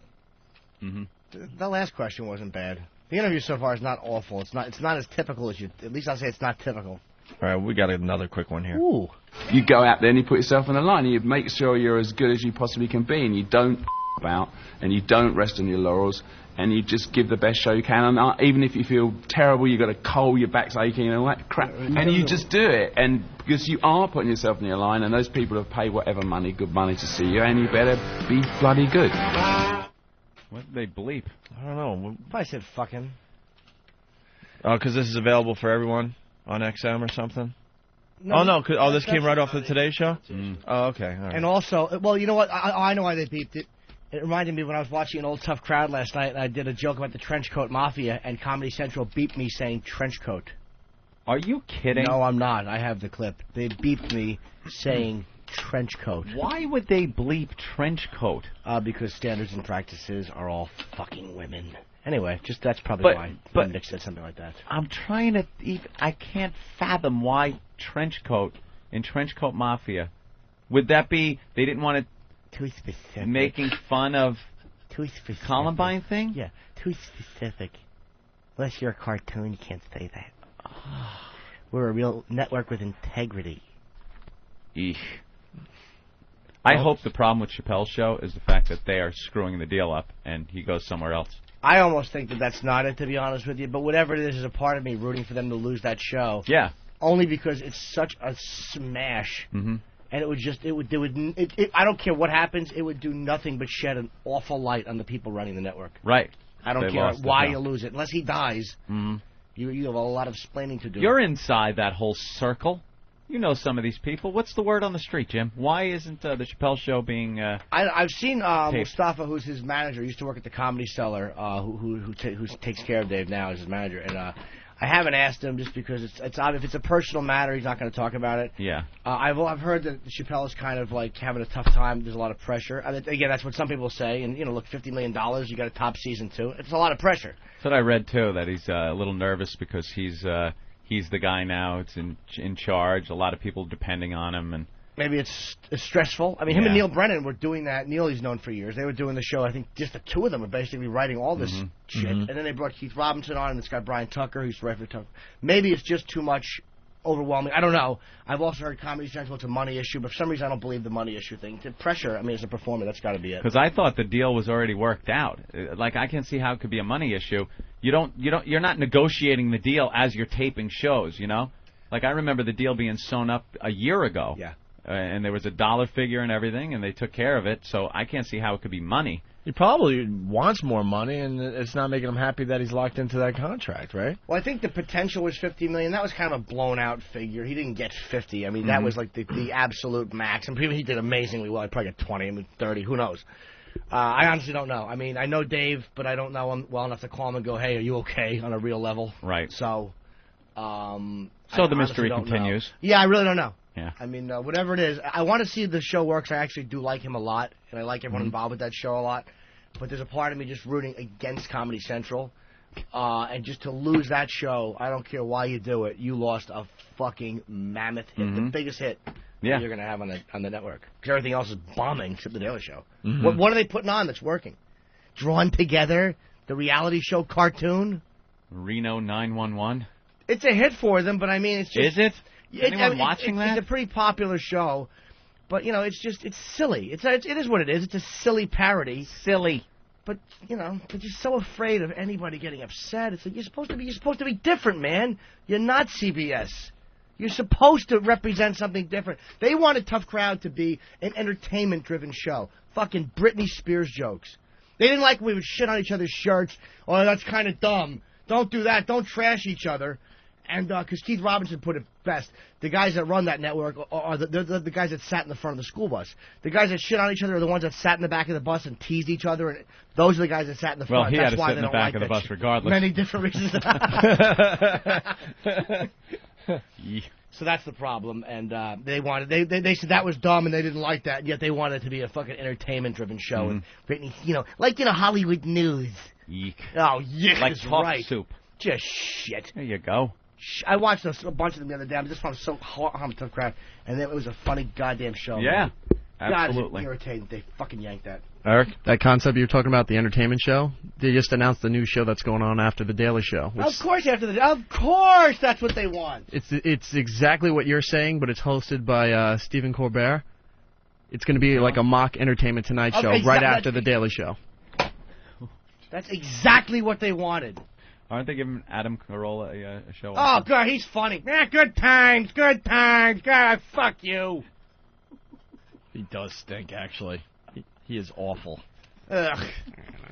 The last question wasn't bad. The interview so far is not awful. It's not as typical as you. At least I'll say it's not typical. All right, we got another quick one here. Ooh. You go out there and you put yourself on the line and you make sure you're as good as you possibly can be, and you don't about and you don't rest on your laurels, and you just give the best show you can. And even if you feel terrible, you've got a cold, your back's aching and all that crap, and you just do it. And because you are putting yourself on your line, and those people have paid whatever money, good money to see you, and you better be bloody good. What did they bleep? I don't know. I said fucking. Oh, because this is available for everyone on XM or something? No, oh, no. This came right off the Today Show? Oh, okay. All right. And also, well, you know what? I know why they beeped it. It reminded me when I was watching an old Tough Crowd last night, and I did a joke about the trench coat mafia, and Comedy Central beeped me saying trench coat. Are you kidding? No, I'm not. I have the clip. They beeped me saying trench coat. Why would they bleep trench coat? Because standards and practices are all fucking women. Anyway, just that's probably why Nick said something like that. I'm trying to... I can't fathom why trench coat in trench coat mafia. Would that be... They didn't want to... Too specific. Making fun of... Too specific. Columbine thing? Yeah, too specific. Unless you're a cartoon, you can't say that. We're a real network with integrity. Eesh. I hope the problem with Chappelle's show is the fact that they are screwing the deal up and he goes somewhere else. I almost think that that's not it, to be honest with you. But whatever it is, there's a part of me rooting for them to lose that show. Yeah. Only because it's such a smash. Mm-hmm. And I don't care what happens, it would do nothing but shed an awful light on the people running the network. Right. I don't care why you lose it. Unless he dies, you have a lot of explaining to do. You're inside that whole circle. You know some of these people. What's the word on the street, Jim? Why isn't the Chappelle Show being I've seen Mustafa, who's his manager, used to work at the Comedy Cellar, who takes care of Dave now as his manager. And I haven't asked him just because it's obvious. If it's a personal matter, he's not going to talk about it. Yeah. I've heard that Chappelle is kind of like having a tough time. There's a lot of pressure. I mean, again, that's what some people say. And, look, $50 million, you got a top season 2. It's a lot of pressure. That's what I read, too, that he's a little nervous because he's the guy now. It's in charge. A lot of people depending on him. And maybe it's stressful. I mean, him and Neil Brennan were doing that. Neil, he's known for years. They were doing the show. I think just the two of them were basically writing all this shit. And then they brought Keith Robinson on, and this guy Brian Tucker, who's right for Tucker. Maybe it's just too much, overwhelming. I don't know. I've also heard Comedy Central, it's a money issue, but for some reason I don't believe the money issue thing. The pressure, I mean, as a performer, that's got to be it. Because I thought the deal was already worked out. Like, I can't see how it could be a money issue. You're not negotiating the deal as you're taping shows, Like, I remember the deal being sewn up a year ago. Yeah. And there was a dollar figure and everything, and they took care of it, so I can't see how it could be money. He probably wants more money, and it's not making him happy that he's locked into that contract, right? Well, I think the potential was $50 million. That was kind of a blown-out figure. He didn't get 50. I mean, that was like the absolute max. And he did amazingly well. He probably got 20, I mean, 30. Who knows? I honestly don't know. I mean, I know Dave, but I don't know him well enough to call him and go, hey, are you okay on a real level? Right. So the mystery continues. Yeah, I really don't know. Yeah. I mean, whatever it is, I want to see the show works. I actually do like him a lot, and I like everyone involved with that show a lot. But there's a part of me just rooting against Comedy Central. And just to lose that show, I don't care why you do it, you lost a fucking mammoth hit, the biggest hit you're going to have on the network. Because everything else is bombing except the Daily Show. What are they putting on that's working? Drawn Together, the reality show cartoon? Reno 911? It's a hit for them, but I mean, it's just... Is it? Anyone watching that? It's a pretty popular show, but it's silly. It is what it is. It's a silly parody. Silly. But but you're so afraid of anybody getting upset. It's like you're supposed to be different, man. You're not CBS. You're supposed to represent something different. They want a Tough Crowd to be an entertainment-driven show. Fucking Britney Spears jokes. They didn't like when we would shit on each other's shirts. Oh, that's kind of dumb. Don't do that. Don't trash each other. And because Keith Robinson put it best, the guys that run that network are the guys that sat in the front of the school bus. The guys that shit on each other are the ones that sat in the back of the bus and teased each other. And those are the guys that sat in the front. Well, he That's had to why sit in the back of the bus regardless. Many different reasons. So that's the problem. And they said that was dumb and they didn't like that. And yet they wanted it to be a fucking entertainment-driven show. And Britney, like Hollywood News. Yeek. Oh, yeah, like talk right. soup. Just shit. There you go. I watched a bunch of them the other day. I just found so hot on Tough Crowd, and it was a funny goddamn show. Yeah, man. absolutely. God, it's irritating. They fucking yanked that. Eric? That concept you were talking about, the entertainment show, they just announced the new show that's going on after The Daily Show. Of course, of course, that's what they want. It's exactly what you're saying, but it's hosted by Stephen Colbert. It's going to be like a mock Entertainment Tonight show right after The Daily Show. That's exactly what they wanted. Aren't they giving Adam Carolla a show? Oh, God, he's funny. Yeah, good times. God, fuck you. He does stink, actually. He is awful. Ugh.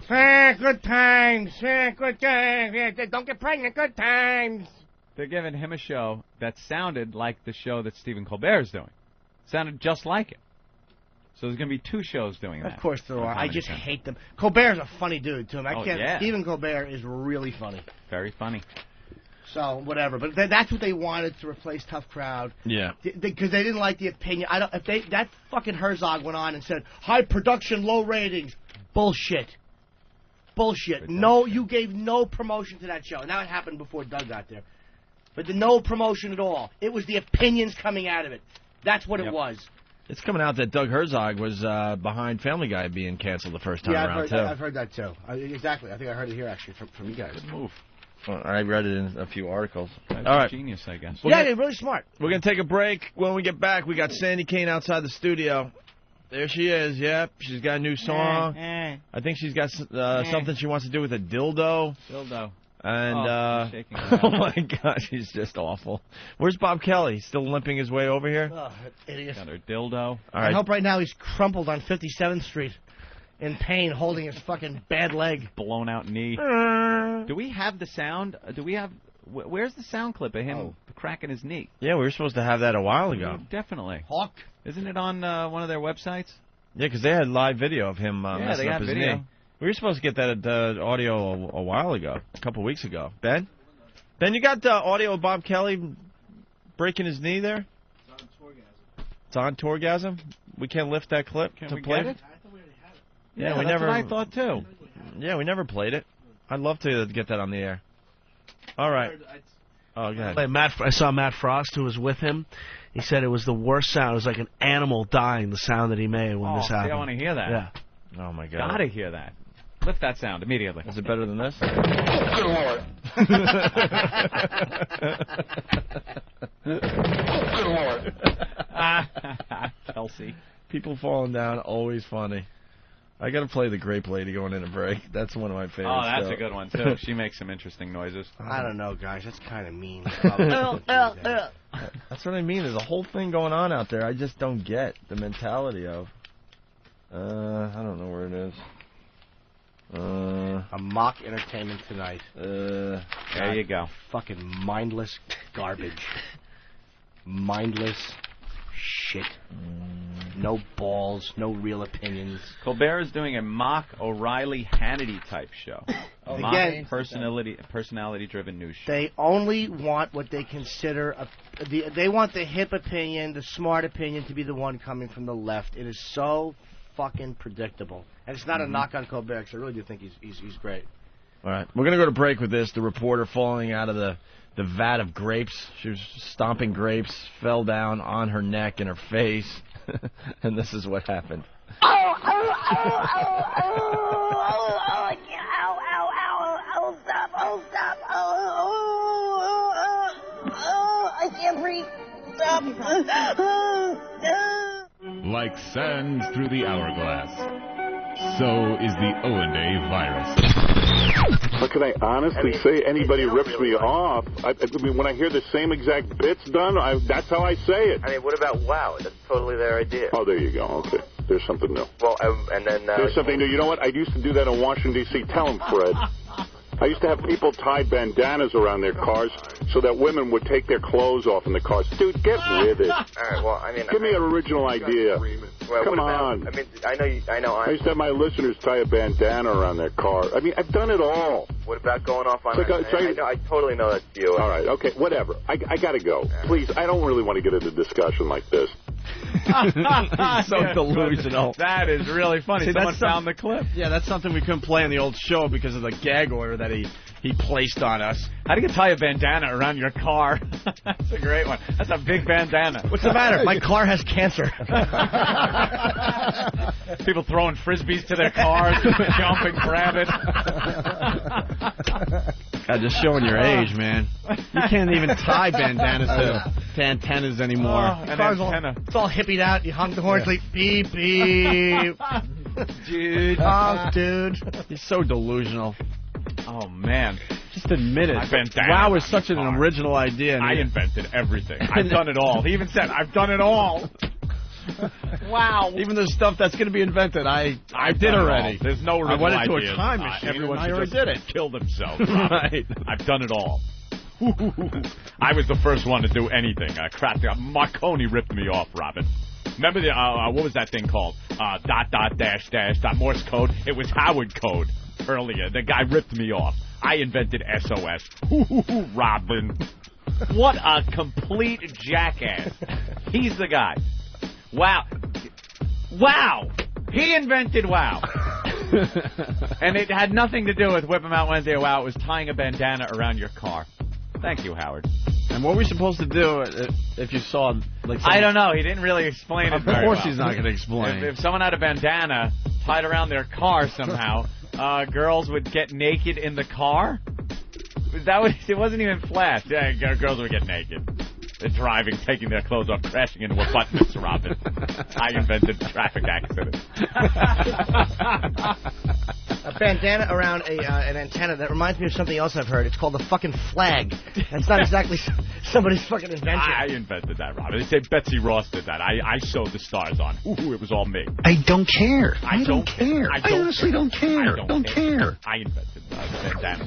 Good times. Good times. Don't get pregnant. Good times. They're giving him a show that sounded like the show that Stephen Colbert is doing. Sounded just like it. So there's going to be 2 shows doing that. Of course there are. I just hate them. Colbert's a funny dude, too. Yeah. Stephen Colbert is really funny. Very funny. So, whatever. But that's what they wanted to replace Tough Crowd. Yeah. Because they didn't like the opinion. That fucking Herzog went on and said, high production, low ratings. Bullshit. No, you gave no promotion to that show. Now, it happened before Doug got there. But no promotion at all. It was the opinions coming out of it. That's what it was. It's coming out that Doug Herzog was behind Family Guy being canceled the first time around, too. I've heard that, too. Exactly. I think I heard it here, actually, from you guys. Good move. Well, I read it in a few articles. That's All right. Genius, I guess. They're really smart. We're going to take a break. When we get back, we got Sandy Kane outside the studio. There she is, yep. She's got a new song. I think she's got something she wants to do with a dildo. And, oh my gosh, he's just awful. Where's Bob Kelly? Still limping his way over here? Oh, idiot. Got her dildo. All right. I hope right now he's crumpled on 57th Street in pain, holding his fucking bad leg. Blown out knee. Do we have the sound? Where's the sound clip of him cracking his knee? Yeah, we were supposed to have that a while ago. Definitely. Hawk. Isn't it on one of their websites? Yeah, because they had live video of him messing up his knee. We were supposed to get that audio a while ago, a couple weeks ago. Ben, you got audio of Bob Kelly breaking his knee there? It's on Tourgasm. We can't lift that clip Can to we play get it? Yeah, we that's never. what I thought too. Yeah, we never played it. I'd love to get that on the air. All right. Oh, go ahead. I saw Matt Frost, who was with him. He said it was the worst sound. It was like an animal dying, the sound that he made when this happened. I want to hear that. Yeah. Oh, my God. Gotta hear that. Lift that sound immediately. Is it better than this? Oh, good Lord. Oh, good Lord. Kelsey. People falling down, always funny. I got to play the Grape Lady going in a break. That's one of my favorites. Oh, that's a good one, too. She makes some interesting noises. I don't know, guys. That's kind of mean. That's what I mean. There's a whole thing going on out there. I just don't get the mentality of. I don't know where it is. A mock Entertainment Tonight. There you go. Fucking mindless garbage. Mindless shit. No balls, no real opinions. Colbert is doing a mock O'Reilly Hannity type show. A mock Again, personality-driven news show. They only want what they consider they want the hip opinion, the smart opinion to be the one coming from the left. It is so fucking predictable. And it's not a knock on Colbert, because I really do think he's great. All right. We're going to go to break with this. The reporter falling out of the vat of grapes. She was stomping grapes, fell down on her neck and her face. And this is what happened. Oh, stop. I can't breathe. Stop. Like sand through the hourglass, so is the Owen virus. But can I honestly say anybody rips me off? I mean, when I hear the same exact bits done, that's how I say it. I mean, what about wow? That's totally their idea. Oh, there you go. Okay. There's something new. Well, and then... There's something new. You know what? I used to do that in Washington, D.C. Tell them, Fred. I used to have people tie bandanas around their cars so that women would take their clothes off in the cars. Dude, get with it. All right, well, I mean... Give me an original idea. Well, Come on. I mean, I know. I used to have my listeners tie a bandana around their car. I mean, I've done it all. What about going off on... I totally know that's you. All right, okay, whatever. I got to go. Please, I don't really want to get into a discussion like this. So delusional. That is really funny. See, Someone found the clip. Yeah, that's something we couldn't play on the old show because of the gag order that he placed on us. How do you tie a bandana around your car? That's a great one. That's a big bandana. What's the matter? My car has cancer. People throwing frisbees to their cars, jumping, grabbing. God, just showing your age, man. You can't even tie bandanas to antennas anymore. It's all hippied out. You honk the horn, it's like beep, beep. Dude. Honk, dude. He's so delusional. Oh, man. Just admit it. Bandana Wow is such an original idea. I invented everything. I've done it all. He even said, I've done it all. Wow. Even the stuff that's going to be invented, I did already. There's no original I went into ideas. a time machine Everyone and I should already just did it. kill themselves. Right. I've done it all. I was the first one to do anything. Marconi ripped me off, Robin. Remember the, what was that thing called? .. Morse code. It was Howard code earlier. The guy ripped me off. I invented SOS. Robin. What a complete jackass. He's the guy. Wow. Wow. He invented wow. And it had nothing to do with Whip 'em Out Wednesday or wow. It was tying a bandana around your car. Thank you, Howard. And what were we supposed to do if you saw, like... I don't know. He didn't really explain it very well. Of course he's not going to explain. If someone had a bandana tied around their car somehow, girls would get naked in the car? It wasn't even flash. Yeah, girls would get naked. They're driving, taking their clothes off, crashing into a button, Robin. I invented traffic accidents. A bandana around an antenna. That reminds me of something else I've heard. It's called the fucking flag. That's not exactly somebody's fucking invention. I invented that, Robin. They say Betsy Ross did that. I sewed the stars on. Ooh, it was all me. I don't care. I don't care. I honestly don't care. I don't care. I invented the bandana.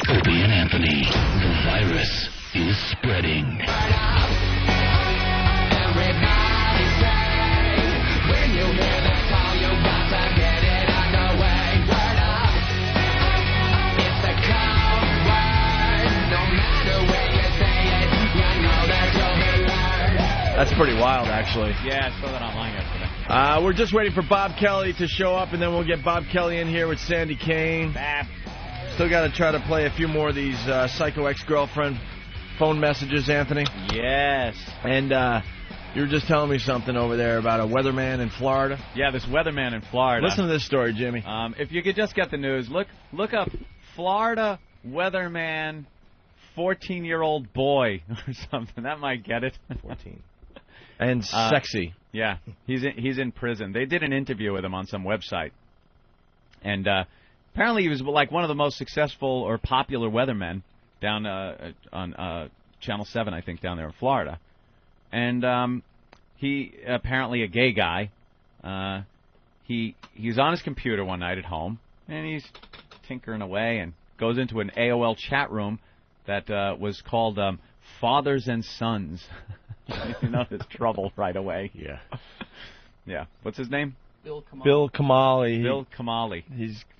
Opie and Anthony, the virus is spreading. That's pretty wild, actually. Yeah, I saw that online yesterday. We're just waiting for Bob Kelly to show up, and then we'll get Bob Kelly in here with Sandy Kane. Still got to try to play a few more of these psycho ex-girlfriend phone messages, Anthony. Yes. And you were just telling me something over there about a weatherman in Florida. Yeah, this weatherman in Florida. Listen to this story, Jimmy. If you could just get the news, look up Florida weatherman 14-year-old boy or something. That might get it. 14. And sexy. Yeah, he's in prison. They did an interview with him on some website. And apparently he was like one of the most successful or popular weathermen down on Channel 7, I think, down there in Florida. And he apparently a gay guy. He's on his computer one night at home, and he's tinkering away and goes into an AOL chat room that was called Fathers and Sons. You know, there's trouble right away. Yeah. Yeah. What's his name? Bill Kamali. Bill Kamali.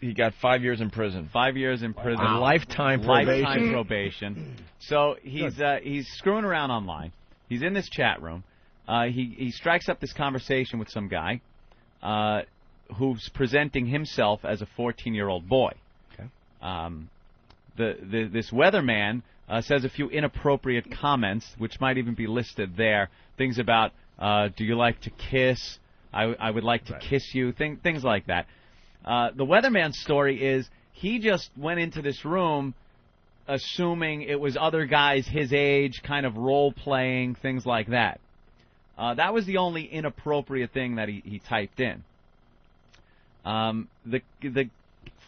He got 5 years in prison. 5 years in prison. Wow. Lifetime probation. Lifetime probation. So he's screwing around online. He's in this chat room. He strikes up this conversation with some guy who's presenting himself as a 14-year-old boy. Okay. This weatherman says a few inappropriate comments, which might even be listed there. Things about, do you like to kiss? I would like to kiss you. Things like that. The weatherman's story is he just went into this room assuming it was other guys his age, kind of role-playing, things like that. That was the only inappropriate thing that he typed in. The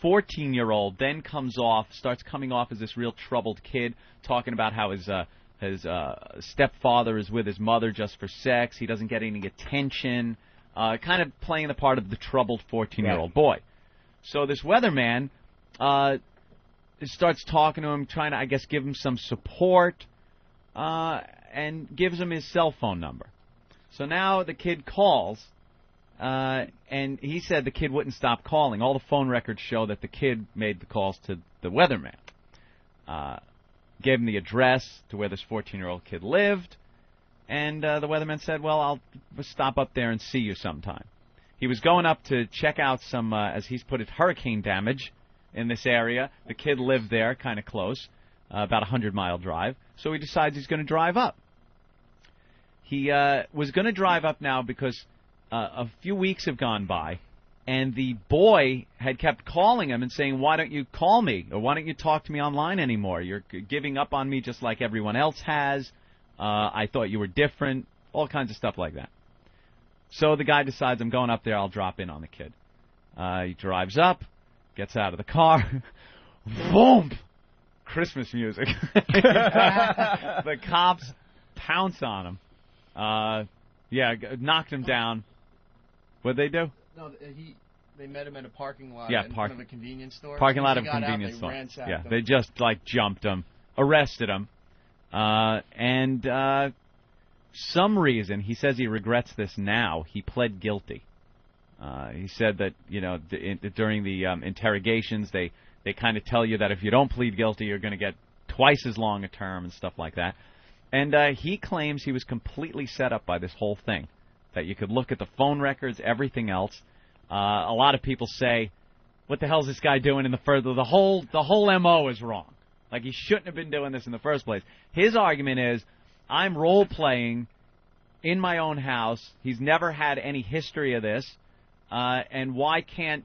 14-year-old then starts coming off as this real troubled kid, talking about how his stepfather is with his mother just for sex. He doesn't get any attention, kind of playing the part of the troubled 14-year-old boy. So this weatherman starts talking to him, trying to, I guess, give him some support, and gives him his cell phone number. So now the kid calls, and he said the kid wouldn't stop calling. All the phone records show that the kid made the calls to the weatherman. Gave him the address to where this 14-year-old kid lived, And the weatherman said, well, I'll stop up there and see you sometime. He was going up to check out some, as he's put it, hurricane damage in this area. The kid lived there, kind of close, about a 100-mile drive. So he decides he's going to drive up. He was going to drive up now because a few weeks have gone by, and the boy had kept calling him and saying, why don't you call me, or why don't you talk to me online anymore? You're giving up on me just like everyone else has. I thought you were different, all kinds of stuff like that. So the guy decides, I'm going up there, I'll drop in on the kid. He drives up, gets out of the car, boom! Christmas music. The cops pounce on him. Knocked him down. What'd they do? No, they met him at a parking lot in front of a convenience store. Parking lot of a convenience store. Yeah, they just, jumped him, arrested him. And some reason, he says he regrets this now, he pled guilty. He said that, during the interrogations, they kind of tell you that if you don't plead guilty, you're going to get twice as long a term and stuff like that. And he claims he was completely set up by this whole thing, that you could look at the phone records, everything else. A lot of people say, what the hell is this guy doing in the further? The whole MO is wrong. Like, he shouldn't have been doing this in the first place. His argument is, I'm role-playing in my own house. He's never had any history of this. And why can't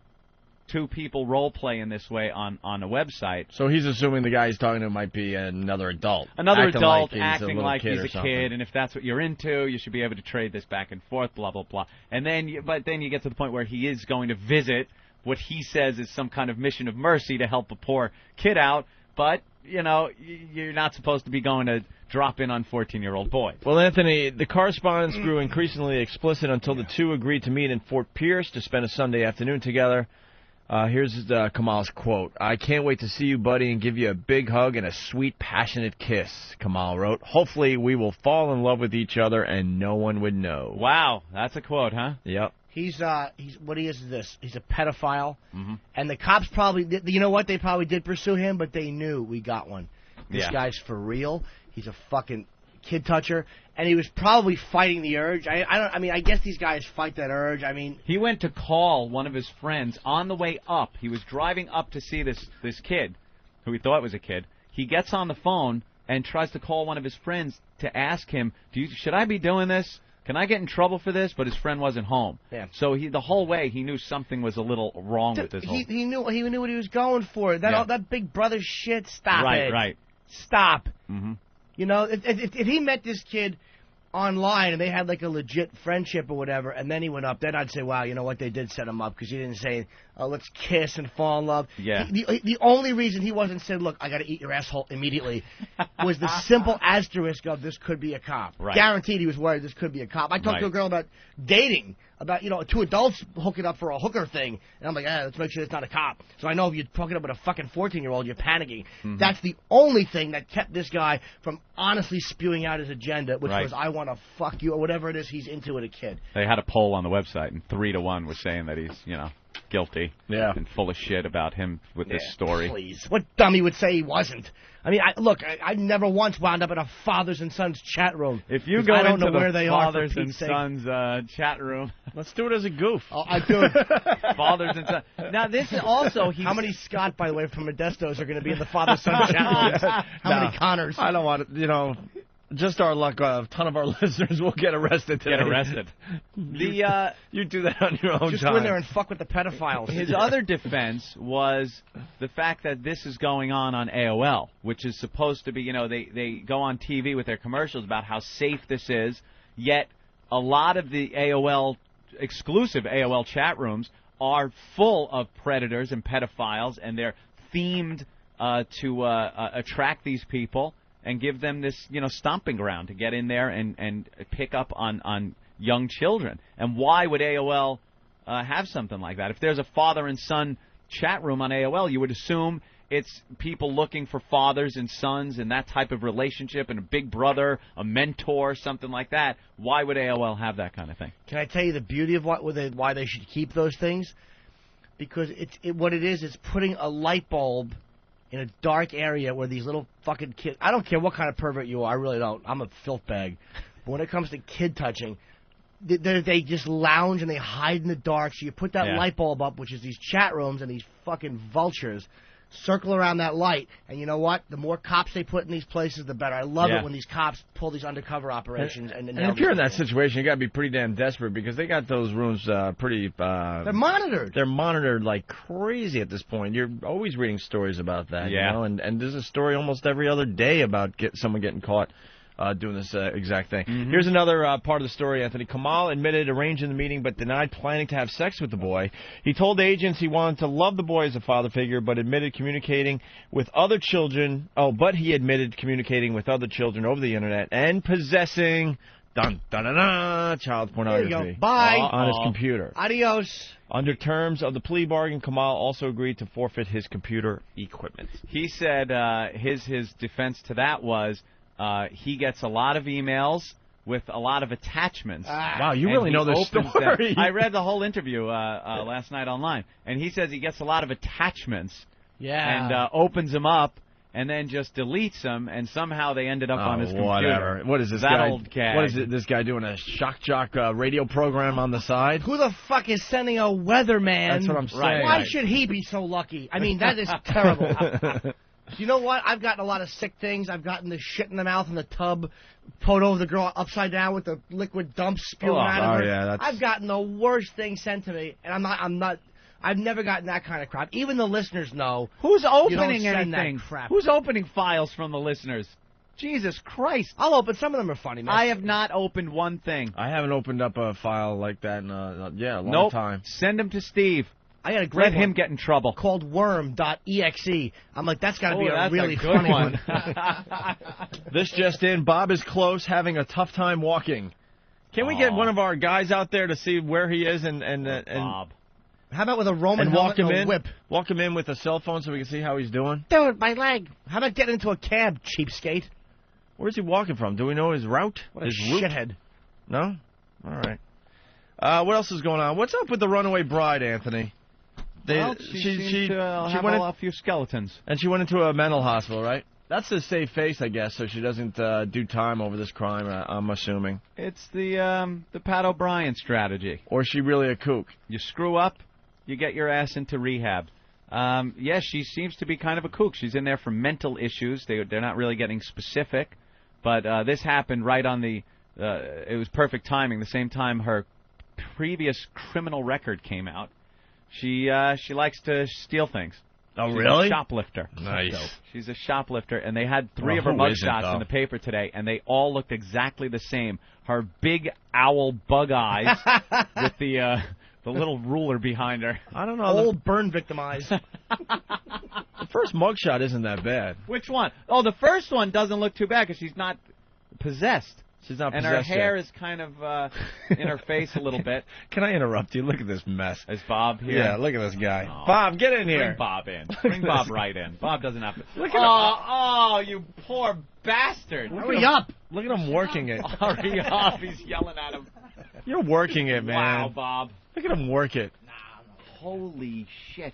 two people role-play in this way on a website? So he's assuming the guy he's talking to might be another adult. Another adult acting like he's a kid, and if that's what you're into, you should be able to trade this back and forth, blah, blah, blah. And then, but then you get to the point where he is going to visit what he says is some kind of mission of mercy to help a poor kid out, but, you're not supposed to be going to drop in on 14-year-old boys. Well, Anthony, the correspondence grew increasingly explicit until the two agreed to meet in Fort Pierce to spend a Sunday afternoon together. Here's Kamal's quote. I can't wait to see you, buddy, and give you a big hug and a sweet, passionate kiss, Kamal wrote. Hopefully we will fall in love with each other and no one would know. Wow, that's a quote, huh? Yep. He's what he is this. He's a pedophile. Mm-hmm. And the cops probably did, they probably did pursue him, but they knew we got one. This guy's for real. He's a fucking kid toucher, and he was probably fighting the urge. I guess these guys fight that urge. He went to call one of his friends on the way up. He was driving up to see this kid, who he thought was a kid. He gets on the phone and tries to call one of his friends to ask him, should I be doing this? Can I get in trouble for this? But his friend wasn't home. Yeah. So the whole way he knew something was a little wrong with this whole thing. He knew what he was going for. That big brother shit. Stop it. Right. Stop. Mm-hmm. If he met this kid online and they had like a legit friendship or whatever, and then he went up, then I'd say, wow, you know what, they did set him up because he didn't say, let's kiss and fall in love. Yeah. The only reason he wasn't said, look, I got to eat your asshole immediately, was the simple asterisk of this could be a cop. Right. Guaranteed he was worried this could be a cop. I talked to a girl about dating, about, two adults hooking up for a hooker thing, and I'm like, let's make sure it's not a cop. So I know if you're hooking up with a fucking 14-year-old, you're panicking. Mm-hmm. That's the only thing that kept this guy from honestly spewing out his agenda, which was, I want to fuck you, or whatever it is he's into with a kid. They had a poll on the website, and 3-1 was saying that he's, guilty. Yeah. And full of shit about him with this story. Please. What dummy would say he wasn't? I never once wound up in a fathers and sons chat room. If you go into the fathers and sons chat room, let's do it as a goof. I do. Fathers and sons. Now, this is also... How many Scott, by the way, from Modestos are going to be in the father-son chat room? How many Connors? I don't want to, just our luck, a ton of our listeners will get arrested today. Get arrested. You do that on your own just time. go in there and fuck with the pedophiles. His other defense was the fact that this is going on AOL, which is supposed to be, they go on TV with their commercials about how safe this is, yet a lot of the exclusive AOL chat rooms are full of predators and pedophiles, and they're themed to attract these people and give them this, stomping ground to get in there and pick up on young children. And why would AOL have something like that? If there's a father and son chat room on AOL, you would assume it's people looking for fathers and sons and that type of relationship, and a big brother, a mentor, something like that. Why would AOL have that kind of thing? Can I tell you the beauty of why they should keep those things? Because what it is putting a light bulb in a dark area where these little fucking kids... I don't care what kind of pervert you are. I really don't. I'm a filth bag. But when it comes to kid touching, they just lounge and they hide in the dark. So you put that light bulb up, which is these chat rooms, and these fucking vultures circle around that light. And you know what? The more cops they put in these places, the better. I love it when these cops pull these undercover operations. And if you're in that situation, you got to be pretty damn desperate because they got those rooms pretty... they're monitored. They're monitored like crazy at this point. You're always reading stories about that, you know? And there's a story almost every other day about someone getting caught doing this exact thing. Here's another part of the story, Anthony. Kamal admitted arranging the meeting but denied planning to have sex with the boy. He told agents he wanted to love the boy as a father figure but admitted communicating with other children. But he admitted communicating with other children over the internet and possessing child pornography. There you go. Bye. On his computer. Adios. Under terms of the plea bargain, Kamal also agreed to forfeit his computer equipment. He said his defense to that was he gets a lot of emails with a lot of attachments. Wow, you really know this story. I read the whole interview last night online, and he says he gets a lot of attachments and opens them up and then just deletes them, and somehow they ended up on his computer. Whatever. What is this that guy? Old gag. What is this guy doing? A shock jock radio program on the side? Who the fuck is sending a weatherman? That's what I'm saying. Why should he be so lucky? I mean, that is terrible. You know what? I've gotten a lot of sick things. I've gotten the shit in the mouth in the tub, put over the girl upside down with the liquid dump spewing out of her. Yeah, I've gotten the worst things sent to me, and I've never gotten that kind of crap. Even the listeners know. Who's opening you don't send anything? That crap. Who's opening files from the listeners? Jesus Christ. I'll open. Some of them are funny, man. I have not opened one thing. I haven't opened up a file like that in a long time. Send them to Steve. I got a great Let him get in trouble. Called worm.exe. I'm like, that's got to be a that's really a good funny one. This just in, Bob is close, having a tough time walking. Can we get one of our guys out there to see where he is and Bob. How about with a Roman and walk him and a in? whip? Walk him in with a cell phone so we can see how he's doing. Dude, my leg. How about getting into a cab, cheapskate? Where's he walking from? Do we know his route? What a his route? shithead. No? All right. What else is going on? What's up with the runaway bride, Anthony? She have a few skeletons. And she went into a mental hospital, right? That's to save face, I guess, so she doesn't do time over this crime, I'm assuming. It's the Pat O'Brien strategy. Or is she really a kook? You screw up, you get your ass into rehab. Yes, she seems to be kind of a kook. She's in there for mental issues. They're not really getting specific. But this happened right on the... it was perfect timing. The same time her previous criminal record came out. She likes to steal things. Oh, She's really? a shoplifter. Nice. She's a shoplifter, and they had three of her mugshots in the paper today, and they all looked exactly the same. Her big owl bug eyes with the little ruler behind her. I don't know. Old burn victim eyes. The first mugshot isn't that bad. Which one? Oh, the first one doesn't look too bad because she's not possessed. She's not and possessed her hair yet. is kind of in her face a little bit. Can I interrupt you? Look at this mess. Is Bob here? Yeah, look at this guy. Oh, Bob, get in here. Bring Bob in. Bring Bob right in. Bob doesn't have to. Look at oh, you poor bastard. Hurry up. Look at him working it. Hurry up. He's yelling at him. You're working it, man. Wow, Bob. Look at him work it. Holy shit.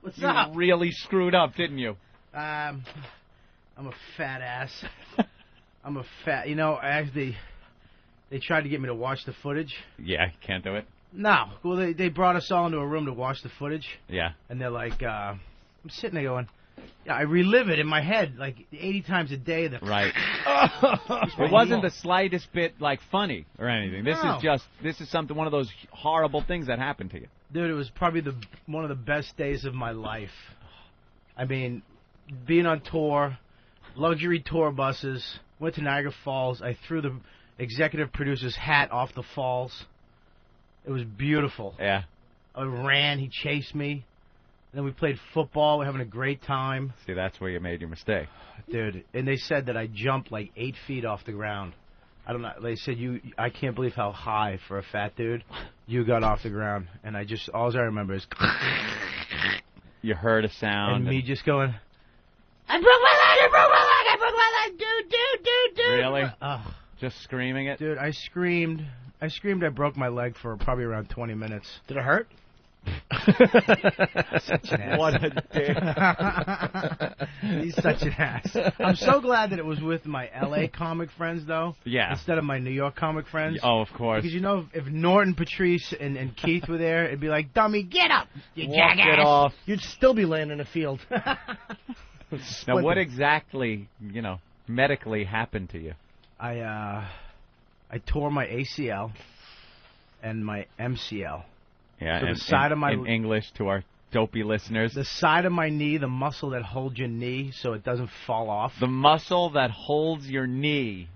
What's you up? really screwed up, didn't you? I'm a fat ass. I'm a fat... You know, actually... They tried to get me to watch the footage. Yeah, can't do it. No. Well, they brought us all into a room to watch the footage. Yeah. And they're like, I'm sitting there going, yeah, I relive it in my head like 80 times a day. Right. It wasn't the slightest bit, like, funny or anything. This is something, one of those horrible things that happened to you. Dude, it was probably one of the best days of my life. I mean, being on tour, luxury tour buses, went to Niagara Falls. I threw the executive producer's hat off the falls. It was beautiful. Yeah. I ran. He chased me. Then we played football. We're having a great time. See, that's where you made your mistake. Dude, and they said that I jumped like 8 feet off the ground. I don't know. They said, I can't believe how high for a fat dude you got off the ground. And all I remember is... You heard a sound. And me just going... I broke my leg, dude. Really? Just screaming it? Dude, I screamed I broke my leg for probably around 20 minutes. Did it hurt? Such an ass. What a dick. He's such an ass. I'm so glad that it was with my L.A. comic friends, though. Yeah. Instead of my New York comic friends. Oh, of course. Because, you know, if Norton, Patrice, and Keith were there, it'd be like, dummy, get up, you Walk jackass. it off. You'd still be laying in a field. Now, what exactly, medically happened to you? I tore my ACL and my MCL. Yeah, So the side of my in English to our dopey listeners. The side of my knee, the muscle that holds your knee so it doesn't fall off. The muscle that holds your knee.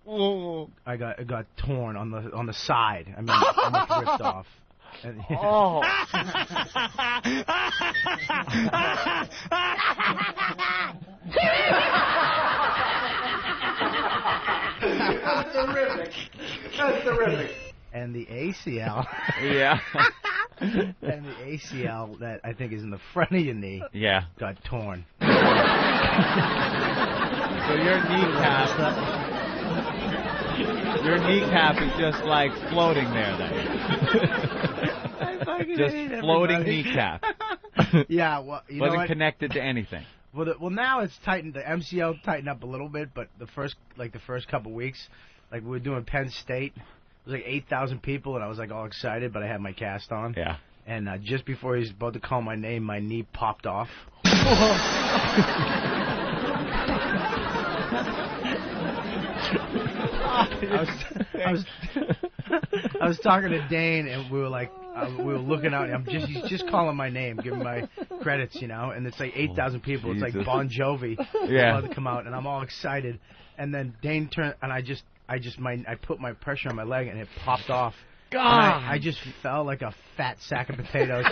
It got torn on the side. I mean, almost ripped off. And, Oh. That's terrific. That's terrific. And the ACL. Yeah. And the ACL that I think is in the front of your knee. Yeah. Got torn. So your kneecap is just like floating there then. Just floating kneecap. Yeah, well, you know Wasn't what? connected to anything. Well, now it's tightened. The MCL tightened up a little bit, but the first couple weeks, like we were doing Penn State, it was like 8,000 people, and I was like all excited, but I had my cast on. Yeah. And just before he was about to call my name, my knee popped off. I was talking to Dane, and we were like, we were looking out. And he's just calling my name, giving my credits, And it's like 8,000 people. It's like Bon Jovi about to come out, and I'm all excited. And then Dane turned, and I put my pressure on my leg, and it popped off. God! I just fell like a fat sack of potatoes.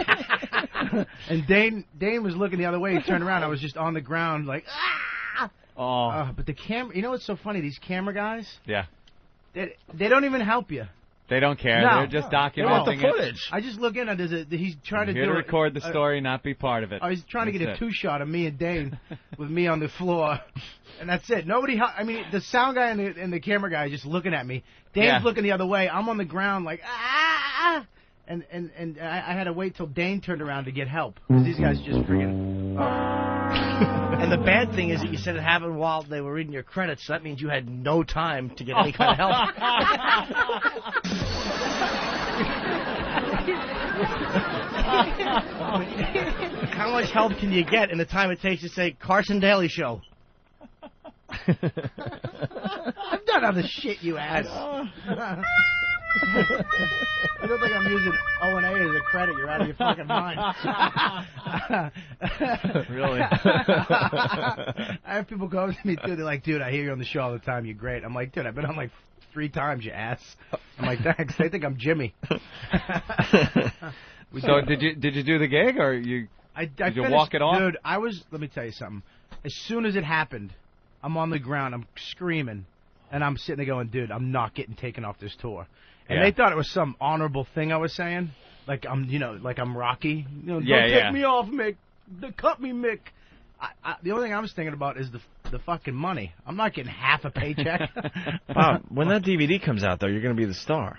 And Dane was looking the other way. He turned around. I was just on the ground, like, ah! Oh. But the camera, you know what's so funny? These camera guys, Yeah. they don't even help you. They don't care. No. They're just documenting it. I just look in, and he's trying to Here do to record the story, not be part of it. Oh, he's trying to get a That's it. two-shot of me and Dane with me on the floor, and that's it. Nobody. I mean, the sound guy and the camera guy are just looking at me. Dane's looking the other way. I'm on the ground like ah, and I had to wait till Dane turned around to get help. 'Cause these guys just freaking. And the bad thing is that you said it happened while they were reading your credits, so that means you had no time to get any kind of help. How much help can you get in the time it takes to say Carson Daly Show? I've done other shit, you ass. You don't think I'm using O&A as a credit? You're out of your fucking mind. Really? I have people go to me, too. They're like, dude, I hear you on the show all the time. You're great. I'm like, dude, I've been on like 3 times, you ass. I'm like, thanks. They think I'm Jimmy. So did you do the gig, or did you walk it off? Dude, let me tell you something. As soon as it happened, I'm on the ground, I'm screaming, and I'm sitting there going, dude, I'm not getting taken off this tour. And they thought it was some honorable thing I was saying, like I'm Rocky. Don't take me off, Mick. Cut me, Mick. The only thing I was thinking about is the fucking money. I'm not getting half a paycheck. Bob, when that DVD comes out, though, you're going to be the star.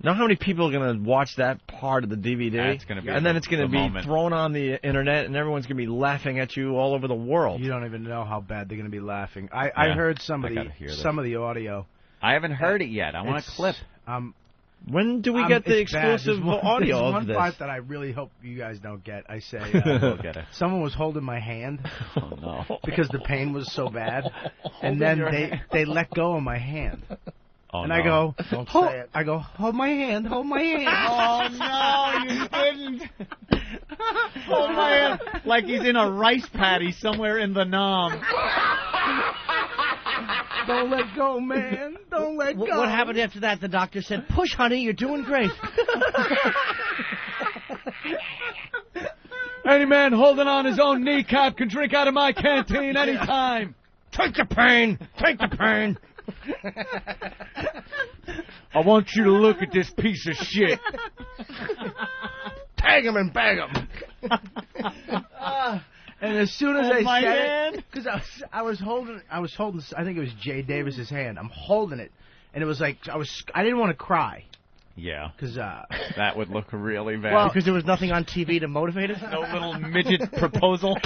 Know how many people are going to watch that part of the DVD? That's gonna be and then it's going to be moment. thrown on the internet, and everyone's going to be laughing at you all over the world. You don't even know how bad they're going to be laughing. I heard some of the audio. I haven't heard it yet. I want a clip. When do we get the exclusive audio there's of one this? part that I really hope you guys don't get. I say, we'll get it. Someone was holding my hand because the pain was so bad, and Holding then your they let go of my hand. Oh, and no. I go, Don't hold, say it. I go, hold my hand, hold my hand. Oh, no, you didn't. Hold my hand. Like he's in a rice paddy somewhere in the Nam. Don't let go, man. Don't let go. What happened after that? The doctor said, push, honey, you're doing great. Any man holding on his own kneecap can drink out of my canteen anytime. Take the pain. Take the pain. I want you to look at this piece of shit. Tag him and bag him. And as soon as Hold I my said hand? it, because I was holding, I think it was Jay Davis's hand. I'm holding it, and it was like I didn't want to cry, Yeah. Because that would look really bad. well, because there was nothing on TV to motivate us. No little midget proposal.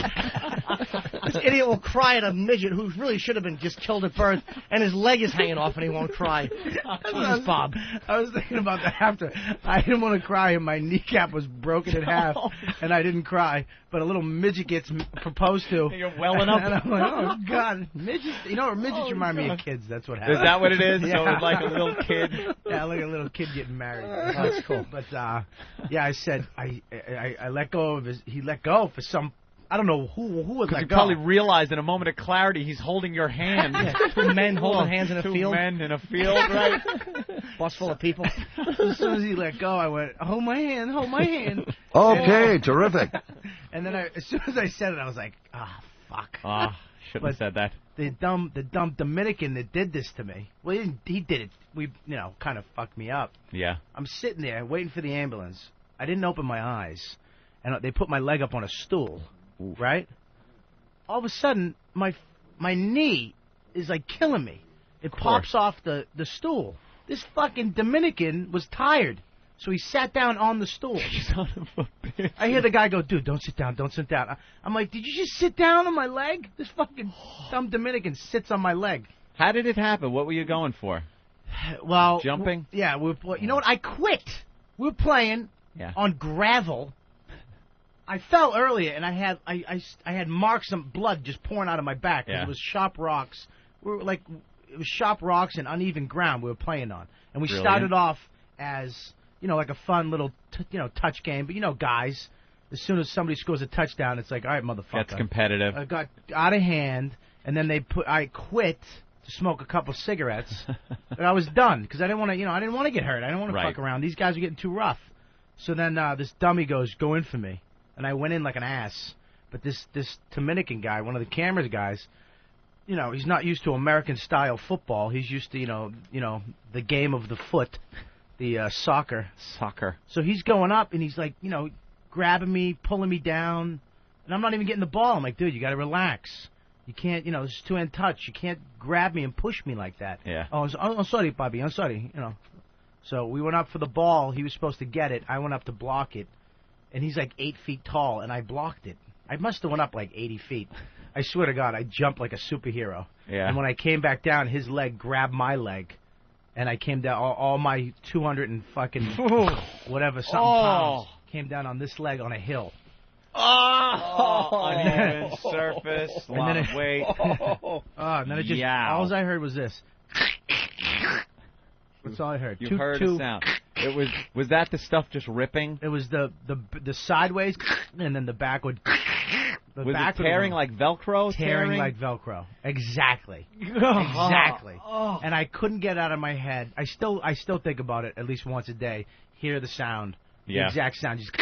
This idiot will cry at a midget who really should have been just killed at birth, and his leg is hanging off, and he won't cry. Jesus, Bob. I was thinking about that after. I didn't want to cry, and my kneecap was broken in half, and I didn't cry. But a little midget gets proposed to. You're welling up. And I'm like, oh, God. Midgets, midgets remind me of kids. That's what happens. Is that what it is? Yeah. So it's like a little kid? Yeah, like a little kid getting married. That's cool. But, yeah, I said, I let go of his, he let go for some, I don't know who would let you go. probably realized in a moment of clarity he's holding your hand. Yeah, two men holding hands in a field. Two men in a field, right? Bus full of people. As soon as he let go, I went, hold my hand, hold my hand. Okay, terrific. And then as soon as I said it, I was like, fuck. Shouldn't have said that. The dumb Dominican that did this to me. Well, he did it. Kind of fucked me up. Yeah. I'm sitting there waiting for the ambulance. I didn't open my eyes, and they put my leg up on a stool. Ooh. Right? All of a sudden, my knee is like killing me. It pops off the stool. This fucking Dominican was tired, so he sat down on the stool. Son of a bitch. I hear the guy go, dude, don't sit down, don't sit down. I'm like, did you just sit down on my leg? This fucking dumb Dominican sits on my leg. How did it happen? What were you going for? Well, jumping? Yeah, you know what? I quit. We were playing on gravel. I fell earlier, and I had marks of blood just pouring out of my back. Yeah. It was sharp rocks. It was sharp rocks and uneven ground we were playing on. And we started off as, like a fun little, touch game. But, guys, as soon as somebody scores a touchdown, it's like, all right, motherfucker. That's competitive. I got out of hand, and then I quit to smoke a couple cigarettes. And I was done, because I didn't want to, I didn't want to get hurt. I didn't want to fuck around. These guys were getting too rough. So then this dummy goes, go in for me. And I went in like an ass. But this Dominican guy, one of the cameras guys, he's not used to American-style football. He's used to, the game of the foot, the soccer. Soccer. So he's going up, and he's like, grabbing me, pulling me down. And I'm not even getting the ball. I'm like, dude, you got to relax. You can't, it's two-hand touch. You can't grab me and push me like that. Yeah. Oh, I'm sorry, Bobby. I'm sorry, So we went up for the ball. He was supposed to get it. I went up to block it. And he's like 8 feet tall, and I blocked it. I must have went up like 80 feet. I swear to God, I jumped like a superhero. Yeah. And when I came back down, his leg grabbed my leg, and I came down. All my 200 and fucking whatever something pounds came down on this leg on a hill. Uneven surface, a lot of weight. And then it just all I heard was this. That's all I heard. You heard a sound. Was that the stuff just ripping? It was the sideways, and then the backward. Was it tearing like Velcro? Tearing like Velcro. Exactly. Exactly. And I couldn't get out of my head. I still think about it at least once a day. Hear the sound. The exact sound. Just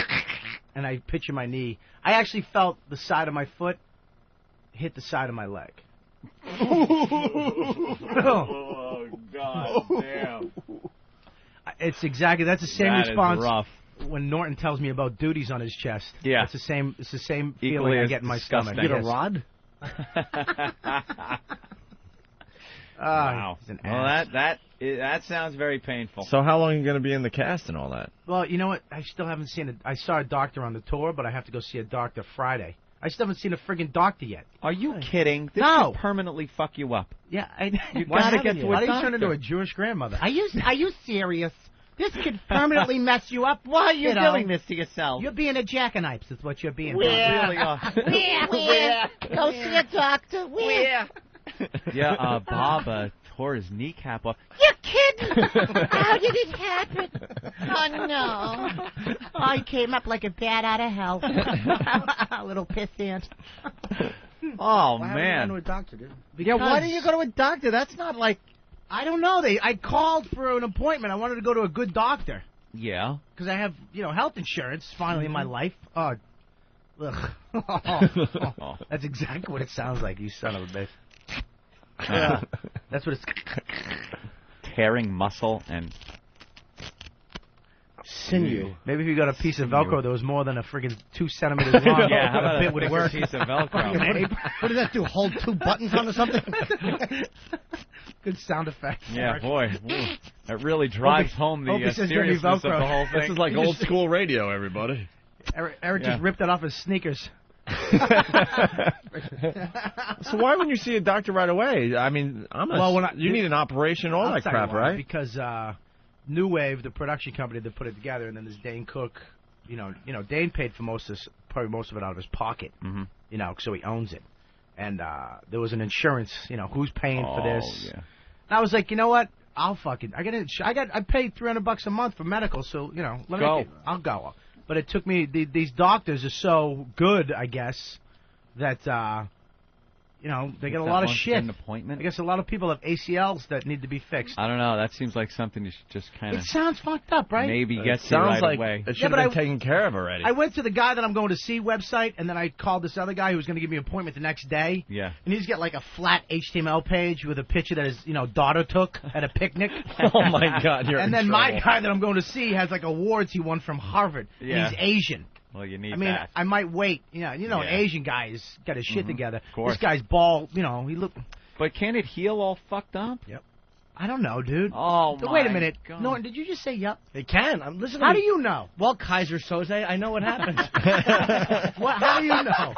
and I picture my knee. I actually felt the side of my foot hit the side of my leg. Oh, God damn. It's exactly, that's the same response is rough. When Norton tells me about duties on his chest. Yeah. It's the same Equally feeling I get in my stomach. You get a rod? Wow. Well, that sounds very painful. So how long are you going to be in the cast and all that? Well, you know what? I still haven't seen it. I saw a doctor on the tour, but I have to go see a doctor Friday. I still haven't seen a friggin' doctor yet. Are you kidding? This No. could permanently fuck you up. Yeah, You gotta get to a Why do you doctor. turn into a Jewish grandmother? Are you serious? This could permanently mess you up. Why are you doing this to yourself? You're being a jackanapes, is what you're being. Where? Really are. Where? Go see a doctor. Where? Yeah, Bob tore his kneecap off. You're kidding. How did it happen? Oh, no. I came up like a bat out of hell. A little pissant. Oh, Why haven't you man. gone to a doctor, dude? Yeah, why do you go to a doctor? That's not like... I don't know. I called for an appointment. I wanted to go to a good doctor. Yeah. Because I have, health insurance finally in my life. Oh, ugh. That's exactly what it sounds like, you son of a bitch. Yeah. That's what it's... Tearing muscle and... Sinew. Maybe if you got a piece of Velcro that was more than a friggin' 2 centimeters long, Yeah, how about a bit would work. piece of Velcro? What does that do? Hold 2 buttons on or something? Good sound effect. Yeah, boy. Ooh. It really drives home the Opie says seriousness of the whole thing. This is like old school radio, everybody. Eric just ripped it off his sneakers. So why wouldn't you see a doctor right away? I mean, you need an operation, all that crap, right? Because New Wave, the production company that put it together, and then there's Dane Cook. You know, Dane paid for probably most of it out of his pocket. Mm-hmm. You know, so he owns it. And there was an insurance. You know, who's paying for this? Yeah. And I was like, you know what? I paid $300 a month for medical, so you know, I'll go. But it took me. These doctors are so good, I guess, that you know, they get a lot of shit. An appointment? I guess a lot of people have ACLs that need to be fixed. I don't know. That seems like something you should just kind of. It sounds fucked up, right? Maybe get to sounds right like away. It should have been taken care of already. I went to the guy that I'm going to see website, and then I called this other guy who was going to give me an appointment the next day. Yeah. And he's got like a flat HTML page with a picture that his daughter took at a picnic. Oh my God, you're. And in then trouble. my guy that I'm going to see has like awards he won from Harvard. Yeah. And he's Asian. Well, you need I mean, that. I might wait. You know, an Asian guy has got his shit together. Of course. This guy's bald. You know, he look. But can it heal all fucked up? Yep. I don't know, dude. Oh, Wait a my minute. God. Norton, did you just say yep? It can. I'm listening. How do you know? Well, Kaiser Soze, I know what happens. How do you know?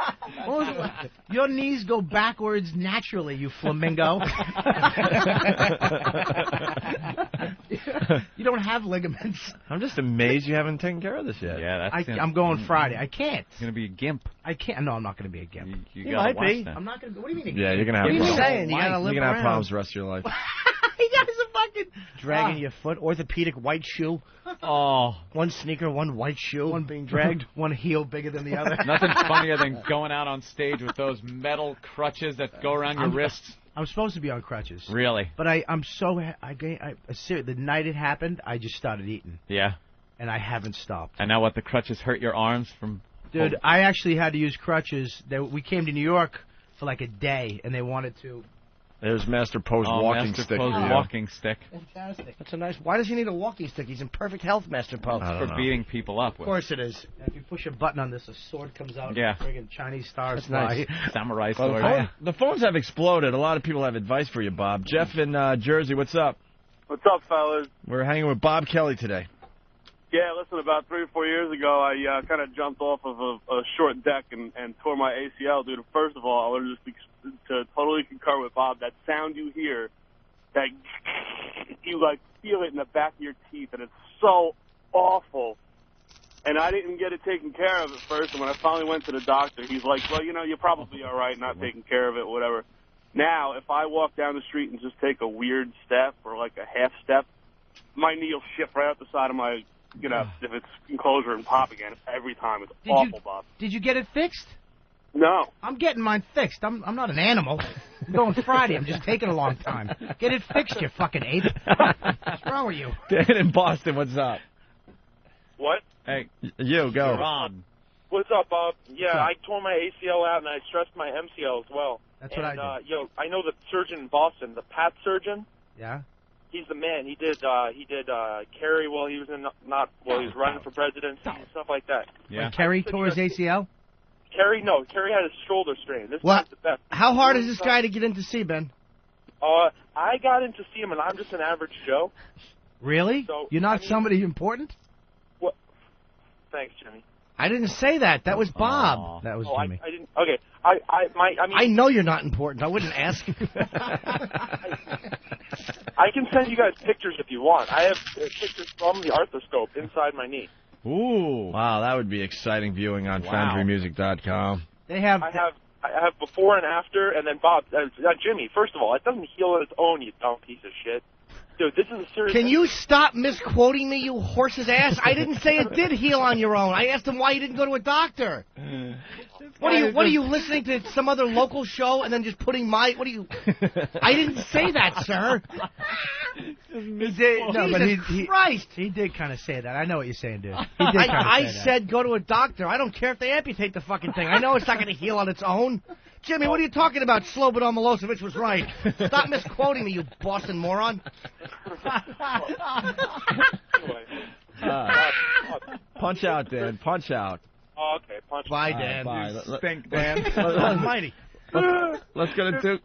Your knees go backwards naturally, you flamingo. You don't have ligaments. I'm just amazed you haven't taken care of this yet. Yeah, that's. I'm going Friday. I can't. It's gonna be a gimp. I can't. No, I'm not going to be a gimp. You might be. I'm not going to. What do you mean? Yeah, you're gonna have. What are you problems. saying? You gotta live You're gonna have around. problems the rest of your life. You guys are fucking Dragging your foot, orthopedic white shoe. Oh, one sneaker, one white shoe. One being dragged, one heel bigger than the other. Nothing funnier than going out on stage with those metal crutches that go around your wrists. I'm supposed to be on crutches. Really? But I'm so the night it happened, I just started eating. Yeah. And I haven't stopped. And now what? The crutches hurt your arms from. Dude, I actually had to use crutches. We came to New York for like a day, and they wanted to. There's Master Poe's walking Master stick. Poe's walking stick. Fantastic. That's a nice. Why does he need a walking stick? He's in perfect health, Master Poe. For beating people up Of with. course it is. If you push a button on this, a sword comes out. Yeah. Friggin' Chinese stars That's fly. nice. Samurai Well, sword. the phones have exploded. A lot of people have advice for you, Bob. Jeff in Jersey, what's up? What's up, fellas? We're hanging with Bob Kelly today. Yeah, listen, about 3 or 4 years ago, I kind of jumped off of a short deck and tore my ACL, dude. First of all, I want to just to totally concur with Bob. That sound you hear, that you, like, feel it in the back of your teeth, and it's so awful. And I didn't get it taken care of at first, and when I finally went to the doctor, he's like, well, you know, you're probably all right not taking care of it, whatever. Now, if I walk down the street and just take a weird step or, like, a half step, my knee will shift right out the side of my... You know, if it's enclosure and pop again every time. It's awful, Bob. Did you get it fixed? No. I'm getting mine fixed. I'm not an animal. I'm going Friday. I'm just taking a long time. Get it fixed, you fucking ape. What's wrong with you? Dan in Boston, what's up? What? Hey, you, go. Ron. What's up, Bob? Yeah, What's up? I tore my ACL out and I stressed my MCL as well. That's what I did. I know the surgeon in Boston, the Pat surgeon. Yeah? He's the man. He did Kerry while he was while he was running for presidency and stuff like that. Yeah. Like Kerry tore his ACL? Kerry had his shoulder strain. This What? guy's the best. How hard is this guy to get in to see, Ben? I got in to see him, and I'm just an average Joe. Really? So, You're not somebody important? What? Thanks, Jimmy. I didn't say that. That was Bob. That was Oh, Jimmy. I didn't. Okay. I mean, I know you're not important. I wouldn't ask. I can send you guys pictures if you want. I have pictures from the arthroscope inside my knee. Ooh. Wow, that would be exciting viewing on FoundryMusic.com. They have... I have before and after, and then Bob, Jimmy. First of all, it doesn't heal on its own, you dumb piece of shit. Dude, this is a serious... Can you stop misquoting me, you horse's ass? I didn't say it did heal on your own. I asked him why you didn't go to a doctor. What are you listening to some other local show and then just putting my... What are you... I didn't say that, sir. He did. No, but Christ. he did kind of say that. I know what you're saying, dude. He did kind of I say that. said go to a doctor. I don't care if they amputate the fucking thing. I know it's not going to heal on its own. Jimmy, what are you talking about? Slobodan Milosevic was right. Stop misquoting me, you Boston moron. Punch out, Dan. Punch out. Oh, okay, punch. Bye, Dan. Bye. Stink, Dan. Almighty. Let's go to Duke.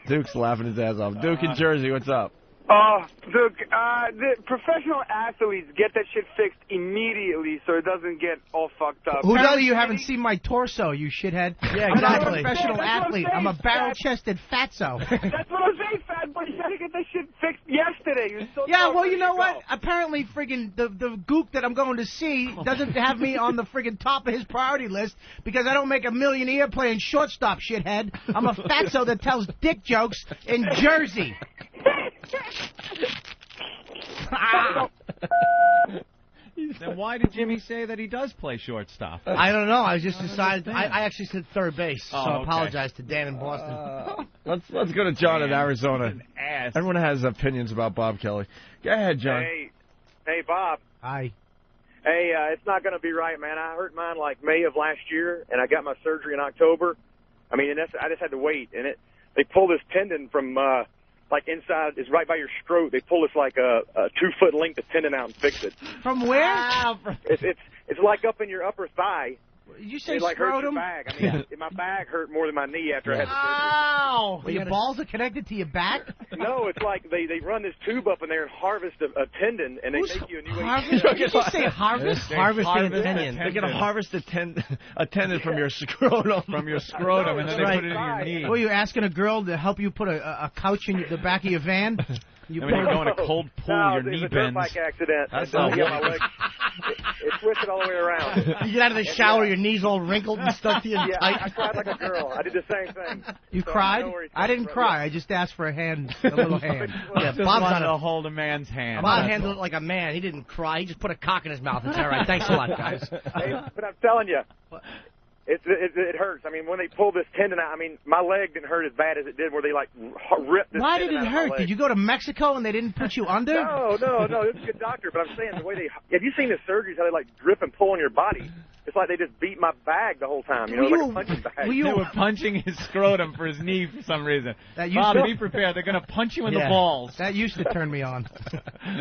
Duke's laughing his ass off. Duke in Jersey, what's up? The professional athletes get that shit fixed immediately so it doesn't get all fucked up. Apparently you haven't seen my torso, you shithead. Yeah, I'm not a exactly. professional athlete. I'm a barrel-chested fatso. That's what I'm saying, fat boy. You gotta get that shit fixed yesterday. You're so Yeah, well, you know what? Apparently, friggin' the gook that I'm going to see doesn't have me on the friggin' top of his priority list because I don't make $1 million a year playing shortstop, shithead. I'm a fatso that tells dick jokes in Jersey. Then why did Jimmy say that he does play shortstop? I don't know. I just decided. I actually said third base, so I okay. apologize to Dan in Boston. Let's go to John in Arizona. Ass. Everyone has opinions about Bob Kelly. Go ahead, John. Hey, Bob. Hi. Hey, it's not going to be right, man. I hurt mine like May of last year, and I got my surgery in October. I mean, and I just had to wait, and they pulled this tendon from like inside, it's right by your scrot. They pull this like a 2-foot length of tendon out and fix it. From where? It's like up in your upper thigh. Did you say It like hurts your scrotum? bag. I mean, my bag hurt more than my knee after I had the surgery. Ow! Well, your balls are connected to your back? No, it's like they run this tube up in there and harvest a tendon, and they make you a new Harvest? Did you just say harvest? Harvesting a tendon. They're going to harvest a tendon from your scrotum. From your scrotum, and then they put it in your knee. Well, you're asking a girl to help you put a couch in the back of your van? I mean, you're going to cold pool, your knee it was a dirt bends. bike accident. That's And, not yeah, my leg, it twisted all the way around. You get out of the shower, your knees all wrinkled and stuck to you Yeah, tight. I cried like a girl. I did the same thing. You So cried? know where he's I didn't coming from. cry. I just asked for a hand, a little hand. Yeah, Just Bob's wanted on to a hold a man's hand. Bob handled it like a man. He didn't cry. He just put a cock in his mouth. It's all right. Thanks a lot, guys. Hey, but I'm telling you, it hurts. I mean, when they pulled this tendon out, I mean, my leg didn't hurt as bad as it did where they, like, ripped this Why did tendon it out of my hurt? leg. Did you go to Mexico and they didn't put you under? No, this is a good doctor, but I'm saying the way have you seen the surgeries, how they, like, drip and pull on your body? It's like they just beat my bag the whole time, you know, like a punching bag. They were punching his scrotum for his knee for some reason. That Bob, be prepared. They're going to punch you in the balls. That used to turn me on.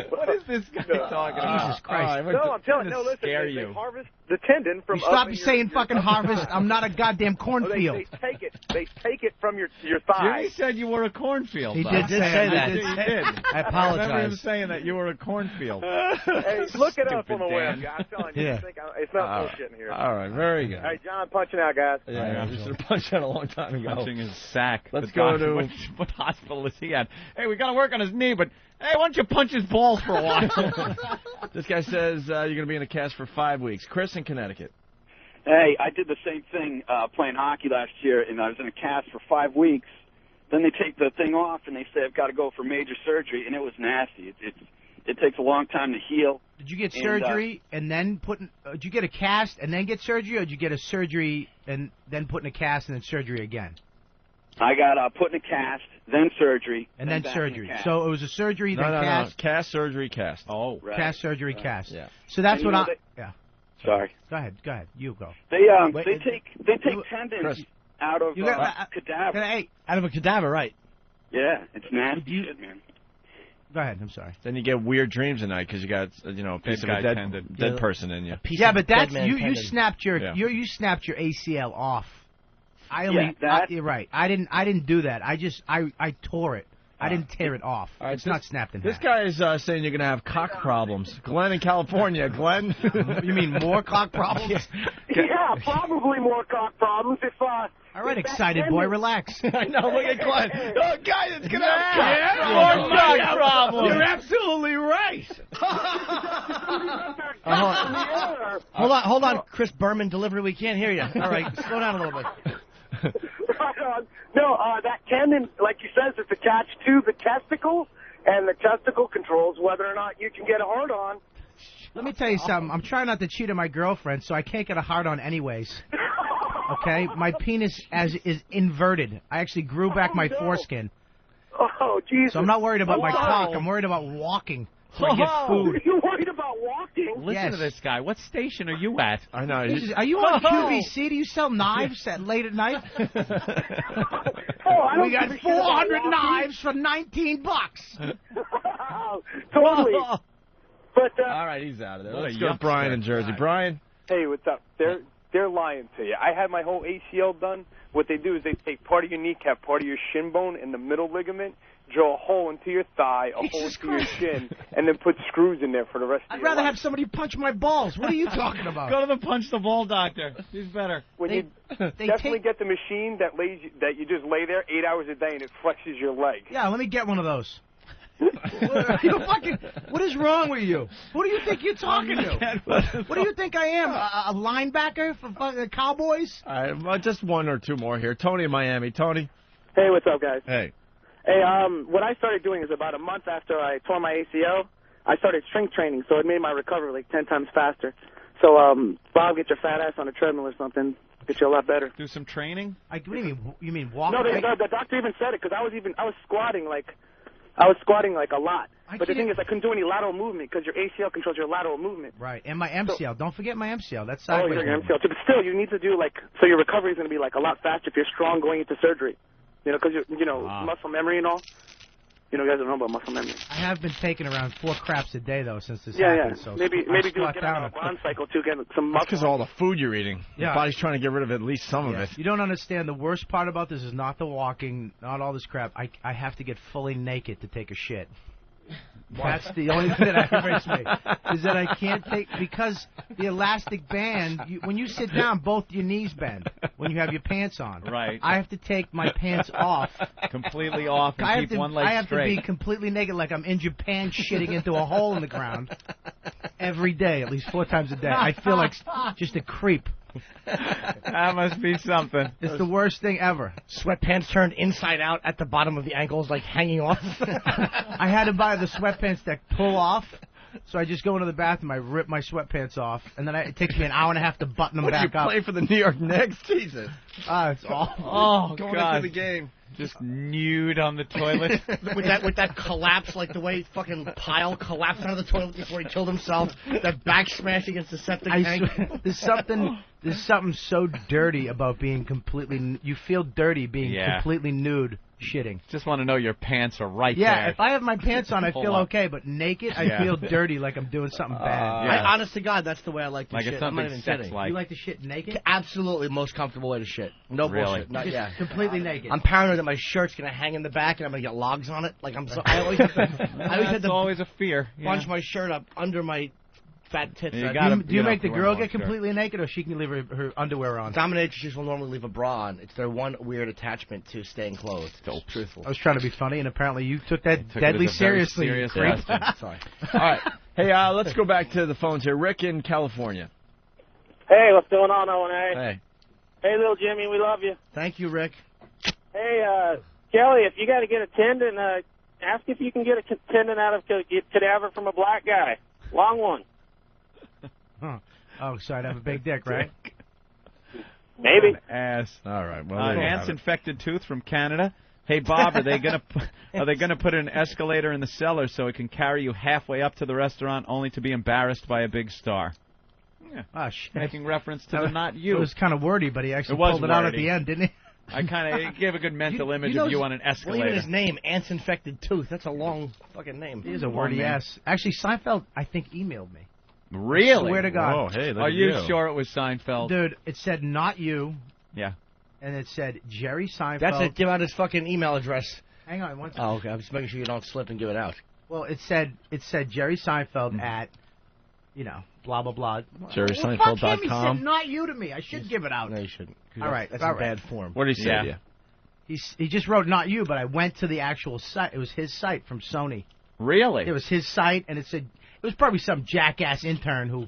What is this guy talking about? Jesus Christ. No, I'm telling you, no, listen, scare they you. harvest the tendon from You up stop in your- saying fucking harvest. I'm not a goddamn Oh, cornfield. they take it from your thigh. Jimmy said you were a cornfield. He Bob. did say that. He did. I remember him apologize. saying that you were a cornfield. Hey, look it up on the Stupid web, Dan. guys. I'm telling you, Yeah. it's not bullshitting here. All right, very good. Hey, John, punching out, guys. Yeah, we should have punched that a long time ago. Punching his sack. Let's The go doctor- to- what hospital is he at? Hey, we got to work on his knee, but hey, why don't you punch his balls for a while? This guy says you're going to be in a cast for 5 weeks. Chris in Connecticut. Hey, I did the same thing playing hockey last year, and I was in a cast for 5 weeks. Then they take the thing off, and they say I've got to go for major surgery, and it was nasty. It takes a long time to heal. Did you get And, surgery and then did you get a cast and then get surgery, or did you get a surgery and then put in a cast and then surgery again? I got put in a cast, then surgery, And then back in a surgery. cast. So it was a surgery, then No. cast. Cast, surgery, cast. Oh. Right. Cast, surgery, cast. Yeah. So that's And, what you know, I. they- Yeah. Sorry. Go ahead. You go. They Wait, take tendons Chris. out of You got cadaver. Hey, Out of a cadaver, right? Yeah, it's nasty shit, man. go ahead. I'm sorry. Then you get weird dreams at night because you got a piece Dead of a guy dead tendon. person in you. Yeah, but that's dead man you tendon. snapped your Yeah. you snapped your ACL off. You're right. I didn't do that. I tore it. I didn't tear it off. All right, It's not snapped in This half. guy is saying you're going to have cock problems. Glenn in California. Glenn? You mean more cock problems? Yeah, probably more cock problems if All right, excited boy, relax. I know, look at Glenn. Oh, guy that's going to have more cock problems. You're absolutely right. Hold on, Chris Berman delivery. We can't hear you. All right, slow down a little bit. Right on. No, that tendon, like you said, is attached to the testicle, and the testicle controls whether or not you can get a hard-on. Let me tell you something. I'm trying not to cheat on my girlfriend, so I can't get a hard on anyways. Okay? My penis is inverted. I actually grew back my foreskin. Oh, Jesus. So I'm not worried about my Wow. cock. I'm worried about walking so I get food. You're worried about walking? Listen Yes. to this guy. What station are you at? I know. Jesus, are you on QVC? Do you sell knives at late at night? I don't We got give a shit about 400 walking. knives for $19. Totally. But All right, he's out of there. What a Let's go to youngster. Brian in Jersey. Brian? Hey, what's up? They're lying to you. I had my whole ACL done. What they do is they take part of your kneecap, part of your shin bone, and the middle ligament, drill a hole into your thigh, a hole into your shin, and then put screws in there for the rest of I'd your rather life. have somebody punch my balls. What are you talking about? Go to the punch the ball doctor. He's better. You definitely get the machine that you just lay there 8 hours a day and it flexes your leg. Yeah, let me get one of those. What is wrong with you? Who do you think you're talking to? What do you think I am? A linebacker for fucking Cowboys? All right, well, just one or two more here. Tony in Miami. Tony. Hey, what's up, guys? Hey. Hey, what I started doing is about a month after I tore my ACL, I started strength training, so it made my recovery like 10 times faster. So, Bob, get your fat ass on a treadmill or something. Get you a lot better. Do some training? What do you mean? You mean walking? No, the doctor even said it because I was squatting like a lot. But the thing is, I couldn't do any lateral movement because your ACL controls your lateral movement. Right, and my MCL. So, don't forget my MCL. That's sideways. Oh, your MCL. But still, you need to do so your recovery is going to be like a lot faster if you're strong going into surgery. You know, because muscle memory and all. You know, you guys don't know about muscle memory. I have been taking around 4 craps a day though since this happened. Yeah. So maybe get on a bond cycle too, get some muscle. That's because of all the food you're eating. Yeah. Your body's trying to get rid of at least some of it. You don't understand. The worst part about this is not the walking, not all this crap. I have to get fully naked to take a shit. That's the only thing that aggravates me, is that I can't take, because the elastic band, when you sit down, both your knees bend when you have your pants on. Right. I have to take my pants off. Completely off and keep one leg I have straight. to be completely naked like I'm in Japan shitting into a hole in the ground every day, at least 4 times a day. I feel like just a creep. That must be something. It's the worst thing ever. Sweatpants turned inside out at the bottom of the ankles, like hanging off. I had to buy the sweatpants that pull off, so I just go into the bathroom, I rip my sweatpants off, and then it takes me an hour and a half to button them back up. What, do you play for the New York Knicks? Jesus. It's awful. Oh, going God. into the game. Just nude on the toilet. with that collapse, like the way fucking Pyle collapsed out of the toilet before he killed himself. That back smash against the septic tank. There's something so dirty about being completely. You feel dirty being completely nude shitting. Just want to know your pants are right there. Yeah, if I have my pants on, I feel on. okay, but naked, I feel dirty, like I'm doing something bad. Honest to God, that's the way I like to shit. It's I'm not something even kidding. sex-like. You like to shit naked? Absolutely, most comfortable way to shit. No bullshit. Not, completely naked. I'm paranoid that my shirt's gonna hang in the back and I'm gonna get logs on it. Like I always have to always a fear. Bunch my shirt up under my fat tits. Do you make the girl get completely naked, or she can leave her underwear on? Dominatrixes will normally leave a bra on. It's their one weird attachment to staying clothed. Truthful. I was trying to be funny, and apparently you took that deadly seriously. Serious creep. Sorry. All right. Hey, let's go back to the phones here. Rick in California. Hey, what's going on, O&A? Hey. Hey, little Jimmy, we love you. Thank you, Rick. Hey, Kelly, if you got to get a tendon, ask if you can get a tendon out of cadaver from a black guy. Long one. Huh. Oh, so I'd have a big dick, right? Maybe. Ass. All right. Well, Ants infected tooth from Canada. Hey Bob, are they gonna put an escalator in the cellar so it can carry you halfway up to the restaurant, only to be embarrassed by a big star? Yeah. Oh shit. Making reference to the not you. It was kind of wordy, but he actually was pulled it out at wordy. the end, didn't he? I kind of gave a good mental image of you on an escalator. Well, even his name, Ants Infected Tooth. That's a long fucking name. He is a wordy ass. Actually, Seinfeld, I think, emailed me. Really? I swear to God. Oh, hey, are you sure it was Seinfeld? Dude, it said not you. Yeah. And it said Jerry Seinfeld. That's it. Give out his fucking email address. Hang on one second. Oh, okay. I'm just making sure you don't slip and give it out. Well, it said Jerry Seinfeld at, blah, blah, blah. JerrySeinfeld.com. Fuck him, he said not you to me. I should give it out. No, you shouldn't. All right. That's in bad form. What did he say to you? He just wrote not you, but I went to the actual site. It was his site from Sony. Really? It was his site, and it said it was probably some jackass intern who,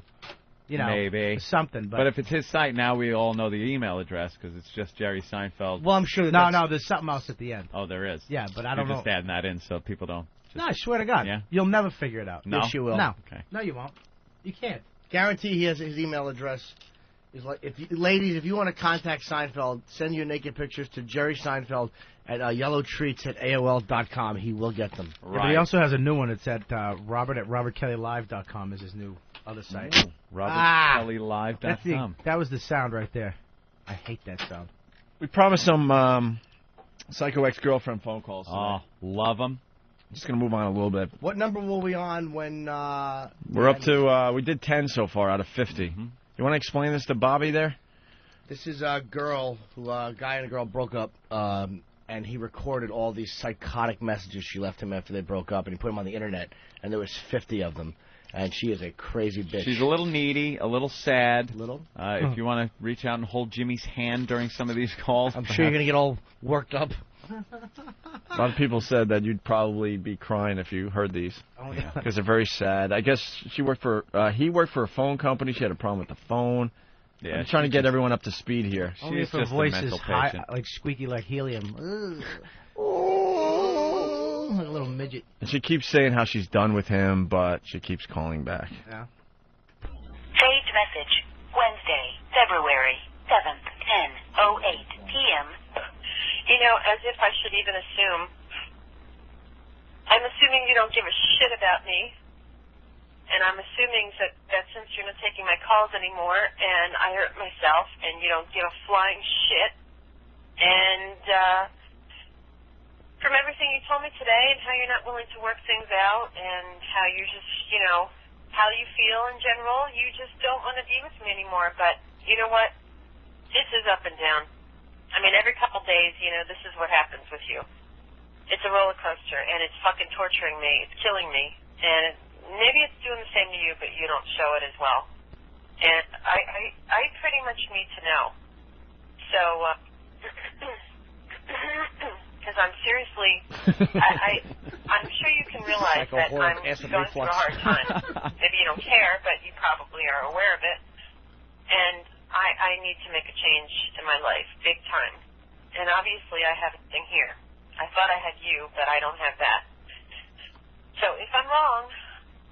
maybe something. But if it's his site, now we all know the email address because it's just Jerry Seinfeld. Well, I'm sure. No, there's something else at the end. Oh, there is. Yeah, but I don't know. You're just adding that in so people don't. No, I swear to God. Yeah? You'll never figure it out. No? Yes, you will. No. Okay. No, you won't. You can't. Guarantee he has his email address. Ladies, if you want to contact Seinfeld, send your naked pictures to Jerry Seinfeld at yellowtreats@AOL.com. He will get them. Right. Yeah, but he also has a new one. It's at Robert at RobertKellyLive.com is his new other site. RobertKellyLive.com. That was the sound right there. I hate that sound. We promised some Psycho Ex-Girlfriend phone calls today. Oh, love them. Just going to move on a little bit. What number were we on when... We're up to... we did 10 so far out of 50. Mm-hmm. You want to explain this to Bobby there? This is a girl a guy and a girl broke up. and he recorded all these psychotic messages she left him after they broke up, and he put them on the internet, and there was 50 of them. And she is a crazy bitch. She's a little needy, a little sad. Little? If you want to reach out and hold Jimmy's hand during some of these calls. I'm sure you're going to get all worked up. A lot of people said that you'd probably be crying if you heard these. Oh, yeah. Because they're very sad. I guess he worked for a phone company. She had a problem with the phone. Yeah, I'm trying to get everyone up to speed here. Only if her voice is high, like squeaky like helium. Like a little midget. And she keeps saying how she's done with him, but she keeps calling back. Yeah. Saved message, Wednesday, February 7th, 10:08 p.m. You know, as if I should even assume. I'm assuming you don't give a shit about me. And I'm assuming that since you're not taking my calls anymore, and I hurt myself, and you don't give a flying shit. And from everything you told me today, and how you're not willing to work things out, and how you're just, you know, how you feel in general, you just don't want to be with me anymore. But you know what? This is up and down. I mean, every couple days, you know, this is what happens with you. It's a roller coaster, and it's fucking torturing me. It's killing me. And maybe it's doing the same to you, but you don't show it as well. And I pretty much need to know. So, because I'm seriously, I'm sure you can realize that I'm going through a hard time. Maybe you don't care, but you probably are aware of it. And I need to make a change in my life, big time. And obviously I have a thing here. I thought I had you, but I don't have that. So if I'm wrong,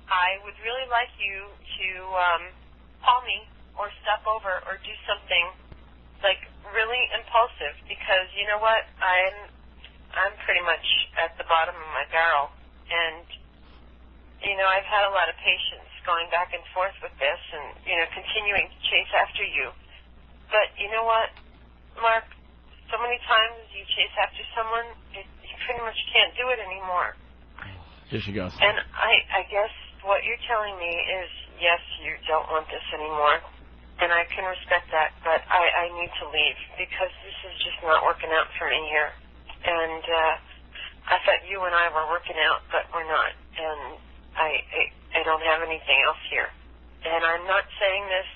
I would really like you to call me or stop over or do something like really impulsive, because you know what, I'm pretty much at the bottom of my barrel, and you know, I've had a lot of patience going back and forth with this, and you know, continuing to chase after you. But you know what, Mark, so many times you chase after someone, you pretty much can't do it anymore. Here she goes. And I guess what you're telling me is, yes, you don't want this anymore, and I can respect that, but I need to leave, because this is just not working out for me here. And I thought you and I were working out, but we're not, and I don't have anything else here. And I'm not saying this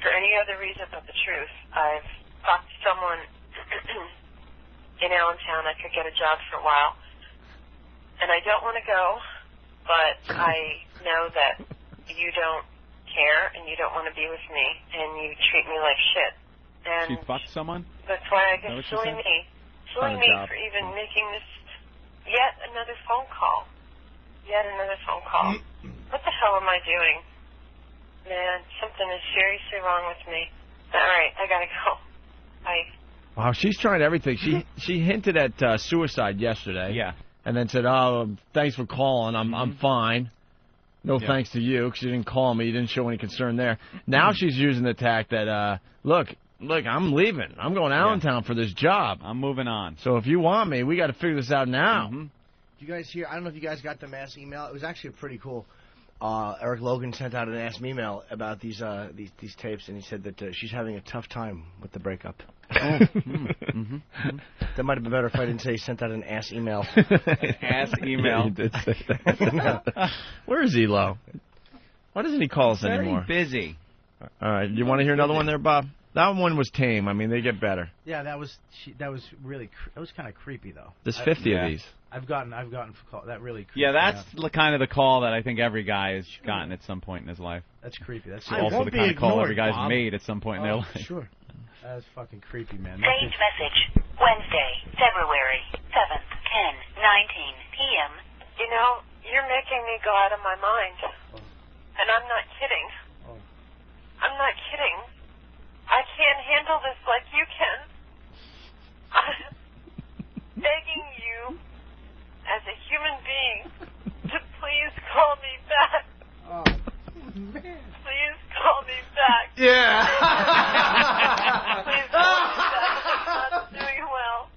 for any other reason but the truth. I've talked to someone in Allentown. I could get a job for a while, and I don't want to go, but I know that you don't care and you don't want to be with me, and you treat me like shit. And she fucked someone? That's why I guess silly me for even making this yet another phone call. What the hell am I doing? Man, something is seriously wrong with me. All right, I gotta go. Wow, she's trying everything. She hinted at suicide yesterday. Yeah. And then said, "Oh, thanks for calling. I'm fine. No thanks to you, because you didn't call me. You didn't show any concern there." Now she's using the tack that, look, I'm leaving. I'm going to Allentown for this job. I'm moving on. So if you want me, we got to figure this out now. Did you guys hear? I don't know if you guys got the mass email. It was actually pretty cool. Eric Logan sent out an ass email about these tapes, and he said that she's having a tough time with the breakup. That might have been better if I didn't say he sent out an ass email. Ass email. Yeah, you did say that. Where is Elo? Why doesn't he call us anymore? Very busy. All right, you want to hear another one there, Bob? That one was tame. I mean, they get better. Yeah, that was really that was kind of creepy though. There's 50 of these. I've gotten call that really creepy. Yeah, that's kind of the call that I think every guy has gotten at some point in his life. That's creepy. That's also the kind of call every guy's made at some point in their life. Sure. That was fucking creepy, man. Saved message, Wednesday, February 7th, 10:19 p.m. You know, you're making me go out of my mind. And I'm not kidding. I'm not kidding. I can't handle this like you can. I'm begging you, as a human being, to please call me back. Oh, man. Please call me back. Yeah. Please call me back. I'm not doing well.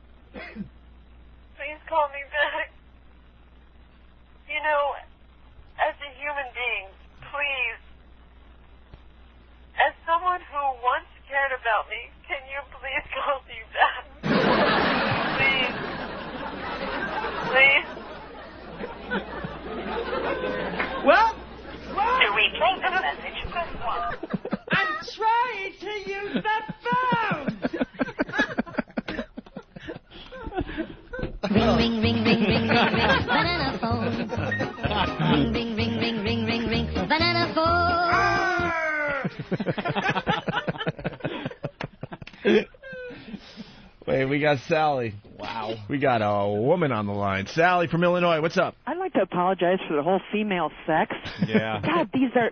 Please call me back. You know, as a human being, please, as someone who once cared about me, can you please call me back? Please. Ring, ring, ring, ring, ring, ring, ring for banana phone. Wait, we got Sally. Wow. We got a woman on the line. Sally from Illinois, what's up? I'd like to apologize for the whole female sex. Yeah. God, these are,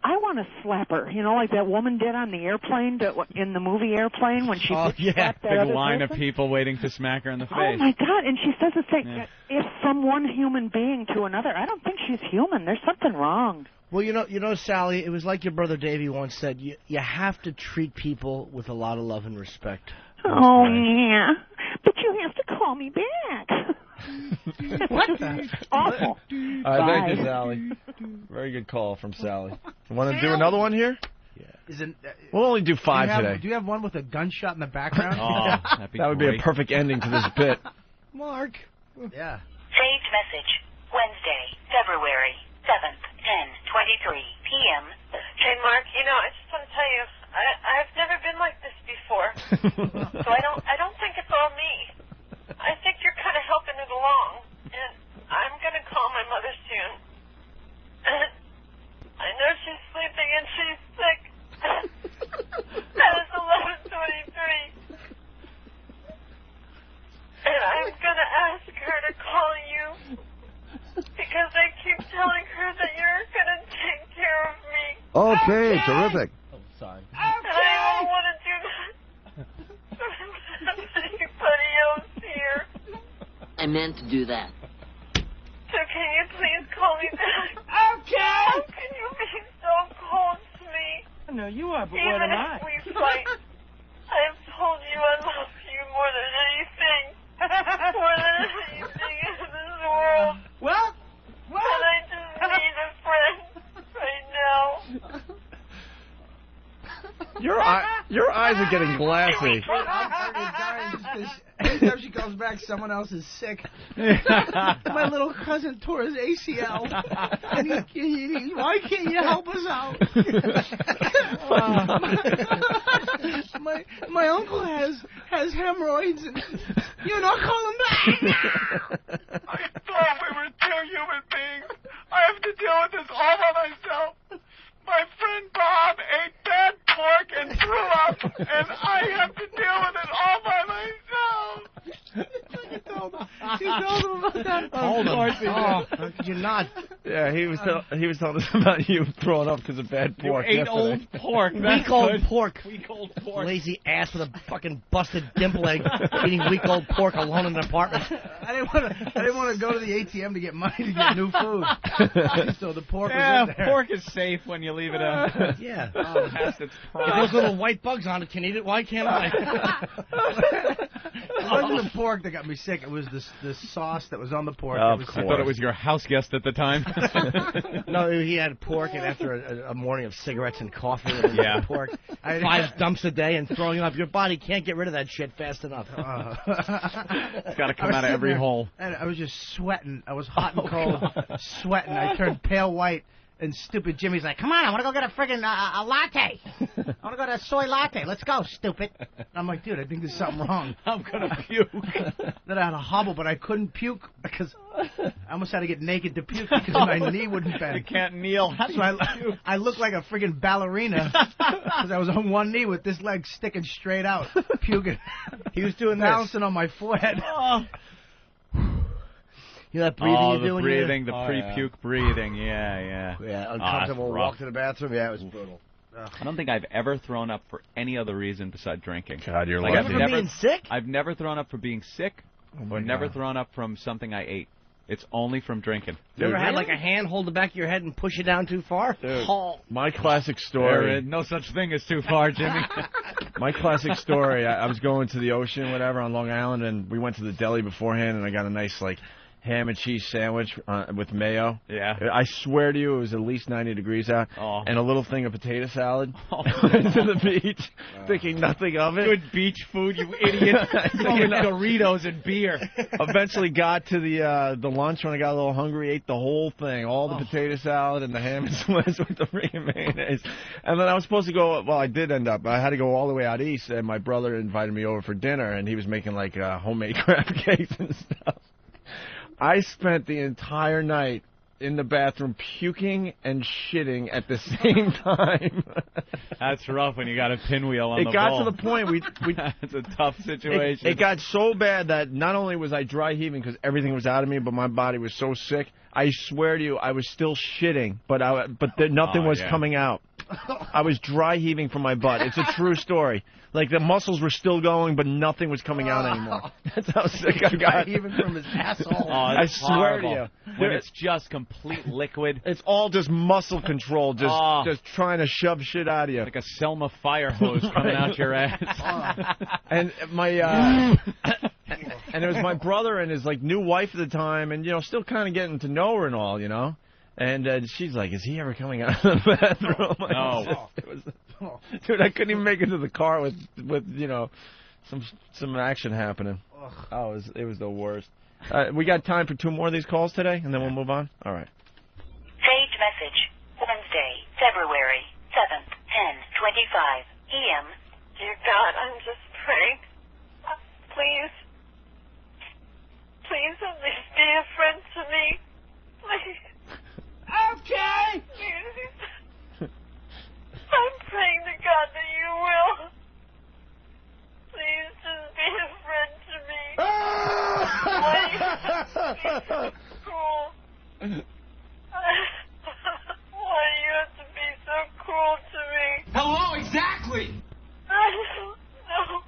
I want to slap her. Like that woman did on the airplane, in the movie Airplane, when she slapped that big other line person. of people waiting to smack her in the face. Oh, my God, and she says it's like, if from one human being to another. I don't think she's human. There's something wrong. Well, you know, Sally, it was like your brother Davey once said, you have to treat people with a lot of love and respect. Oh, yeah. But you have to call me back. What? Awful. Thank you, Sally. Very good call from Sally. You want to do another one here? Yeah. We'll only do 5 today. Do you have one with a gunshot in the background? That would be a perfect ending to this bit. Mark. Yeah. Saved message. Wednesday, February 7th, 10:23 p.m. Hey, Mark, I just want to tell you, I've never been like this before. So I don't think it's all me. I think you're kind of helping it along. And I'm going to call my mother soon. I know she's sleeping and she's sick. And it's 11:23. And I'm going to ask her to call you because I keep telling her that you're going to take care of me. Okay, terrific. Oh, sorry. And I don't want to do that. Anybody else here? I meant to do that. So can you please call me back? Okay. How can you be so cold to me? No, you are, but Even what am if I? we fight, I have told you I love you more than anything. More than anything in this world. Well? And I just need a friend right now. Your eyes are getting glassy. Every time she comes back, someone else is sick. My little cousin tore his ACL. And he why can't you help us out? My uncle has hemorrhoids, and you're not calling back. I thought we were 2 human beings. I have to deal with this all by myself. My friend Bob ate bad pork and threw up, and I have to deal with it all by myself. She told him about that. Hold on. How could you not? Yeah, he was telling us about you throwing up because of bad pork. You ate old pork. Week old pork. Week old pork. Lazy ass with a fucking busted dimple egg eating week old pork alone in an apartment. I didn't want to go to the ATM to get money to get new food. So the pork was in there. Pork is safe when you leave it out. Yeah. Past its If prime. those little white bugs on it can eat it, why can't I? It wasn't the pork that got me sick. It was the sauce that was on the pork. Of that was course. I thought it was your house guest at the time. No, he had pork, and after a morning of cigarettes and coffee and pork, 5 dumps a day and throwing up. Your body can't get rid of that shit fast enough. It's got to come out of every hole. And I was just sweating. I was hot and cold, sweating. I turned pale white. And stupid Jimmy's like, come on, I want to go get a friggin' a latte. I want to go to a soy latte. Let's go, stupid. And I'm like, dude, I think there's something wrong. I'm going to puke. Then I had a hobble, but I couldn't puke because I almost had to get naked to puke because my knee wouldn't bend. You can't kneel. So I looked like a friggin' ballerina because I was on one knee with this leg sticking straight out, puking. He was doing bouncing on my forehead. Oh. You know that breathing you're doing? Breathing, the pre-puke breathing, yeah. Yeah, uncomfortable walk to the bathroom. Yeah, it was brutal. I don't think I've ever thrown up for any other reason besides drinking. God, you're like lucky. I've never being sick? I've never thrown up for being sick, or never thrown up from something I ate. It's only from drinking. You ever had like a hand hold the back of your head and push you down too far? Dude, my classic story. No such thing as too far, Jimmy. My classic story. I was going to the ocean, whatever, on Long Island, and we went to the deli beforehand, and I got a nice ham and cheese sandwich with mayo. Yeah. I swear to you, it was at least 90 degrees out. Oh. And a little thing of potato salad. Went to the beach, thinking nothing of it. Good beach food, you idiot. Doritos and beer. Eventually got to the lunch when I got a little hungry, ate the whole thing, all the potato salad and the ham and Swiss with the freaking mayonnaise. And then I was supposed to go, I did end up, I had to go all the way out east, and my brother invited me over for dinner, and he was making homemade crab cakes and stuff. I spent the entire night in the bathroom puking and shitting at the same time. That's rough when you got a pinwheel on the It got bowl. to the point we It's a tough situation. It got so bad that not only was I dry heaving because everything was out of me, but my body was so sick. I swear to you, I was still shitting, but nothing was coming out. I was dry heaving from my butt. It's a true story. Like, the muscles were still going, but nothing was coming out anymore. That's how sick I got. Even from his asshole. Oh, I swear to you. When it's just complete liquid. It's all just muscle control, just trying to shove shit out of you. Like a Selma fire hose coming out your ass. And my and it was my brother and his like new wife at the time, and still kind of getting to know her and all, And she's like, "Is he ever coming out of the bathroom?" No. Dude, I couldn't even make it to the car with some action happening. Oh, it was the worst. We got time for 2 more of these calls today, and then we'll move on. All right. Saved message. Wednesday, February 7th, 10:25 p.m. Dear God, I'm just praying. Please. Please at least be a friend to me. Please. Okay. I'm praying to God that you will. Please just be a friend to me. Why do you have to be so cruel? Why do you have to be so cruel to me? Hello, exactly. I don't know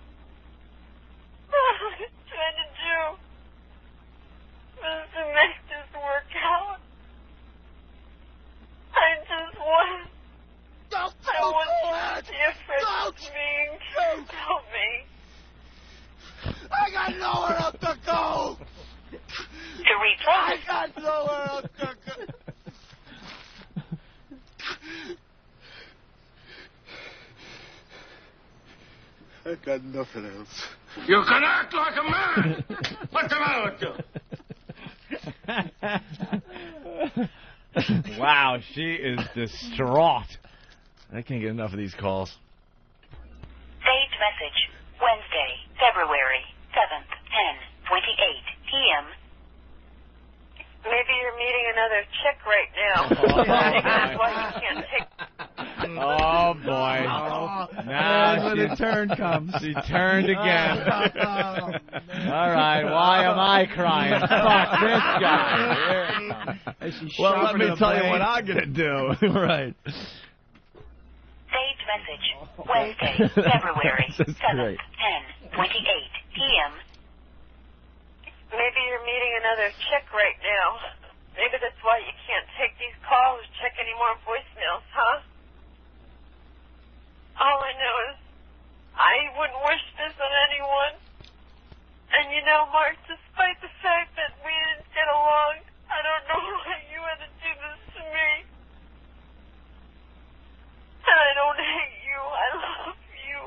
what I'm trying to do to make this work out. I just want... I want you to be a friend to me and help me. I got nowhere else to go. To reply. I got nowhere else to go. I got nothing else. You can act like a man. What's the matter with you? Wow, she is distraught. I can't get enough of these calls. Saved message. Wednesday, February 7th, 10:28 p.m. Maybe you're meeting another chick right now. That's why you can't take... Oh, boy. Now when the turn comes. She turned again. All right, why am I crying? Fuck this guy. Well, let me tell you what I'm going to do. Right. Saved message. Wednesday, February 7th, 10:28 p.m. Maybe you're meeting another chick right now. Maybe that's why you can't take these calls or check any more voicemails, huh? All I know is I wouldn't wish this on anyone. And Mark, despite the fact that we didn't get along, I don't know why you had to do this to me. And I don't hate you. I love you.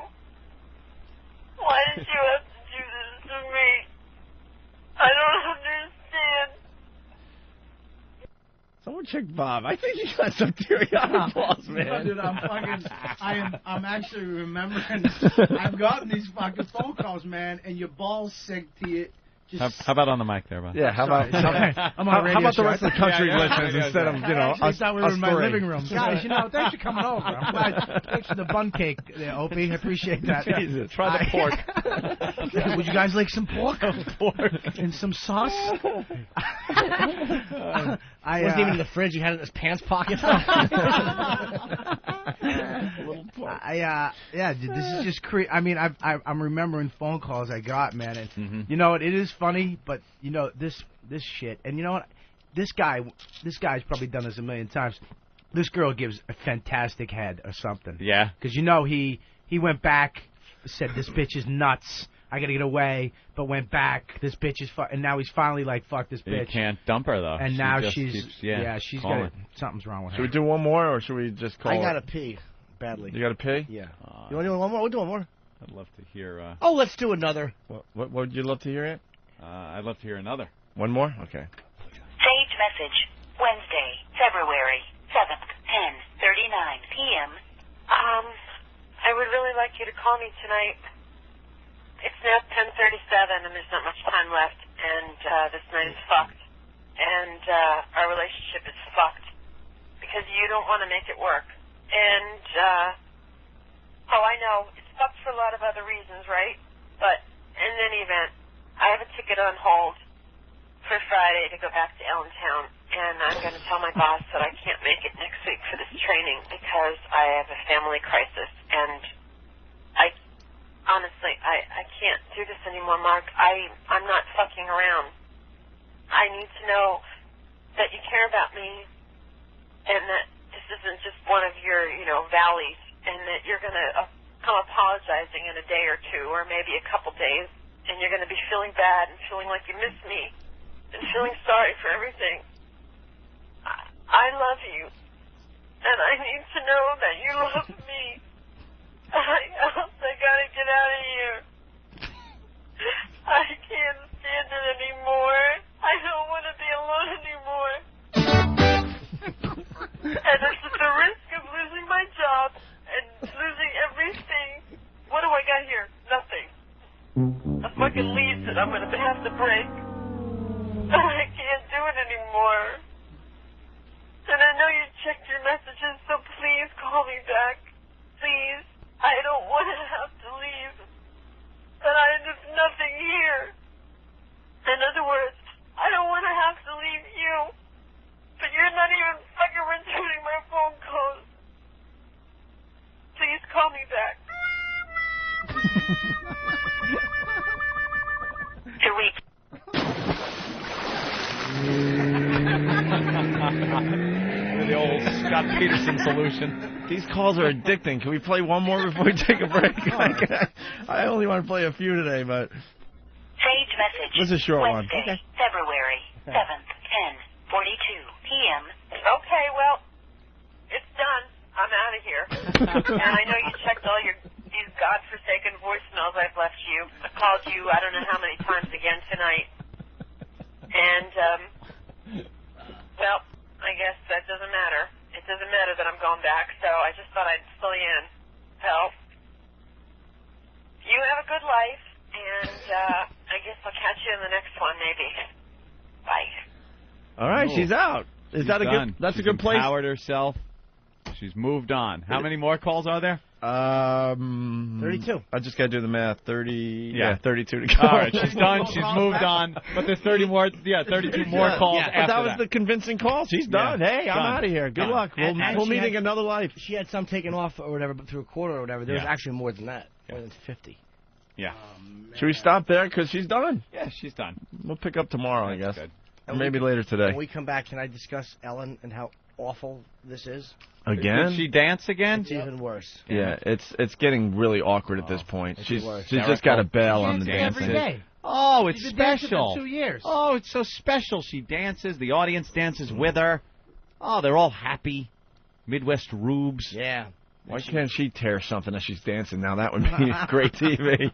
Why did you have to do this to me? I don't understand. Someone check Bob. I think you got some teary eyed balls, man. No, dude, I'm actually remembering. I've gotten these fucking phone calls, man, and your balls sink to you. How about on the mic there, Bob? Yeah, how about I'm on a radio how about show. the rest of the country listens instead of I us? thought we were in my three. living room, guys. Thanks for coming over. I'm glad. Thanks for the bun cake, there, Opie. I appreciate that. Jesus, try the pork. Would you guys like some pork? And some sauce? I wasn't even in the fridge. He had it in his pants pocket. Yeah, dude, this is just I mean, I'm remembering phone calls I got, man, and you know what? It is funny, but this shit, and you know what? This guy's probably done this a million times. This girl gives a fantastic head or something. Yeah. Because he went back, said this bitch is nuts. I gotta get away, but went back. This bitch is and now he's finally like, fuck this bitch. You can't dump her though. And now she's keeps got something's wrong with her. Should we do one more, or should we just call? I gotta pee badly. You gotta pee? Yeah. You want to do one more? We'll do one more. I'd love to hear. Oh, let's do another. What would you love to hear it? I'd love to hear another. One more? Okay. Saved message. Wednesday, February 7th, 10:39 p.m. I would really like you to call me tonight. It's now 10:37 and there's not much time left, and this night is fucked. and our relationship is fucked because you don't want to make it work. And, I know, it's fucked for a lot of other reasons, right? But in any event, I have a ticket on hold for Friday to go back to Allentown, and I'm going to tell my boss that I can't make it next week for this training because I have a family crisis, and honestly, I can't do this anymore, Mark. I'm not fucking around. I need to know that you care about me and that this isn't just one of your, valleys, and that you're going to come apologizing in a day or two or maybe a couple days, and you're going to be feeling bad and feeling like you miss me and feeling sorry for everything. I love you, and I need to know that you love me. I gotta get out of here. I can't stand it anymore. I don't want to be alone anymore. And it's at the risk of losing my job and losing everything. What do I got here? Nothing. A fucking lease that I'm gonna have to break. I can't do it anymore. And I know you checked your messages, so please call me back. Please. I don't want to have to leave. But there's nothing here. In other words, I don't want to have to leave you. But you're not even fucking returning my phone calls. Please call me back. The old Scott Peterson solution. These calls are addicting. Can we play one more before we take a break? I only want to play a few today, but... Sage message. This is a short Wednesday, one. Okay. February 7th, 10:42 p.m. Okay, well, it's done. I'm out of here. And I know you checked all these godforsaken voicemails I've left you. I called you I don't know how many times again tonight. And, well, I guess that doesn't matter. It doesn't matter that I'm going back, so I just thought I'd fill you in. Hell, you have a good life, and I guess I'll catch you in the next one, maybe. Bye. All right, she's out. Is that a good? That's She's a good place. Empowered herself. She's moved on. How many more calls are there? 32. I just got to do the math. 30. Yeah, 32 to go. All right, she's done. She's moved on. But there's 30 more. Yeah, 32 more calls after but that was the convincing call. She's done. Yeah, Hey, I'm done. out of here. Good Done. luck. We'll meeting another life. She had some taken off or whatever, but through a quarter or whatever. There was Yeah. actually more than that. More than 50. Yeah. Should we stop there? Because she's done. Yeah, she's done. We'll pick up tomorrow, I guess. Good. Or maybe later today. When we come back, can I discuss Ellen and how awful this is? Again? Did she dance again? It's even worse. Yeah, it's getting really awkward at this point. She's worse. just got to bail on the Every dancing. day. Oh, it's She's been dancing special. for 2 years. Oh, it's so special. She dances. The audience dances with her. Oh, they're all happy. Midwest rubes. Yeah. Why can't she tear something as she's dancing now? That would be great TV.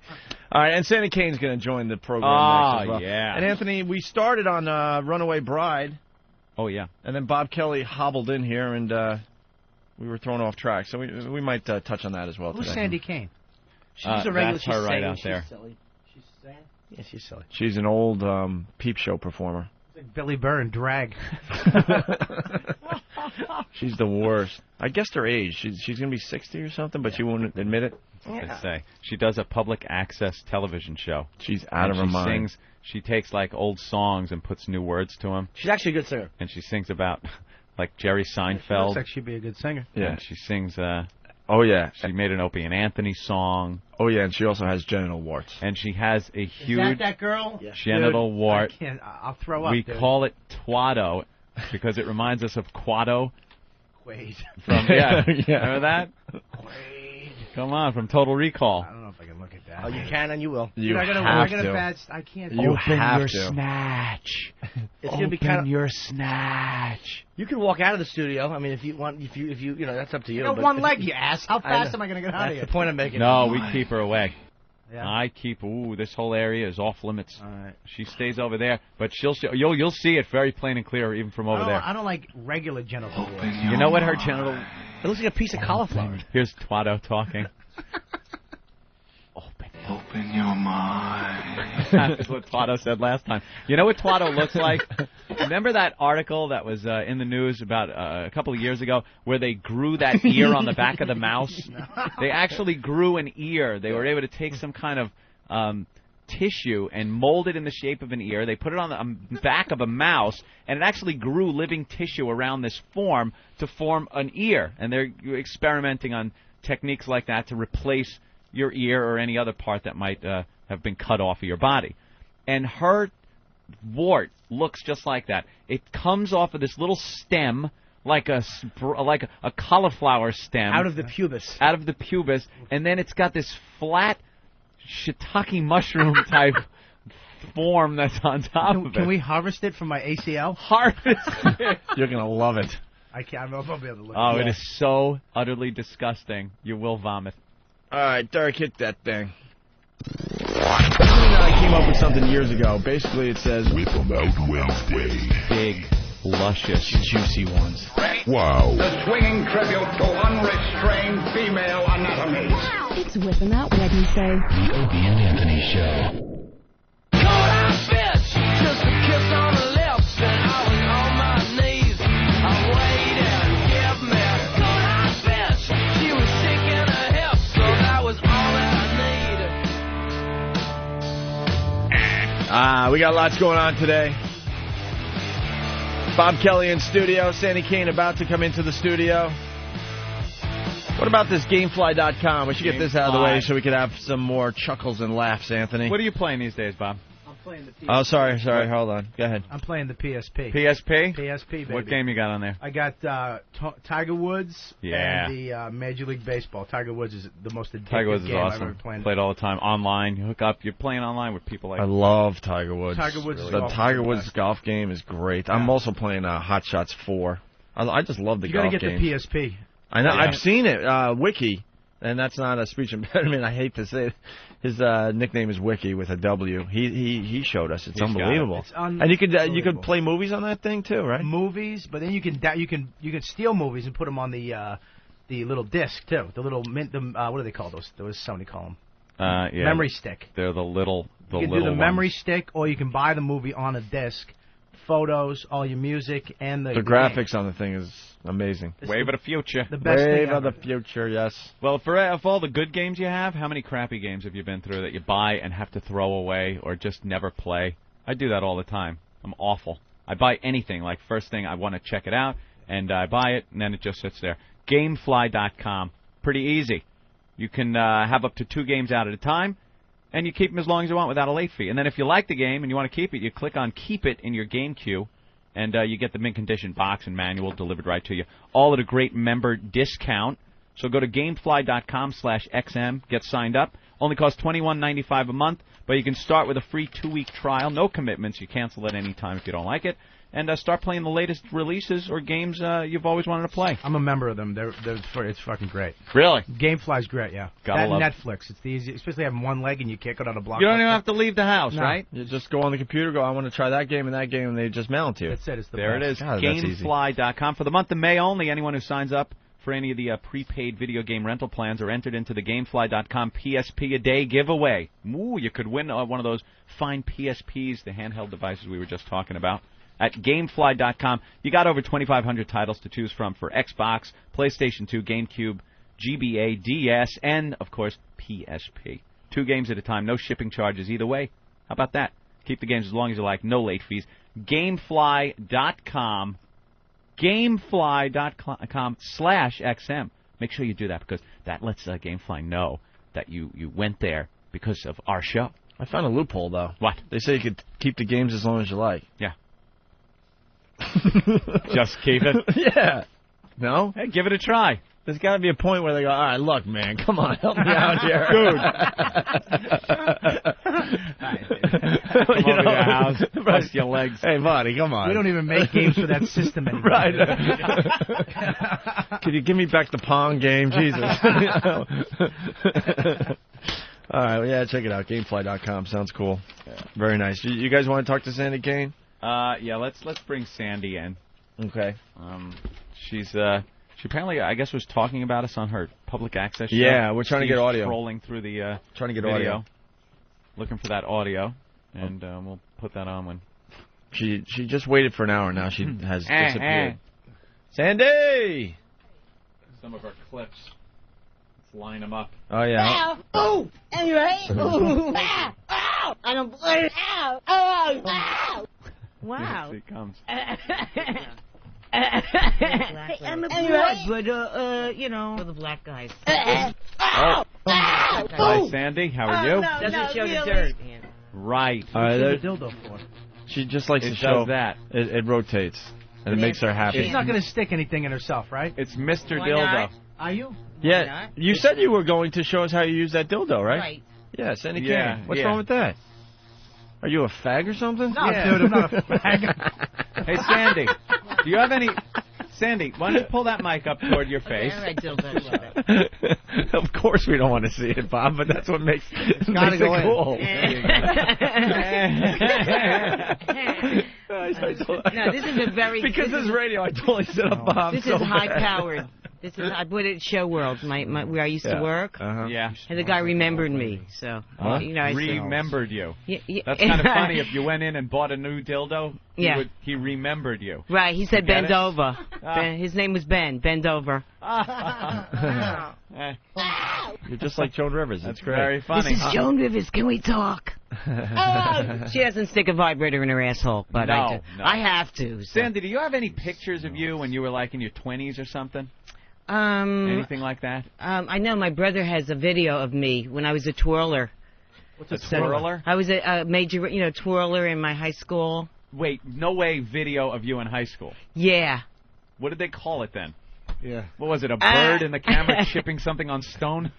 All right, and Sandy Kane's going to join the program next as well. Yeah. And Anthony, we started on Runaway Bride. Oh, yeah. And then Bob Kelly hobbled in here, and we were thrown off track. So we might touch on that as well Who's today. Sandy Kane? She's a regular. That's her right out there. Silly. She's silly. Yeah, she's silly. She's an old peep show performer. Like Billy Burr in drag. She's the worst. I guessed her age. She's going to be 60 or something, but she won't admit it. I'd say. She does a public access television show. She's out of her mind. She takes like old songs and puts new words to them. She's actually a good singer. And she sings about like Jerry She Seinfeld. looks like she'd be a good singer. Yeah. And she sings. Oh yeah. She made an Opie and Anthony song. Oh yeah, and she also has genital warts. And she has a huge that girl? genital wart. I can't. I'll throw up. We dude. call it Twado because it reminds us of Quado. Quaid. From remember that? Quaid. Come on, from Total Recall. I don't know if I can look at that. Oh, you can and you will. You I gotta have I to. bad. I can't. You Open have your to. Snatch. It's gonna be kind of. your snatch. You can walk out of the studio. I mean, if you want, if you know, that's up to you. You got but one if leg, you you ass. How fast am I gonna get out of That's here? the point I'm making. No, we keep her away. Yeah. I keep. Ooh, this whole area is off limits. All right. She stays over there, but you'll see it very plain and clear even from over there. I don't like regular genital warts. You know what her genital? It looks like a piece of cauliflower. Here's Twado talking. Open Open your mind. That's what Twato said last time. You know what Twato looks like? Remember that article that was in the news about a couple of years ago where they grew that ear on the back of the mouse? They actually grew an ear. They were able to take some kind of tissue and mold it in the shape of an ear. They put it on the back of a mouse, and it actually grew living tissue around this form to form an ear. And they're experimenting on techniques like that to replace your ear or any other part that might have been cut off of your body. And her wart looks just like that. It comes off of this little stem, like a cauliflower stem. Out of the pubis. Out of the pubis, and then it's got this flat shiitake mushroom type form that's on top of it. Can we harvest it from my ACL? Harvest it. You're going to love it. I can't. I don't know if I'll be able to look Oh, at it is so utterly disgusting. You will vomit. All right, Derek, hit that thing. I came up with something years ago. Basically, it says... Whip 'em out Wednesday. Big, luscious, juicy ones. Wow. The swinging tribute to unrestrained female anatomy. It's Whip 'em Out Wednesday. The Opie and Anthony Show. Cold fish, just a kiss on the lips, and I was on my knees. I waited, give me cold fish. She was shaking her hips, so that was all that I needed. We got lots going on today. Bob Kelly in studio. Sandy Kane about to come into the studio. What about this GameFly.com? We should get this out of the way so we could have some more chuckles and laughs, Anthony. What are you playing these days, Bob? I'm playing the PSP. Oh, sorry. Hold on. Go ahead. I'm playing the PSP. PSP? PSP, baby. What game you got on there? I got Tiger Woods Yeah. and the Major League Baseball. Tiger Woods is the most addictive Tiger Woods is game I've awesome. ever played. Played all the time online. You hook up. You're playing online with people like. I love Tiger Woods. Tiger Woods is the golf Tiger is the Woods best. golf game is great. I'm also playing Hot Shots 4. I just love the You golf got to game. get the PSP. I know. Yeah. I've seen it. Wiki. And that's not a speech impediment. I hate to say it. His nickname is Wiki with a W. He showed us. It's unbelievable. It's and you could play movies on that thing too, right? Movies, but then you can steal movies and put them on the little disc too. The little what do they call those? What does somebody call them? Yeah, memory stick. They're the little. You can do the memory stick, or you can buy the movie on a disc. Photos, all your music, and the graphics game. on the thing is amazing. Wave of the future. The best Wave thing of ever. the future, yes. Well, for all the good games you have, how many crappy games have you been through that you buy and have to throw away or just never play? I do that all the time. I'm awful. I buy anything. Like, first thing, I want to check it out, and I buy it, and then it just sits there. GameFly.com. Pretty easy. You can have up to 2 games out at a time, and you keep them as long as you want without a late fee. And then if you like the game and you want to keep it, you click on Keep It in your game queue, and you get the mint condition box and manual delivered right to you. All at a great member discount. So go to GameFly.com/XM, get signed up. Only costs $21.95 a month, but you can start with a free 2-week trial. No commitments. You cancel at any time if you don't like it. And start playing the latest releases or games you've always wanted to play. I'm a member of them. It's fucking great. Really? GameFly's great, yeah. Gotta love it. Netflix. It's the easy, especially having one leg and you kick it on a block. You don't even have to leave the house, right? You just go on the computer, I want to try that game and that game, and they just mail it to you. That's it. It's the There best. it is. God, that's easy. GameFly.com. For the month of May only, anyone who signs up for any of the prepaid video game rental plans are entered into the GameFly.com PSP a day giveaway. Ooh, you could win one of those fine PSPs, the handheld devices we were just talking about. At GameFly.com, you got over 2,500 titles to choose from for Xbox, PlayStation 2, GameCube, GBA, DS, and, of course, PSP. 2 games at a time, no shipping charges either way. How about that? Keep the games as long as you like, no late fees. GameFly.com, GameFly.com/XM. Make sure you do that because that lets GameFly know that you went there because of our show. I found a loophole, though. What? They say you could keep the games as long as you like. Yeah. Just keep it? Yeah. No? Hey, give it a try. There's got to be a point where they go, all right, look, man, come on, help me out here. Dude. Come over to your house, bust your legs. Hey, buddy, come on. We don't even make games for that system anymore. Right. Could you give me back the Pong game? Jesus. All right, well, yeah, check it out. Gamefly.com. Sounds cool. Yeah. Very nice. You guys want to talk to Sandy Kane? Yeah, let's bring Sandy in. Okay. She apparently, I guess, was talking about us on her public access show. Yeah, we're trying to get audio. Scrolling through the trying to get video. audio. looking for that audio, and we'll put that on when. She just waited for an hour. Now she has disappeared. Sandy! Some of our clips. Let's line them up. Oh, yeah. Ow! Oh! Anyway. Ooh! Ow! Ow! I don't blame. Ow! Ow! Ow! Wow. Here it comes. I'm a black, but you know, for the black guys. Hi, Sandy. How are you? Doesn't show the dirt. Right. There's a dildo for. She just likes to It show does that. It rotates, and it makes her happy. She's not going to stick anything in herself, right? It's Mr. Why Dildo. not? Are you? Yeah. You said you were going to show us how you use that dildo, right? Right. Yeah, Sandy Yeah, Kane. What's yeah. wrong with that? Are you a fag or something? No, dude, I'm not a fag. Hey, Sandy, do you have any... Sandy, why don't you pull that mic up toward your face? All right, dildo. Of course we don't want to see it, Bob, but that's what makes it cool. No, this is a very... Because this is radio, I totally set up Bob. This so is high-powered. bad. This is I put it at Show World, where I used to work. Yeah. And the guy remembered me, so you know. I Remembered you. Yeah. That's kind of funny. If you went in and bought a new dildo, Yeah. he remembered you. Right. He said, Get "Bend it? over." His name was Ben. Bend over. You're just like Joan Rivers. That's It's great. very funny. This is Joan Rivers. Can we talk? She doesn't stick a vibrator in her asshole, but No, I do. no. I have to. So. Sandy, do you have any pictures of you when you were like in your 20s or something? Anything like that? I know my brother has a video of me when I was a twirler. What's a twirler? I was a major, twirler in my high school. Wait, no way video of you in high school. Yeah. What did they call it then? Yeah. What was it, a bird in the camera chipping something on stone?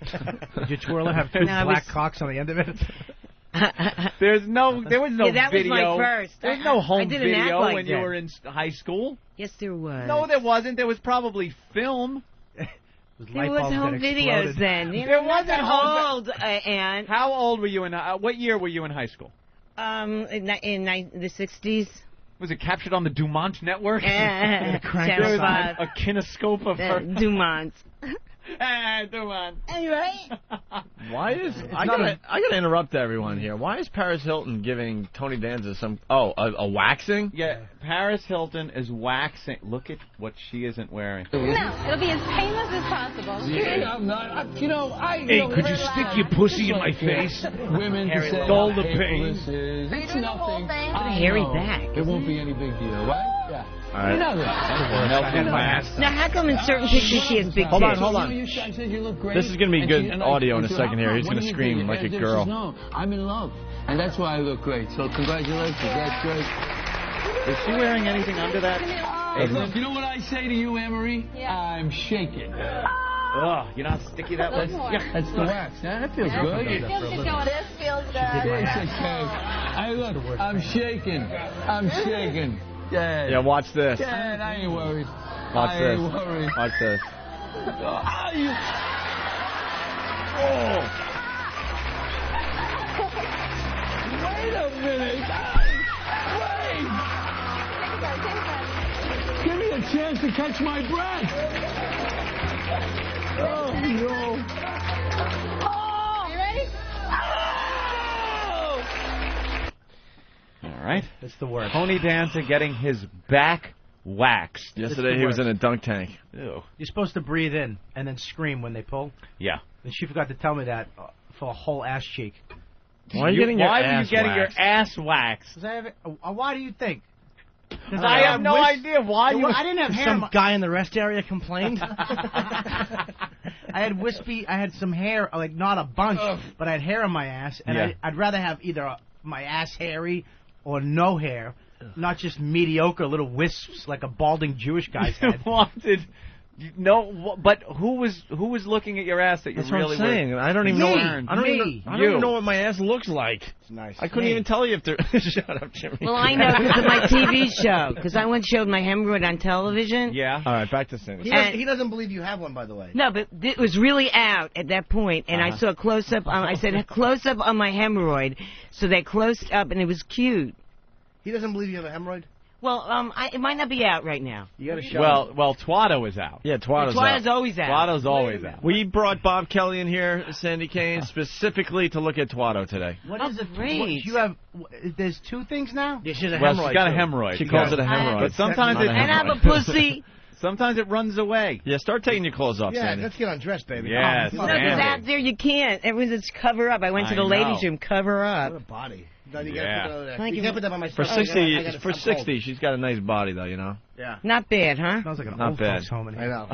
Did your twirler have two black cocks on the end of it? There was no Yeah, that video. was my first. There was no I home didn't act video like when you that. were in high school. Yes, there was. No, there wasn't. There was probably film. There was home videos then. There wasn't old, Ann. How old were you in? What year were you in high school? In the 60s. Was it captured on the Dumont network? Channel There was 5. a kinescope of her. Dumont. Dumont. Anyway. Why is I gotta interrupt everyone here. Why is Paris Hilton giving Tony Danza some a waxing? Yeah, Paris Hilton is waxing. Look at what she isn't wearing. No, it'll be as painless as possible. Yeah, I'm not. Hey, could you stick your pussy in my face? Women Harry, say, all the "Hey, pain." It's nothing. What a hairy back. It won't be any big deal, right? Yeah. All right. You know that. Now, how come in certain pictures she has big tits? Hold on. You said you look great. This is gonna be good audio in a second here. He's What gonna do you scream think? like a She girl. says, no, I'm in love. And that's why I look great. So congratulations. That's great. Is she wearing anything under that? Hey, look, you know what I say to you, Emery? Yeah. I'm shaking. Ugh, you know how sticky that was? That's the wax. Yeah, that feels good. This feels good. It's okay. I'm shaking. I'm shaking. Dad. Yeah, watch this. Dad, I ain't worried. Watch I this. ain't worried. Watch this. Wait a minute. Wait. Give me a chance to catch my breath. Oh, no. You ready? All right. That's the word. Tony Danza getting his back waxed. Yesterday he was in a dunk tank. Ew. You're supposed to breathe in and then scream when they pull. Yeah. And she forgot to tell me that for a whole ass cheek. Why are you getting your Why ass are you getting waxed? your ass waxed? 'Cause I have why do you think? I have no idea why you. I didn't have hair. Some guy in the rest area complained. I had wispy. I had some hair, like not a bunch, but I had hair on my ass, and Yeah. I'd rather have either my ass hairy or no hair, not just mediocre little wisps like a balding Jewish guy's head. No, but who was looking at your ass that you That's really what I'm saying. were? I don't even know. concerned? I don't even know what my ass looks like. It's nice. I couldn't even tell you if there. Shut up, Jimmy. Well, I know because of my TV show. Because I once showed my hemorrhoid on television. Yeah. All right, back to Cindy. He doesn't believe you have one, by the way. No, but it was really out at that point, and I saw a close-up. I said, close-up on my hemorrhoid. So they closed up, and it was cute. He doesn't believe you have a hemorrhoid? Well, it might not be out right now. You got to show. Well, Twatto is out. Yeah, Twatto's Twatto's out. always out. Twatto's always out. We brought Bob Kelly in here, Sandy Kane, specifically to look at Twatto today. What is it? Great. What, you have. There's 2 things now. Yeah, she's a Well, hemorrhoid. she's got a too. hemorrhoid. She calls it a hemorrhoid. But sometimes Not it... a And I'm a hemorrhoid. pussy. Sometimes it runs away. Yeah, start taking your clothes off, Yeah, Sandy. let's get undressed, baby. Yes, Oh, No, because out there you can't. Everyone's cover up. I went to the ladies' room, cover up. What a body. No, you Yeah. gotta put it over there. Thank You you. can't put that on my For stomach. 60, I gotta for stop 60, she's got a nice body, though, you know? Yeah. Not bad, huh? Smells like an Not old bad. folks home in I here. know.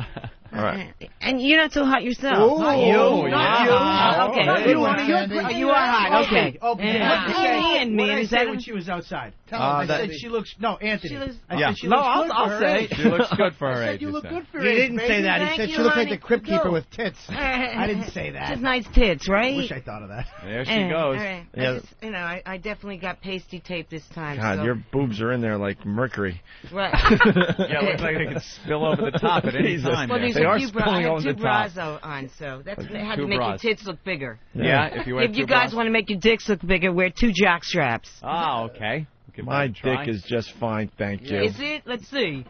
All right. And you're not so hot yourself. Ooh, Not you. yeah. Not you. Okay. Not you, you, are, Sandy. you are hot. Okay. Opie, Yeah. what did I say- Ian, what did man, I is say that when she was outside? Tell him. I I said she looks. No, Anthony. She looks- I Yeah. said she No, looks I'll- good I'll for her say age. she looks good for her I said age, you you look said. good for He her age, didn't say baby. that. He Thank said you, she looked like honey. the crypt keeper Go. with tits. I didn't say that. Just nice tits, I right? wish I thought of that. There she goes. All right. Yeah. I just, I definitely got pasty tape this time. God, so. your boobs are in there like mercury. Right. Yeah, it looks like they could spill over the top at any Jesus. time. Well, there. there's They a are few bras. I spilling have over 2 the bras top. on, so that's Okay. how to 2 make bras. your tits look bigger. Yeah, if you wear If you 2 guys bras. want to make your dicks look bigger, wear 2 jock straps. Oh, okay. Give My that a try. dick is just fine, thank you. Is it? Let's see.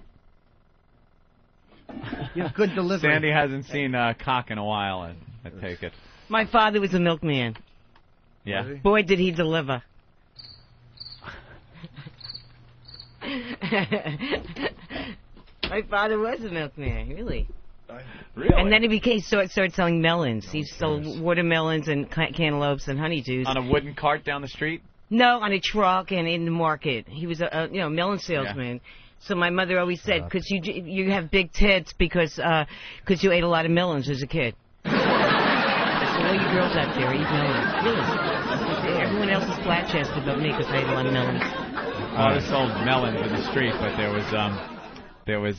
You have good delivery. Sandy hasn't seen cock in a while, I take it. My father was a milkman. Yeah. Boy, did he deliver. My father was a milkman, really. Really? And then he started selling melons. He sold watermelons and cantaloupes and honeydews. On a wooden cart down the street? No, on a truck and in the market. He was a melon salesman. Yeah. So my mother always said, because you have big tits because you ate a lot of melons as a kid. So all you girls out there eat melons. Really. Everyone else is flat-chested but me because I ate a lot of melons. I sold melons in the street, but there was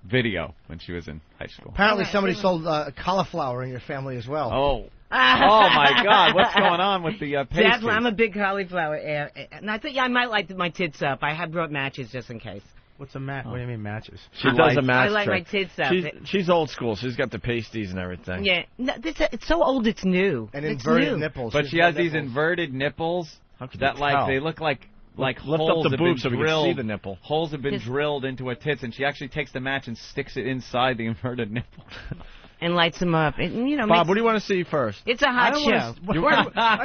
video when she was in high school. Apparently somebody sold cauliflower in your family as well. Oh. Oh, my God. What's going on with the pastry? Definitely, I'm a big cauliflower. And I think I might light my tits up. I have brought matches just in case. What's a match? What do you mean matches? She does a match I light my trick. tits up. She's old school. She's got the pasties and everything. Yeah. No, it's so old it's new. And it's inverted new. nipples. But she has these inverted nipples that, like, they look like lift holes up the have been boob so we can drilled. see the nipple. Holes have been drilled into her tits, and she actually takes the match and sticks it inside the inverted nipple. And lights them up. It, Bob, what do you want to see first? It's a hot show. Are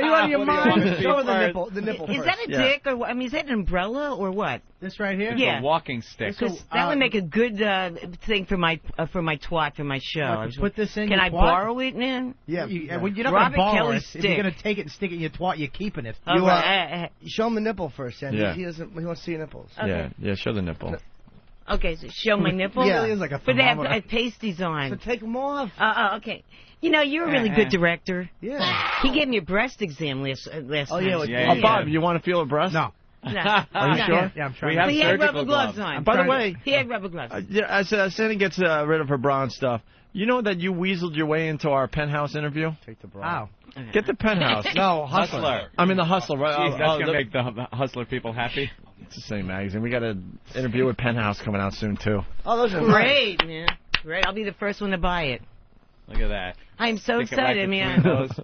you out of your mind? Show her the nipple Is first. that a dick? Or I mean, is that an umbrella or what? This right here? It's a walking stick. Because that would make a good thing for my twat for my show. Put this in Can your I twat? borrow it, man? Yeah. You're not Robert going to borrow Kelly's it. stick. If you're going to take it and stick it in your twat, you're keeping it. Show him the nipple first, Sandy. Yeah. He wants to see your nipples. Okay. Yeah, show the nipple. Okay, so show my nipple? Yeah. It is like a But they have thermometer. pasties on. So take them off. Okay. You know, you're a really good director. Yeah. He gave me a breast exam last time. Yeah. Bob, you want to feel a breast? No. No. Are you sure? Yeah, I'm trying. We have But he had surgical rubber gloves on. By the way, He had rubber gloves. as Sandy gets rid of her bra and stuff, you know that you weaseled your way into our penthouse interview? Take the bra. Wow. Get the penthouse. No, Hustler. I mean the Hustler, right? Jeez, that's going to make the Hustler people happy. It's the same magazine. We got an interview with Penthouse coming out soon too. Oh, those are Great, man. Great. I'll be the first one to buy it. Look at that. I'm so Stick it right excited, between man. those.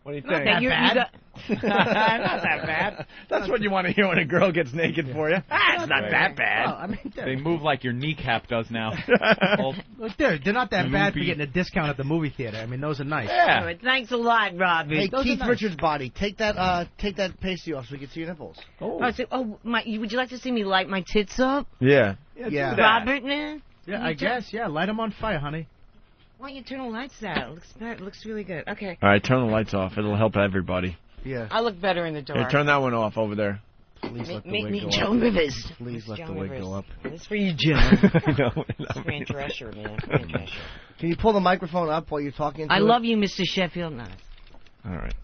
What do you Not think? that bad. Not that bad. That's what you want to hear when a girl gets naked for you. It's not Right. that bad. Oh, I mean, They move like your kneecap does now. look, they're not that bad for Loopy. getting a discount at the movie theater. I mean, those are nice. Yeah. All right, thanks a lot, Robert. Hey, Those are Keith nice. Richards' body. Take that pasty off so we can see your nipples. Would you like to see me light my tits up? Yeah. Yeah. Robert, man? Yeah, I guess. Yeah, light them on fire, honey. Why don't you turn the lights out? It looks really good. Okay. All right, turn the lights off. It'll help everybody. Yeah. I look better in the dark. Here, turn that one off over there. Please let the Meet wig me, go Joan up. Rivers. Please let Joan the wig Rivers. go up. It's for you, Joan. No, Fran Drescher, man. Fran Drescher. Can you pull the microphone up while you're talking into I it? love you, Mr. Sheffield. No. All right.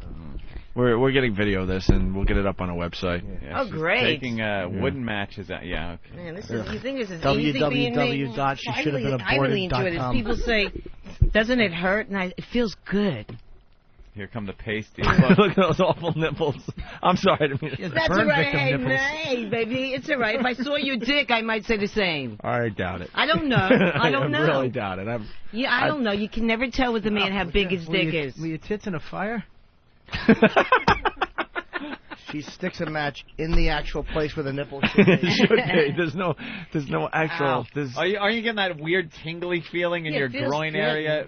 We're getting video of this, and we'll get it up on our website. Yeah, Oh, she's great. Taking wooden matches out. Yeah, okay. Man, this is, you think this is easy being me? I really enjoy this. People say, doesn't it hurt? And it feels good. Here come the pasties. Look at those awful nipples. I'm sorry. That's all right. Hey, baby, it's all right. If I saw your dick, I might say the same. I doubt it. I don't know. I don't know. I really doubt it. I don't know. You can never tell with a man how big his dick is. Were your tits in a fire? She sticks a match in the actual place where the nipple should be. It should be. There's no actual. Are you getting that weird tingly feeling in your groin area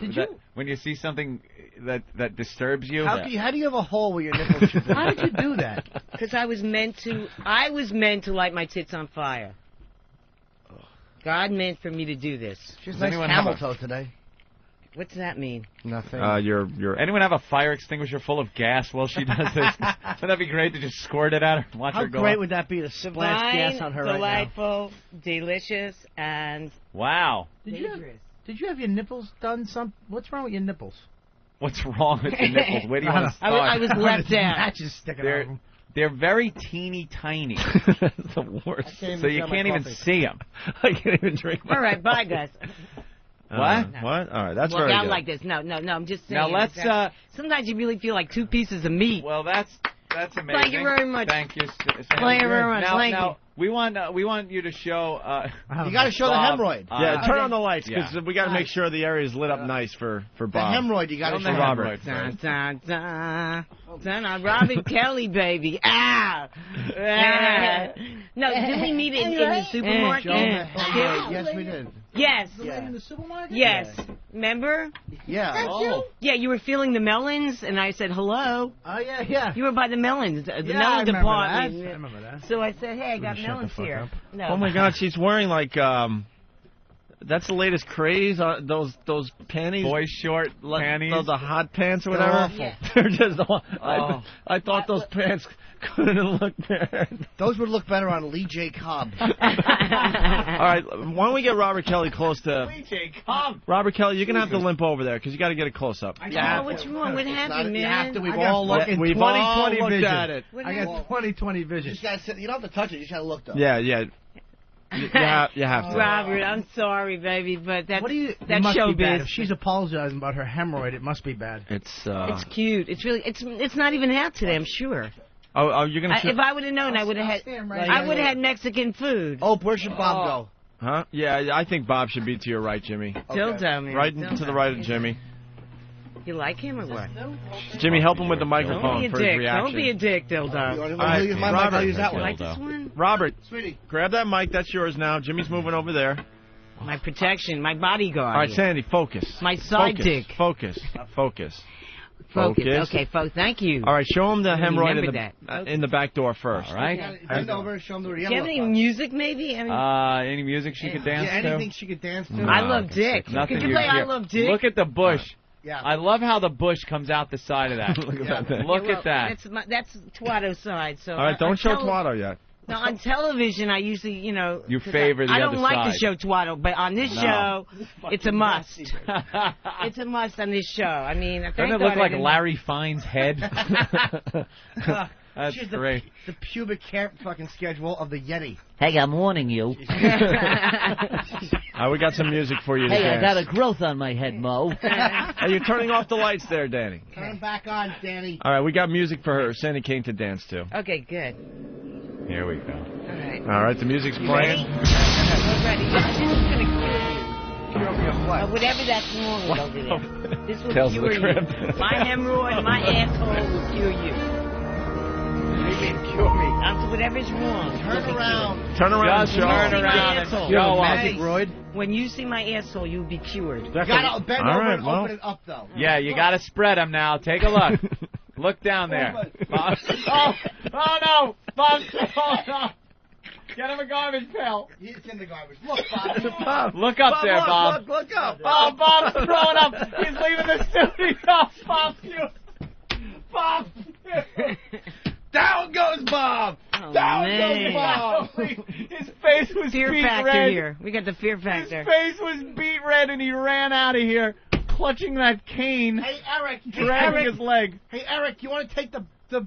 when you see something that disturbs you? How do you have a hole where your nipple should be? How did you do that? Because I was meant to light my tits on fire. God meant for me to do this. She has nice camel toe today. What's that mean? Nothing. Anyone have a fire extinguisher full of gas while she does this? Wouldn't that be great to just squirt it at her and watch her go? How great would that be to splash gas on her right now? Delightful, delicious, and wow. Did you have your nipples done? What's wrong with your nipples? What's wrong with your nipples? Where do you want to start? I was left out. Matches sticking out of them. They're very teeny tiny. That's the worst. So you can't even see them. I can't even drink. All right, bye, guys. What? What? All right, that's very good. Not like this. No, I'm just saying. Now let's. Sometimes you really feel like two pieces of meat. Well, that's amazing. Thank you very much. Thank you. Thank you very much. Now we want you to show. You got to show Bob, the hemorrhoid. Yeah, turn on the lights because we got to make sure the area is lit up nice for Bob. The hemorrhoid, you got to show Robert. Dun, dun, dun. Dun on Robin Kelly, baby. Ow! No, did we meet in the supermarket? Yes, we did. Yes. In the supermarket? Yes. Remember? Yeah. Yeah, you were feeling the melons, and I said hello. Oh, yeah. You were by the melons, the melon I department. I remember that. So I said, hey, I got melons here. No. Oh my God, she's wearing like that's the latest craze. Those panties, boy short panties, the hot pants or whatever. They're They're just. I thought those pants couldn't look bad. Those would look better on Lee J. Cobb. All right, why don't we get Robert Kelly close to? Lee J. Cobb. Robert Kelly, you're gonna have to limp over there because you got to get a close up. Yeah. What's wrong? What happened, man? You have to. We've all looked. We've all looked at it. I got 20/20 vision. You just gotta sit. You don't have to touch it. You just gotta look though. Yeah. You have to. Robert, I'm sorry, baby, but that's That must be bad. showbiz. If she's apologizing about her hemorrhoid, it must be bad. It's cute. It's really. It's not even out today. I'm sure. Oh, you're gonna. If I would have known, I would have had Mexican food. Oh, where should Bob go? Huh? Yeah, I think Bob should be to your right, Jimmy. Dildo, man. Right to the right of Jimmy. You like him or what? Jimmy, help him with the microphone for his reaction. Don't be a dick, Dildo. All right, use my mic, I'll use that one. Like this one? Robert, sweetie, grab that mic. That's yours now. Jimmy's moving over there. My protection, my bodyguard. All right, Sandy, focus. My sidekick. Focus. Okay, thank you. All right, show him the hemorrhoid in the back door first. All right. Bend over and show him the Do you have any music, maybe? Any music she could dance to? Anything she could dance to? I Love Dick. Nothing Could you play I Love Dick? Look at the bush. Yeah. I love how the bush comes out the side of that. Look at that. Look at that. That's Twato's side. So all right, don't show Twato yet. Now, on television, I usually, You favor the other side. I don't like to show Twato, but on this show, it's a must. It's a must on this show. I mean, doesn't it look like Larry Fine's head? That's great. The pubic hair fucking schedule of the Yeti. Hey, I'm warning you. We got some music for you to Hey, dance. I got a growth on my head, Mo. Hey, you're turning off the lights there, Danny. Turn them back on, Danny. All right, we got music for her, Sandy Kane, to dance to. Okay, good. Here we go. All right, the music's playing. Ready? This is going to kill you. Whatever that's wrong with over there. This will cure you. My hemorrhoid, my asshole will cure you. Cure me. After whatever's wrong. Turn around. Turn around, Just turn around and show us. When you see my asshole, you'll be cured. You gotta bend over and open it up, though. Yeah, you gotta spread them now. Take a look. Look down there. Oh no! Bob, oh no! Get him a garbage pail. It's in the garbage. Look, Bob. Look up there, Bob. Look up. Oh, Bob's throwing up. He's leaving the studio. Bob. Down goes Bob. Down goes Bob. His face was fear beat factor red. Here. We got the fear factor. His face was beat red, and he ran out of here, clutching that cane. Hey, Eric. Dragging his leg. Hey, Eric, you want to take the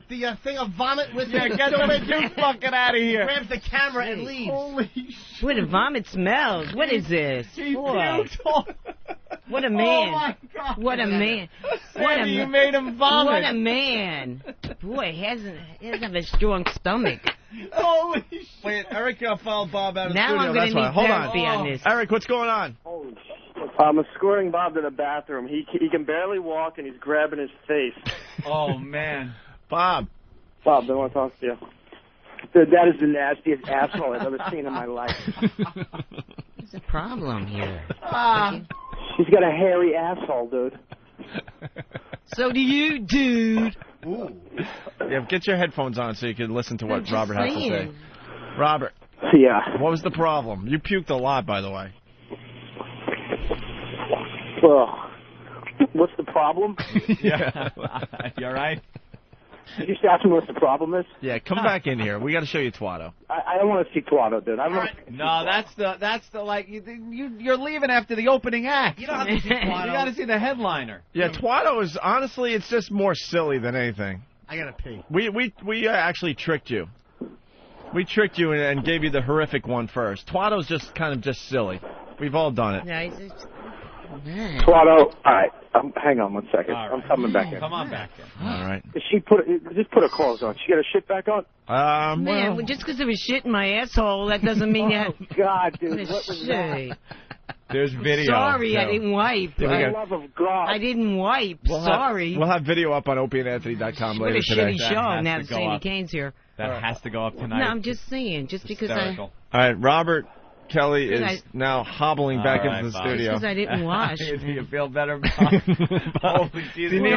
thing of vomit with you? Yeah, get the fucking out of here. Grabs the camera and leaves. Holy shit. What a vomit smells. What is this? He Boy. puked. What a man. Oh, my God. What a man. Sandy, you made him vomit. What a man. Boy, he doesn't have a strong stomach. Holy shit. Wait, Eric followed Bob out of the now studio. I'm going to need therapy on this. Eric, what's going on? I'm escorting Bob to the bathroom. He can barely walk, and he's grabbing his face. Oh, man. Bob. Bob, I want to talk to you. Dude, that is the nastiest asshole I've ever seen in my life. What's the problem here? She's got a hairy asshole, dude. So do you, dude. Ooh. Yeah, get your headphones on so you can listen to what Robert has to say. Robert. Yeah. What was the problem? You puked a lot, by the way. Well, what's the problem? Yeah. You all right? You just asked me what the problem is? Yeah, come back in here. We got to show you Twatto. I don't want to see Twatto, dude. No, that's the like you're leaving after the opening act. You don't have to see Twatto. You got to see the headliner. Yeah, Twatto is honestly, it's just more silly than anything. I gotta pee. We actually tricked you. We tricked you and gave you the horrific one first. Twatto's just kind of just silly. We've all done it. Yeah, it's Twatto, all right. Hang on one second. Right. I'm coming back in. Come on back in. All right. Just put her clothes on. She got her shit back on? Man, well, just because there was shit in my asshole, that doesn't mean you have... Oh, God, dude, what was that? There's video. Sorry, so. I didn't wipe. For the love of God. I didn't wipe. Sorry. We'll have video up on opieandanthony.com later today. What a shitty show now that Sandy Kane's here. That has to go up tonight. No, I'm just saying, just because All right, Robert Kelly is now hobbling back into the studio. Just because I didn't wash. Do you feel better, Bob? All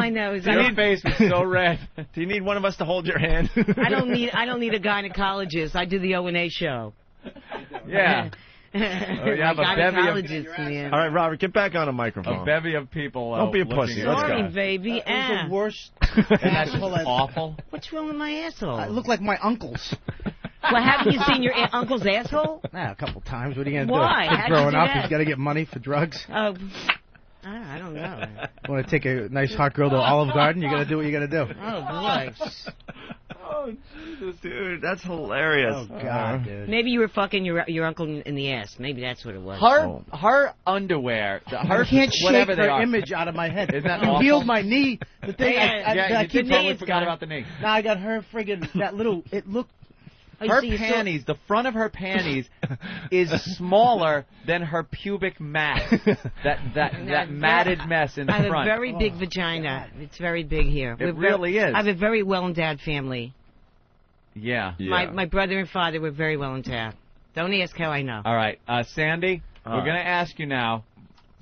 I know is your face was so red. Do you need one of us to hold your hand? I don't need a gynecologist. I do the O&A show. Yeah. You have a bevy of... man. All right, Robert, get back on a microphone. A bevy of people. Don't be a pussy. Let's Sorry, go. baby. That was the worst. And that's awful. What's wrong with my asshole? I look like my uncle's. Well, haven't you seen your uncle's asshole? Nah, a couple times. What are you going to Why? do? How'd Growing you do up, that? he's got to get money for drugs. I don't know. Want to take a nice hot girl to Olive Garden? You got to do what you got to do. Oh, boy. Oh, Jesus, dude, that's hilarious. Oh, God, dude. Maybe you were fucking your uncle in the ass. Maybe that's what it was. Her underwear, I can't shake whatever they her are. image out of my head. Isn't that you awful? healed my knee. The thing, I you keep totally forgot about the knee. Now I got her friggin' that little. It looked. Her panties, the front of her panties, is smaller than her pubic mat. that matted mess in the front. I have a very big vagina. It's very big here. It really is. I have a very well-endowed family. Yeah. My brother and father were very well-endowed. Don't ask how I know. All right, Sandy, we're going to ask you now.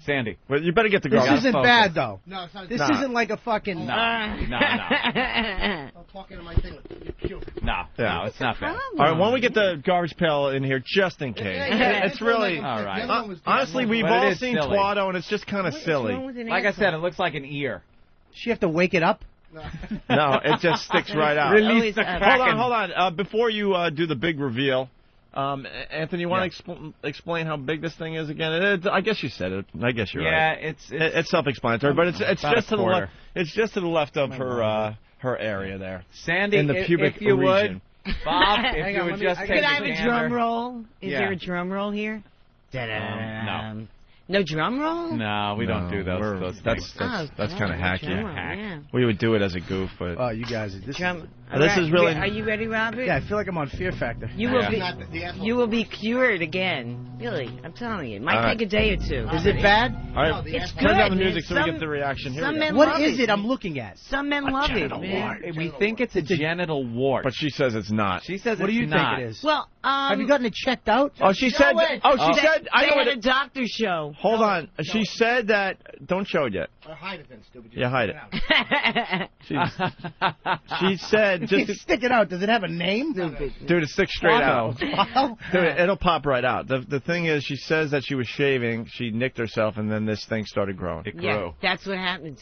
Sandy. Well, you better get the girl. This isn't bad, though. No, it's not. This isn't like a fucking... No. I'm talking to my thing. No, it's not bad. All right, why don't we get the garbage pail in here just in case? It's really... All right. Honestly, we've all seen Twatto, and it's just kind of silly. Like I said, it looks like an ear. She have to wake it up? No, it just sticks right out. Release the kraken. Hold on. Before you do the big reveal, Anthony, you want to explain how big this thing is again? I guess you said it. I guess you're right. Yeah, it's self-explanatory, but it's just to the quarter. left. It's just to the left of her area there. Sandy, in the pubic if you region. would, Bob, if you would just take Could I have a drum roll? Is Yeah. there a drum roll here? No. No drum roll? No, we don't do those things. That's kind of hacky. Yeah. We would do it as a goof, but Oh, you guys, this is really. Are you ready, Robert? Yeah, I feel like I'm on Fear Factor. You will be cured again. Really, I'm telling you. It might take a day or two. Is it bad? All right, It's turn down the good. music so we get the reaction. Here we go. What is it I'm looking at? Some men love it, man. We think it's a genital wart. But she says it's not. She says What do you it's not. think it is? Well, have you gotten it checked out? Oh, she said. Oh, she said. I They know had what a doctor show. Hold on. She said that. Don't show it yet. Or hide it then, stupid. Yeah, hide it. She said just stick it out. Does it have a name? Dude, it sticks straight out. Dude, it'll pop right out. The thing is, she says that she was shaving, she nicked herself, and then this thing started growing. It grew. Yeah, that's what happens.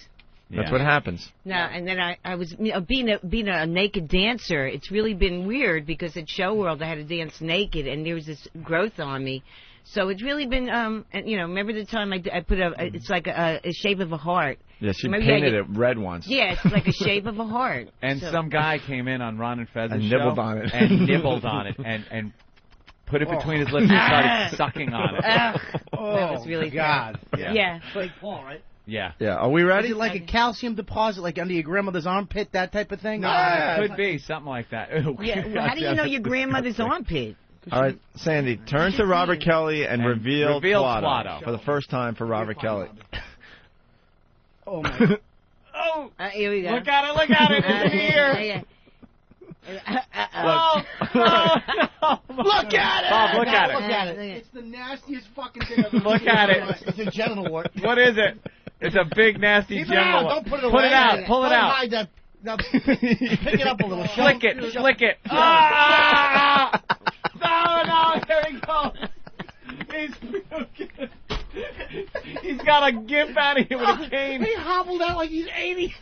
That's what happens. No, and then I was being a naked dancer. It's really been weird because at Show World I had to dance naked, and there was this growth on me. So it's really been, and, remember the time I put it's like a shape of a heart. Yeah, she Maybe painted it red once. Yeah, it's like a shape of a heart. And some guy came in on Ron and Fez's and show nibbled on it. and nibbled on it and put it between his lips and started sucking on it. That was really God. Yeah. Like Paul, right? Yeah. Yeah. Are we ready? Is it like a calcium deposit, like under your grandmother's armpit, that type of thing? Could be something like that. Yeah. Well, how do you know your grandmother's armpit? All right, Sandy, turn to Robert Kelly and reveal Twatto for the first time for Robert Kelly. Oh, my. Here we go. Look at it. It's here. Oh, look at it! Bob, look at it. Look at it. It's the nastiest fucking thing I've ever Look seen. at it. It's a genital wart. What is it? It's a big, nasty Keep it genital out. wart. Don't put it away. Put it out. Pull it Don't out. hide that. Now, pick it up a little. Flick it. Flick it. Ah! No, there he goes. He's puking. He's got a gimp out of here with a cane. He hobbled out like he's 80.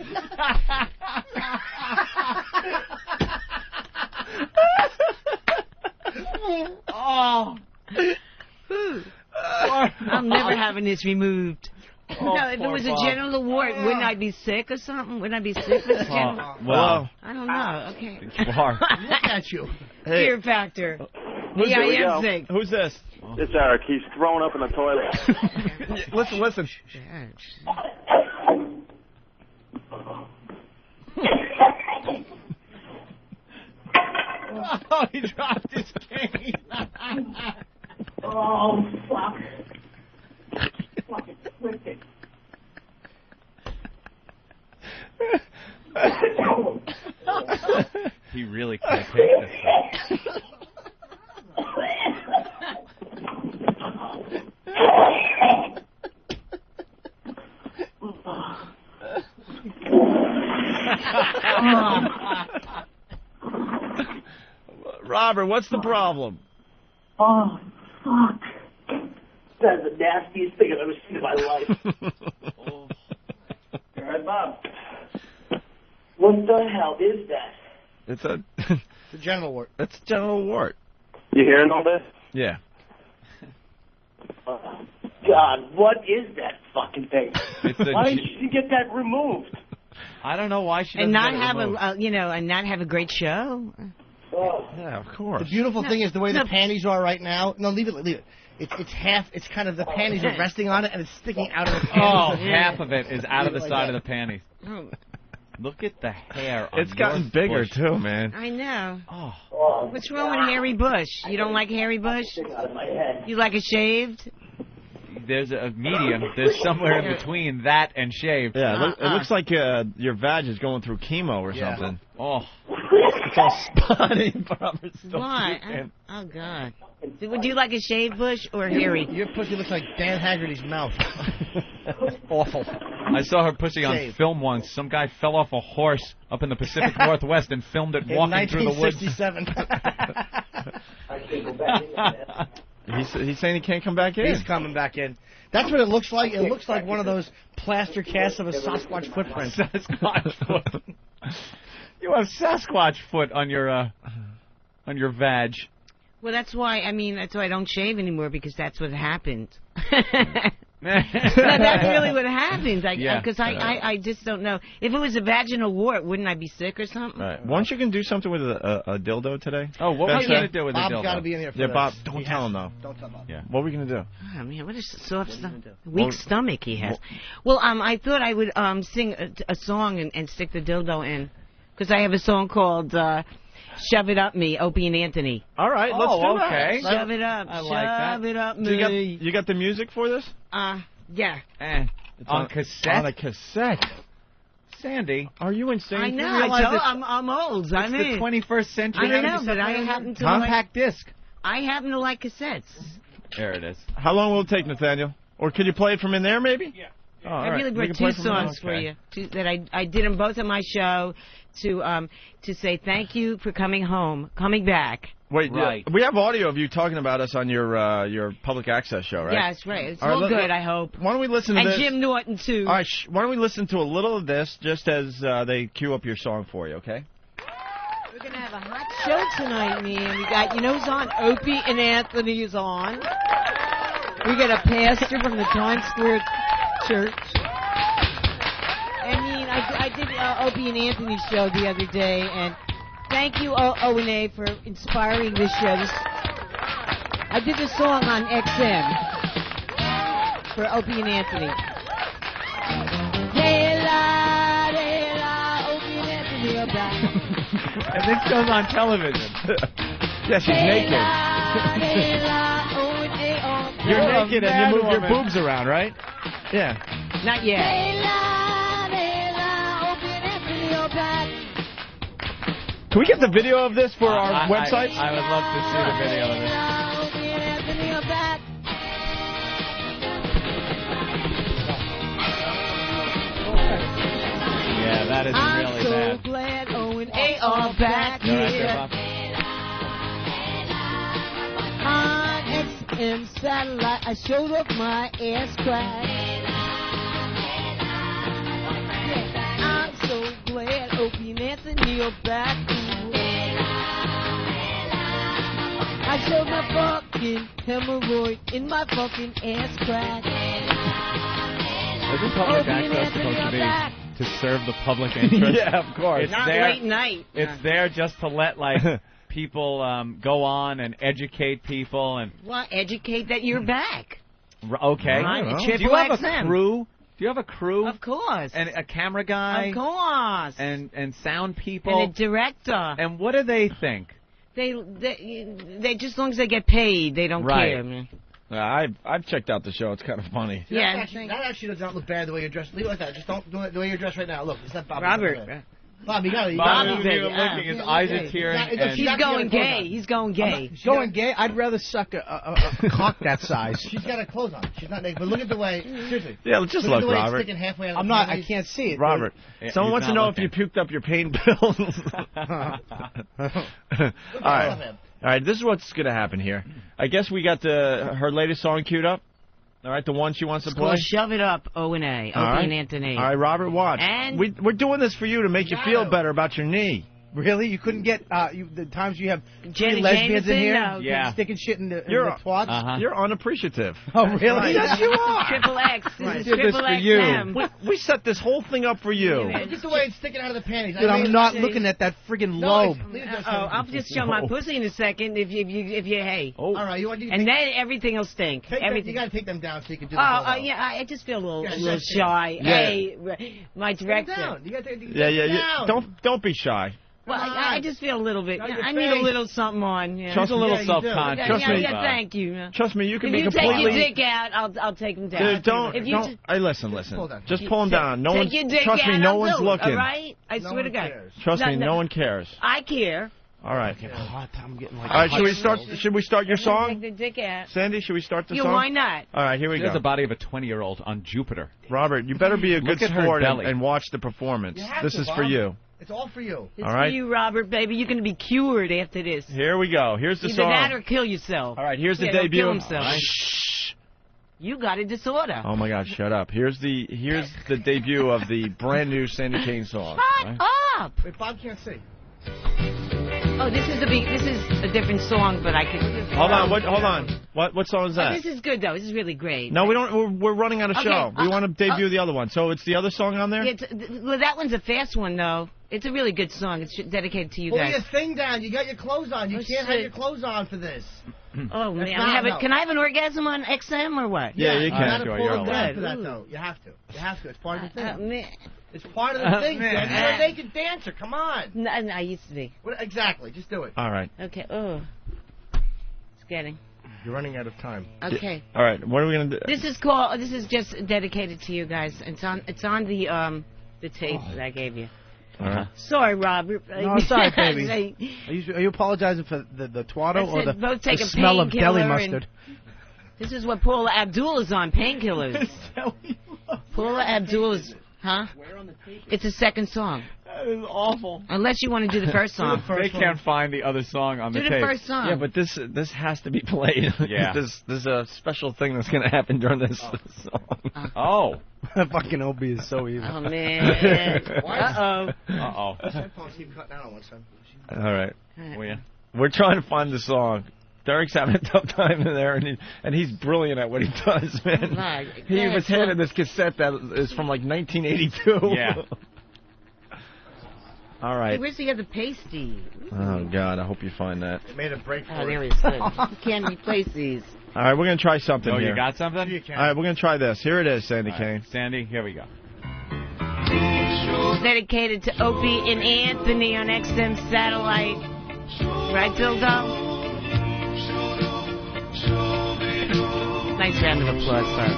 Oh. I'm never having this removed. Oh, no, if it was a Bob. genital wart, wouldn't I be sick or something? Wouldn't I be sick with a genital? Well, I don't know. Okay. you are. Look at you. Fear factor. Who's Yeah, I it? am sick. Who's this? It's Eric. He's thrown up in the toilet. Listen. Oh, he dropped his cane. Oh, fuck. Fucking flipped it. He really can't take this stuff. Robert, what's the problem? Oh, fuck. That's the nastiest thing I've ever seen in my life. All right, Bob. What the hell is that? It's a genital wart. It's a genital wart. You hearing all this? Yeah. Oh, God, what is that fucking thing? It's a Why didn't you get that removed? I don't know why she And doesn't not get it have removed. and not have a great show. Oh. Yeah, of course. The beautiful thing is the way the panties are right now. No, leave it. It's half. It's kind of the panties are resting on it and it's sticking out of the Oh, panties. half of it is out of the Like side that. of the panties. Look at the hair on It's gotten your bigger bush. too, man. I know. Oh. What's wrong with hairy bush? You don't like hairy bush? Out of my head. You like it shaved? There's a medium. There's somewhere in between that and shaved. Yeah, it looks like your vag is going through chemo or something. Oh. It's all spotty. Robert's still Why? puking. Oh, God. Would you like a shaved bush or hairy? Your pussy looks like Dan Haggerty's mouth. Awful. I saw her pussy on Shaved. film once. Some guy fell off a horse up in the Pacific Northwest and filmed it In walking through the woods. 1967. He's saying he can't come back in. He's coming back in. That's what it looks like. It looks like one of those plaster casts of a Sasquatch footprint. Sasquatch foot. You have Sasquatch foot on your vag. Well, that's why I don't shave anymore because that's what happened. No, that's really what happens. Because I just don't know. If it was a vaginal wart, wouldn't I be sick or something? Right. Once you can do something with a dildo today. Oh, what were you going to do with the dildo? Bob's got to be in here for Yeah, this. Bob, don't tell him though. Don't tell Bob. Yeah. What are we going to do? Oh, man, what a soft weak stomach he has. Well, I thought I would sing a song and stick the dildo in. Because I have a song called Shove It Up Me, Opie and Anthony. All right, let's do okay. that. Shove it up. I like that. Shove it up Do me. you got the music for this? Yeah. It's on cassette? On a cassette. Sandy. Are you insane? I You know. realize I'm old. It's I mean, the 21st century. I know, but I happen to Compact disc. I happen to like cassettes. There it is. How long will it take, Nathaniel? Or can you play it from in there, maybe? Yeah. Oh, I really brought two songs for you that I did them both on my show to say thank you for coming back. Wait, right. We have audio of you talking about us on your public access show, right? Yeah, that's right. It's all all good, I hope. Why don't we listen to and this? Jim Norton, too. All right, why don't we listen to a little of this just as they cue up your song for you, okay? We're going to have a hot show tonight, man. We got, who's on? Opie and Anthony is on. We got a pastor from the Times Square Church. I did Opie and Anthony's show the other day, and thank you, O&A, for inspiring this show. I did the song on XM for Opie and Anthony. Hey la, Opie and Anthony are back. And this goes on television. Yeah, she's naked. You're naked and you move your boobs around, right? Yeah. Not yet. Can we get the video of this for our website? I would love to see the video of this. Yeah, that is really bad. I'm so glad O and A are back here. On XM satellite, I showed up my ass crack. I'm so glad Opie and Anthony are back. I showed my fucking hemorrhoid in my fucking ass crack. Isn't public access supposed to be to serve the public interest? Yeah, of course. It's Not there, late night. It's there just to let people go on and educate people and. Well, educate that you're back. Okay. Right. Do you have a crew? Do you have a crew? Of course. And a camera guy? Of course. And sound people? And a director. And what do they think? They just as long as they get paid, they don't care. Man. I've checked out the show. It's kind of funny. Yeah, that actually does not look bad the way you're dressed. Leave it like that. Just don't do it the way you're dressed right now. Look, it's not Bobby. Robert. Bob, you got it. Bobby's looking. His eyes are tearing. He's going gay. He's going gay. Going gay? I'd rather suck a cock that size. She's got her clothes on. She's not naked. But look at the way. Seriously. Yeah, just look, Robert. It's sticking halfway out I'm not. I can't see it. Robert, someone wants to know if you puked up your pain pills. All right, this is what's going to happen here. I guess we got her latest song queued up. All right, the one she wants to play. Well, shove it up, O and A, Opie and Anthony. All right, Robert, watch. And we're doing this for you to make you feel better about your knee. Really? You couldn't get the times you have Jenny lesbians in here no. sticking shit in the twats? You're unappreciative. Oh, really? Yes, you are. Triple X. This is Did Triple this for you. XM. We set this whole thing up for you. Look at the way it's sticking out of the panties. Dude, I'm not looking at that friggin' lobe. I'll just show my pussy in a second if you hey. All right, and then everything will stink. Everything. You got to take them down so you can do. Yeah, I just feel a little shy. Yeah. Hey, my director. Down. You got to Yeah. Don't be shy. Well, I just feel a little bit. I need a little something on. Yeah. Just a little self-conscious. Trust me. Thank you. Trust me, you can be if you completely. take your dick out, I'll take him down. Dude, don't. Hey, listen. Just pull him down. No one. Trust me, no one's looking. All right? I swear to God. Trust me, no one cares. I care. All right. I'm getting All right, should we start your song? Take the dick out. Sandy, should we start the song? Why not? All right, here we go. She has the body of a 20-year-old on Jupiter. Robert, you better be a good Look at her sport belly. and watch the performance. This is for you. It's all for you. It's all right? for you, Robert, baby. You're going to be cured after this. Here we go. Here's the Either song. that or kill yourself. All right, here's the He'll debut. Kill himself. Shh. You got a disorder. Oh my God! Shut up. Here's the debut of the brand new Sandy Kane song. Shut up. Wait, Bob can't see. Oh, this is a different song, but I could. Hold on. What song is that? Oh, this is good though. This is really great. No, we don't. We're running out of show. We want to debut the other one. So it's the other song on there. Yeah, well, that one's a fast one though. It's a really good song. It's dedicated to you Pull guys. your thing down. You got your clothes on. You can't have your clothes on for this. Oh man, can I have an orgasm on XM or what? Yeah, you can. Sure, you're allowed. For that though. You have to. It's part of the thing. Man. It's part of the thing, man. You're a naked dancer. Come on. No, I used to be. Exactly. Just do it. All right. Okay. Oh, it's getting. You're running out of time. Okay. All right. What are we gonna do? This is just dedicated to you guys. It's on the tape that I gave you. All right. Sorry, Robert. No, it's all right, baby. Are you apologizing for the twaddle or the smell of deli mustard? This is what Paula Abdul is on, painkillers. Paula Abdul is, huh? It's the second song. That is awful. Unless you want to do the first song. They can't find the other song on the tape. Do the first song. Yeah, but this has to be played. Yeah. There's a special thing that's going to happen during this song. Oh. Fucking Opie is so evil. Oh, man. Uh-oh. All right. We're trying to find the song. Derek's having a tough time in there, and he's brilliant at what he does, man. He was handed this cassette that is from like 1982. Yeah. All right. Where's the other pasty? Oh, God, I hope you find that. They made a break for it. Oh, there it is. You can't replace these. All right, we're going to try something here. Oh, you got something? All right, we're going to try this. Here it is, Sandy Kane. Sandy, here we go. Dedicated to Opie and Anthony on XM Satellite. Right, Dildo? Nice round of applause, sir.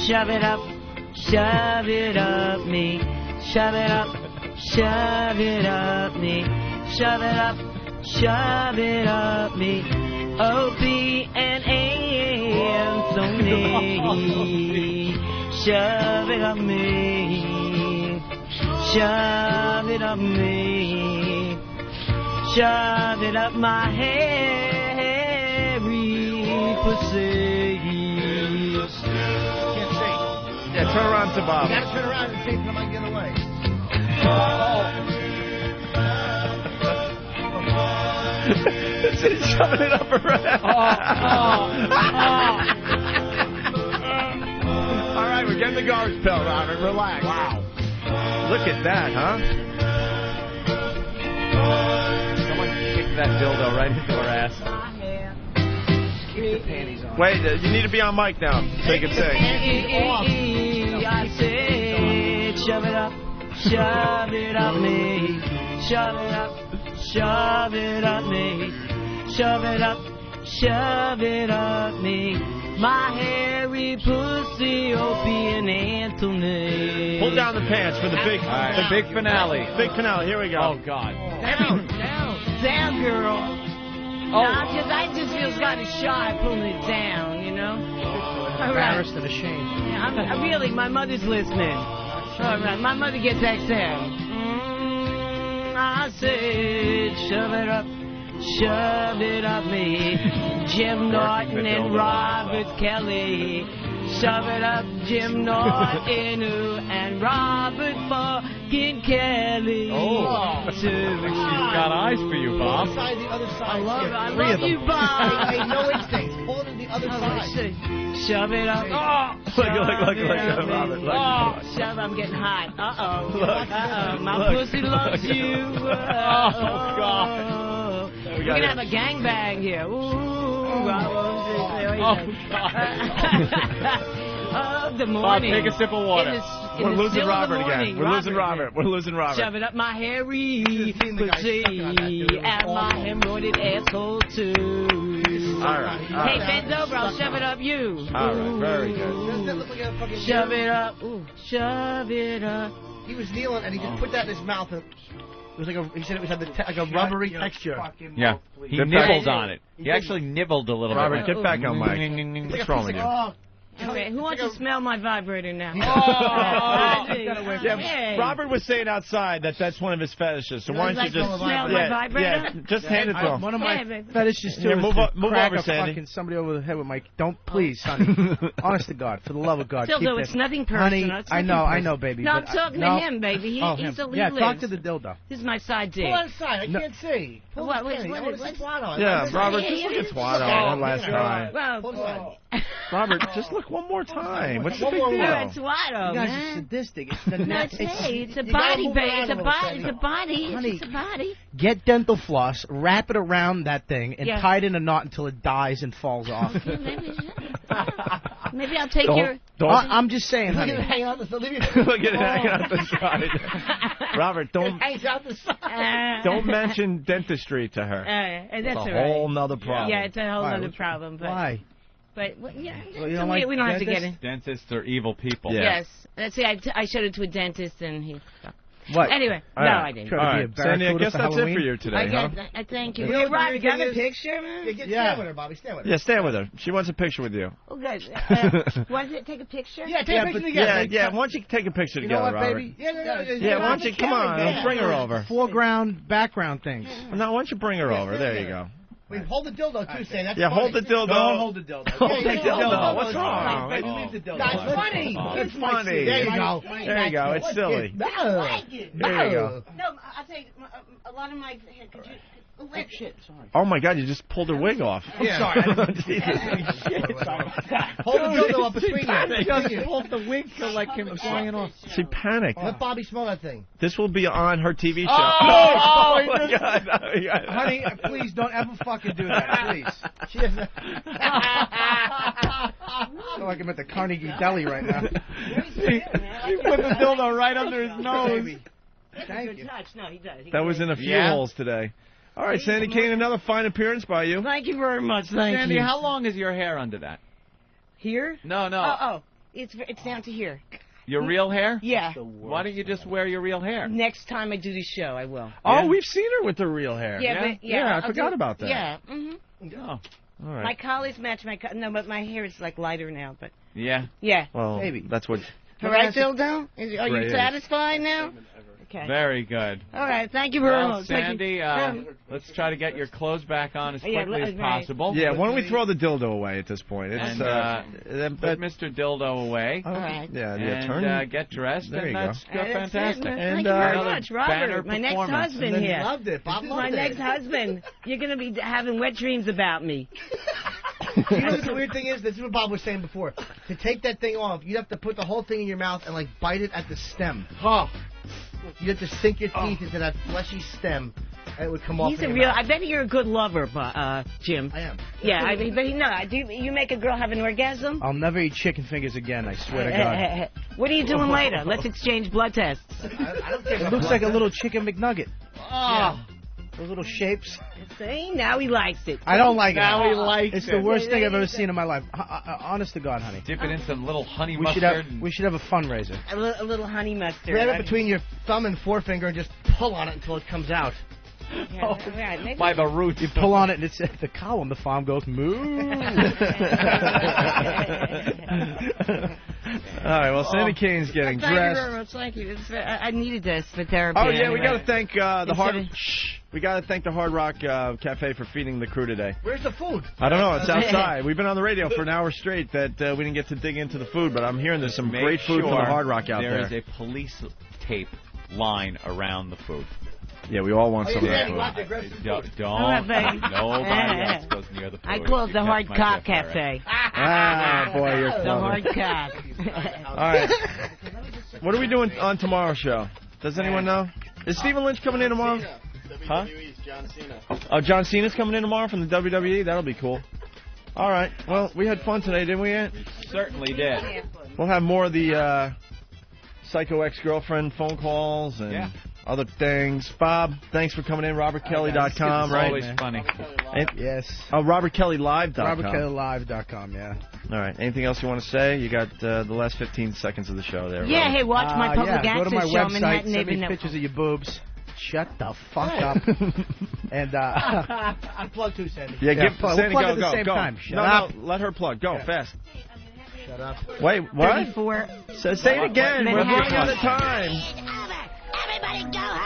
Shove it up, me. Shove it up, shove it up me, shove it up me. Opie and Anthony, shove it up me, shove it up me, shove it up my hairy pussy. Can't say. Yeah, turn around to Bob. You gotta turn around and see if I might get away. He's shoving it up around. All right, we're getting the garbage pail, Robert. Relax. Wow. Look at that, huh? Someone kicked that dildo right into her ass. Keep the panties on. Wait, you need to be on mic now so you can sing. I said, shove it up me, shove it up me, shove it up me, my hairy pussy, Opie and Anthony. Pull down the pants for the big, the big finale. Big finale. Here we go. Oh God. Down, girl. I just feel kind of shy pulling it down, you know. Embarrassed and ashamed. Yeah, I'm really, my mother's listening. All right, my mother gets XM. I said, shove it up me. Jim Norton and Robert Kelly. Shove it up, Jim Norton and Robert fucking Kelly. Oh, she's got eyes for you, Bob. The other side. I love you, Bob. Hey, no instincts. Pull it to the other side. Shove it up. Look, Robert. Shove, I'm getting hot. Uh-oh. My pussy loves you. God. We're going to have a gangbang here. Of the morning. Bob, take a sip of water. We're losing Robert again. We're losing Robert. Shove it up my hairy pussy and my hemorrhoided asshole too. All right. Hey, bend over. I'll shove it up you. All right. Very good. Shove it up. Ooh, shove it up. He was kneeling and he just put that in his mouth. And it was like he said it had like a rubbery texture. Yeah. He nibbled on it. He actually nibbled a little bit. Robert, get back on mic. What's wrong with you? Okay, who wants to smell my vibrator now? Yeah, Robert was saying outside that that's one of his fetishes. So why don't you just smell my vibrator? Yeah, just hand it to him. One of my fetishes too is move to crack over, Sandy. somebody over the head with my. Don't please, honey. Honest to God, for the love of God. Dildo, it's nothing personal. Honey, I know, baby. No, I'm talking to him, baby. He's a yeah, talk to the dildo. This is my side dick. Pull outside. I can't see. Pull what? Yeah, Robert, just look at twat on one last time. Well, Robert, just look one more time. What's the big deal? It's twat, You guys are sadistic. It's a body, baby. It's a body. Honey, It's a body. Get dental floss, wrap it around that thing, and tie it in a knot until it dies and falls off. Maybe I'll take your... I'm just saying, honey. Look at it hanging out the side. Look at it hanging out the side. Robert, don't mention dentistry to her. That's it's all a right. whole nother problem. Yeah, it's a whole other problem. But, why? But yeah, well, you don't like we don't have to get in. Dentists are evil people. Yeah. Yes. Let's see. I showed it to a dentist and he. What? Anyway, all no, right. I didn't. All right, Sandy, I guess that's it for you today, huh? I thank you. Hey, Rob, you got a picture, man? Stand with her, Bobby. Stand with her. Yeah, stand with her. She wants a picture with you. Oh, good. Want to take a picture? Yeah, take a picture together. Yeah, why don't you take a picture together, what, Robert? baby? Yeah, why don't you, come on, bring her over. Foreground, background things. No, why don't you bring her over? There you go. Wait, hold the dildo, too, Say. That's hold the dildo. Don't hold the dildo. Hold the dildo. What's wrong? Leave the dildo. That's funny. It's funny. There you go. There you go. It's silly. There you go. No, I'll tell you, a lot of my... Could you... Oh, shit, sorry. Oh, my God, you just pulled her wig off. I'm sorry. Hold the dildo up between you. Just pulled the wig so like him flying off. She panicked. Let Bobby smell that thing. This will be on her TV show. Oh, my God. Honey, please don't ever fucking do that, please. She doesn't... I feel like I'm at the Carnegie Deli right now. He put the dildo right under his nose. Thank you. Touch. No, he does. That was in a few holes today. All right, Sandy Kane, another fine appearance by you. Thank you very much. Thank Sandy, you. how long is your hair under that? Here? No. Oh, it's down to here. Your real hair? Yeah. Why don't you just wear your real hair? Next time I do the show, I will. Oh, we've seen her with the real hair. Yeah, I forgot about that. Yeah. Oh. All right. My collars match my no, but my hair is like lighter now. But yeah. Well, that's what. All right, dildo. Are you Great. satisfied now? Okay. Very good. All right. Thank you very Well, much. Thank Sandy, you. let's try to get your clothes back on as quickly as possible. Yeah, why don't we throw the dildo away at this point? It's And put Mr. Dildo away. All right. Yeah, the and, attorney. Get dressed, There and you go. that's fantastic. Thank you very another much, banner Robert. My next performance. husband here. Loved it. Bob This is loved my it. next husband. You're gonna be having wet dreams about me. You know what the weird thing is? This is what Bob was saying before. To take that thing off, you'd have to put the whole thing in your mouth and like bite it at the stem. Oh. You have to sink your teeth into that fleshy stem, and it would come off. He's in a your real. mouth. I bet you're a good lover, Jim. I am. Yeah, do you make a girl have an orgasm? I'll never eat chicken fingers again, I swear to God. What are you doing later? Let's exchange blood tests. I don't care. It looks like a little chicken McNugget. Oh. Those little shapes. See, now he likes it. I don't like Now it. he likes It's it. the worst thing I've ever seen in my life. Honest to God, honey. Dip it in some little honey We should mustard. have a fundraiser. A little honey mustard. Grab it between your thumb and forefinger and just pull on it until it comes out. Yeah, right, maybe. By the roots. You pull on it and it's at the cow on the farm goes moo. All right, well, Sandy Kane's getting Thank you dressed. very much. Thank you. I needed this for therapy. Oh yeah, we anyway. got to thank the Hard. Instead of- We got to thank the Hard Rock Cafe for feeding the crew today. Where's the food? I don't know. It's outside. We've been on the radio for an hour straight that we didn't get to dig into the food, but I'm hearing there's some Make great food from the sure Hard Rock out there there. is a police tape line around the food. Yeah, we all want some of that Don't All right, baby. nobody else goes near the food. I call it the You Hard touch my Cock Jeff Barrett. Cafe. Ah, boy, you're The clever. Hard Cock. All right. What are we doing on tomorrow's show? Does anyone know? Is Stephen Lynch coming in tomorrow? Huh? John Cena. Oh, John Cena's coming in tomorrow from the WWE? That'll be cool. All right. Well, we had fun today, didn't we, Ant? Certainly did. We'll have more of the psycho ex-girlfriend phone calls and other things. Bob, thanks for coming in. RobertKelly.com, right? Always funny. Yes. Oh, RobertKellyLive.com. RobertKellyLive.com, yeah. All right. Anything else you want to say? You got the last 15 seconds of the show there. Yeah, Robert. hey, watch my public Go to access my show, website, Manhattan send Neighbor me Network. pictures of your boobs. Shut the fuck up. And Unplug too, Sandy. Yeah, give plug. Sandy, We'll plug go, at the go, same go. time. Shut no, up. no, let her plug. Go, fast. Shut up. Wait, what? 34. Say it again. We're Manhattan. running out of time. Everybody go home.